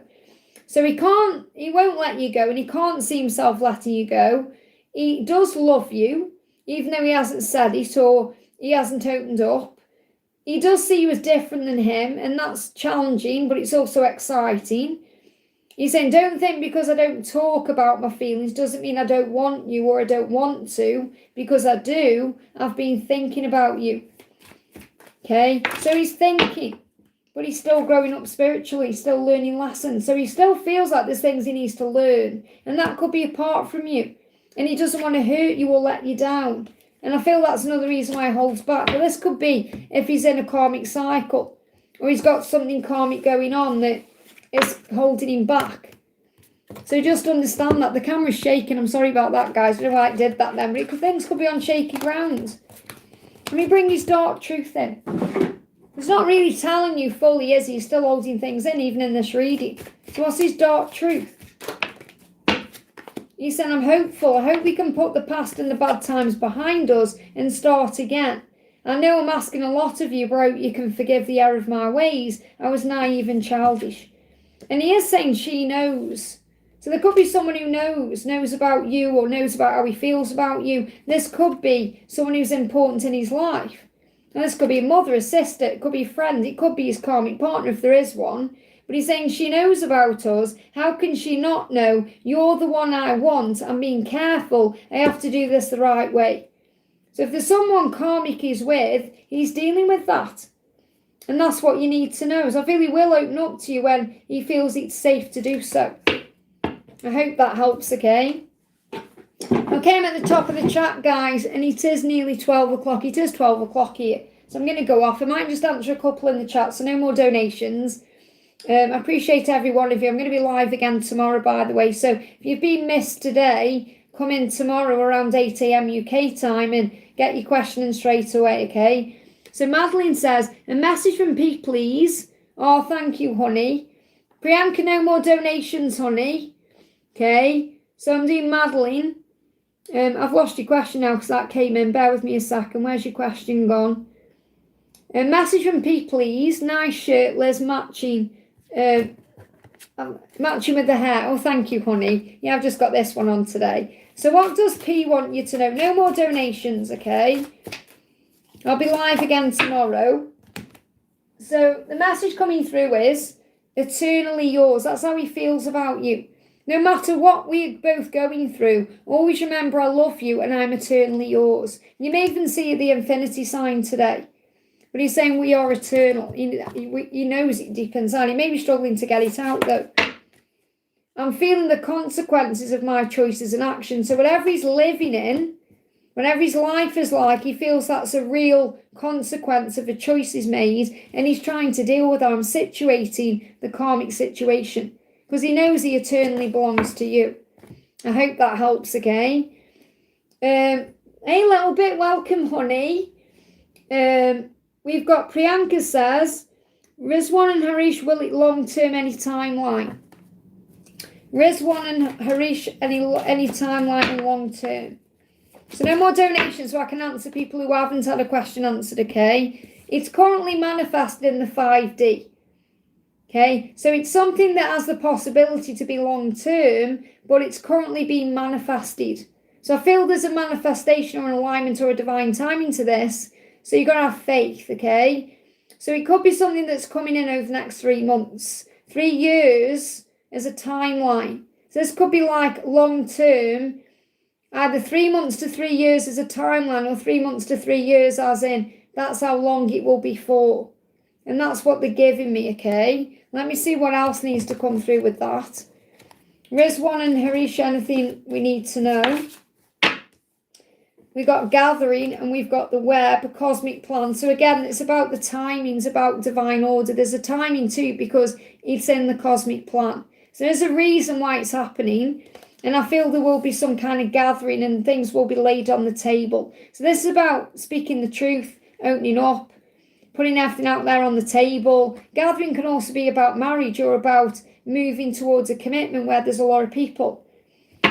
So he won't let you go, and he can't see himself letting you go. He does love you, even though he hasn't said it, or he hasn't opened up. He does see you as different than him, and that's challenging, but it's also exciting. He's saying, don't think because I don't talk about my feelings doesn't mean I don't want you or I don't want to, because I do. I've been thinking about you. Okay, so he's thinking, but he's still growing up spiritually, still learning lessons. So he still feels like there's things he needs to learn, and that could be apart from you. And he doesn't want to hurt you or let you down. And I feel that's another reason why he holds back. But this could be if he's in a karmic cycle, or he's got something karmic going on that is holding him back. So just understand that. The camera's shaking. I'm sorry about that, guys. I don't know why I did that then, but things could be on shaky ground. Let me bring his dark truth in. He's not really telling you fully, is he? He's still holding things in, even in this reading. So what's his dark truth? He said, I'm hopeful. I hope we can put the past and the bad times behind us and start again. I know I'm asking a lot of you, but I hope you can forgive the error of my ways. I was naive and childish. And he is saying she knows. So there could be someone who knows about you, or knows about how he feels about you. This could be someone who's important in his life. And this could be a mother, a sister, it could be a friend, it could be his karmic partner if there is one. But he's saying she knows about us. How can she not know? You're the one I want. I'm being careful. I have to do this the right way. So if there's someone karmic he's with, he's dealing with that. And that's what you need to know. So I feel he will open up to you when he feels it's safe to do so. I hope that helps, okay? Okay, I'm at the top of the chat, guys, and it is nearly 12 o'clock. It is 12 o'clock here. So I'm going to go off. I might just answer a couple in the chat, so no more donations. I appreciate every one of you. I'm going to be live again tomorrow, by the way. So if you've been missed today, come in tomorrow around 8 a.m. UK time and get your questioning straight away, okay? So Madeline says, a message from Pete, please. Oh, thank you, honey. Priyanka, no more donations, honey. Okay, so I'm doing Madeline. I've lost your question now because that came in. Bear with me a second. Where's your question gone? A message from Pete, please. Nice shirt, Liz, matching. Matching with the hair. Oh, thank you, honey. Yeah, I've just got this one on today. So what does P want you to know? No more donations, okay? I'll be live again tomorrow. So the message coming through is eternally yours. That's how he feels about you. No matter what we're both going through, always remember I love you and I'm eternally yours. You may even see the infinity sign today. But he's saying we are eternal. He knows it deep inside. He may be struggling to get it out though. I'm feeling the consequences of my choices and actions. So whatever he's living in, whatever his life is like, he feels that's a real consequence of the choices made, and he's trying to deal with that. I'm situating the karmic situation because he knows he eternally belongs to you. I hope that helps, okay? Hey, little bit, welcome, honey. We've got Priyanka says, Rizwan and Harish, will it long-term any timeline? Rizwan and Harish, any timeline and long-term? So no more donations so I can answer people who haven't had a question answered, okay? It's currently manifested in the 5D, okay? So it's something that has the possibility to be long-term, but it's currently being manifested. So I feel there's a manifestation or an alignment or a divine timing to this. So you've got to have faith, okay? So it could be something that's coming in over the next 3 months. 3 years is a timeline. So this could be like long-term, either 3 months to 3 years as a timeline or 3 months to 3 years as in that's how long it will be for. And that's what they're giving me, okay? Let me see what else needs to come through with that. Rizwan and Harish, anything we need to know? We've got gathering and we've got the web, a cosmic plan. So again, it's about the timings, about divine order. There's a timing too because it's in the cosmic plan. So there's a reason why it's happening. And I feel there will be some kind of gathering and things will be laid on the table. So this is about speaking the truth, opening up, putting everything out there on the table. Gathering can also be about marriage or about moving towards a commitment where there's a lot of people.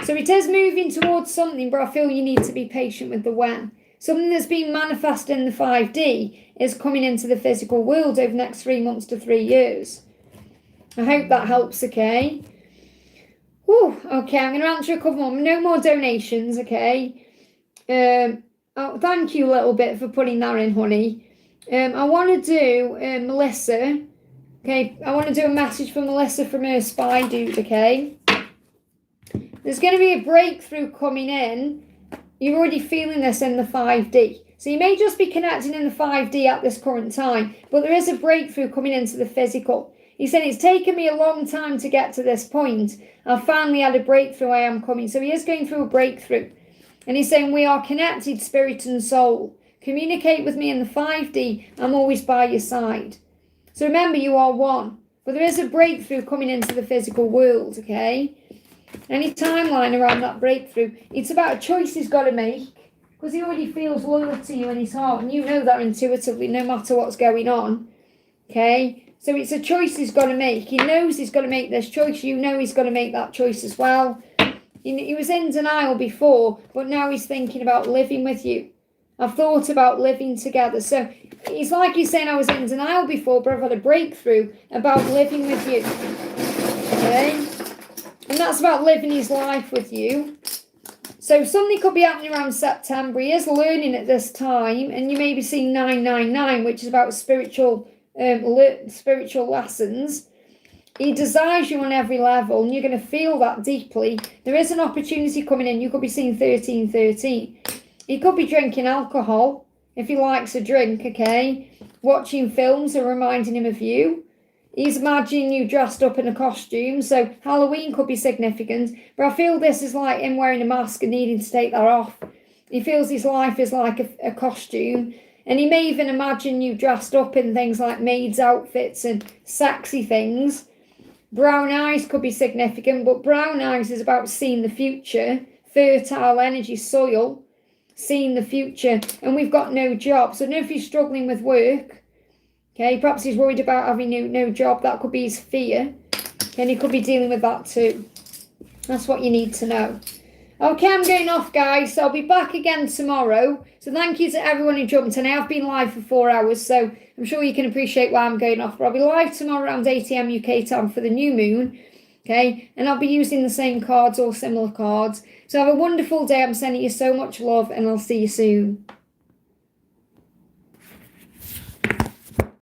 So it is moving towards something, but I feel you need to be patient with the when. Something that's been manifested in the 5D is coming into the physical world over the next 3 months to 3 years. I hope that helps, okay? Whew, okay, I'm going to answer a couple more. No more donations, okay? Oh, thank you a little bit for putting that in, honey. I want to do Melissa. Okay, I want to do a message for Melissa from her spy dude, okay? There's going to be a breakthrough coming in. You're already feeling this in the 5D. So you may just be connecting in the 5D at this current time, but there is a breakthrough coming into the physical. He said, it's taken me a long time to get to this point. I finally had a breakthrough. I am coming. So he is going through a breakthrough. And he's saying, we are connected, spirit and soul. Communicate with me in the 5D. I'm always by your side. So remember, you are one. But there is a breakthrough coming into the physical world, okay? Any timeline around that breakthrough? It's about a choice he's got to make. Because he already feels loyal to you in his heart. And you know that intuitively, no matter what's going on. Okay? So it's a choice he's got to make. He knows he's got to make this choice. You know he's got to make that choice as well. He was in denial before, but now he's thinking about living with you. I've thought about living together. So it's like he's saying, I was in denial before, but I've had a breakthrough about living with you. Okay? And that's about living his life with you. So something could be happening around September. He is learning at this time, and you may be seeing 999, which is about spiritual lessons. He desires you on every level, and you're going to feel that deeply. There is an opportunity coming in. You could be seeing 1313. He could be drinking alcohol if he likes a drink, okay? Watching films are reminding him of you. He's imagining you dressed up in a costume, so Halloween could be significant. But I feel this is like him wearing a mask and needing to take that off. He feels his life is like a costume. And he may even imagine you dressed up in things like maids' outfits and sexy things. Brown eyes could be significant, but brown eyes is about seeing the future, fertile energy, soil. seeing the future, and we've got no job. So I don't know if he's struggling with work. Okay, perhaps he's worried about having no job. That could be his fear. And he could be dealing with that too. That's what you need to know. Okay, I'm going off, guys. So I'll be back again tomorrow. So thank you to everyone who jumped in. I have been live for 4 hours, so I'm sure you can appreciate why I'm going off. But I'll be live tomorrow around 8 AM UK time for the new moon. Okay, and I'll be using the same cards or similar cards. So have a wonderful day. I'm sending you so much love, and I'll see you soon.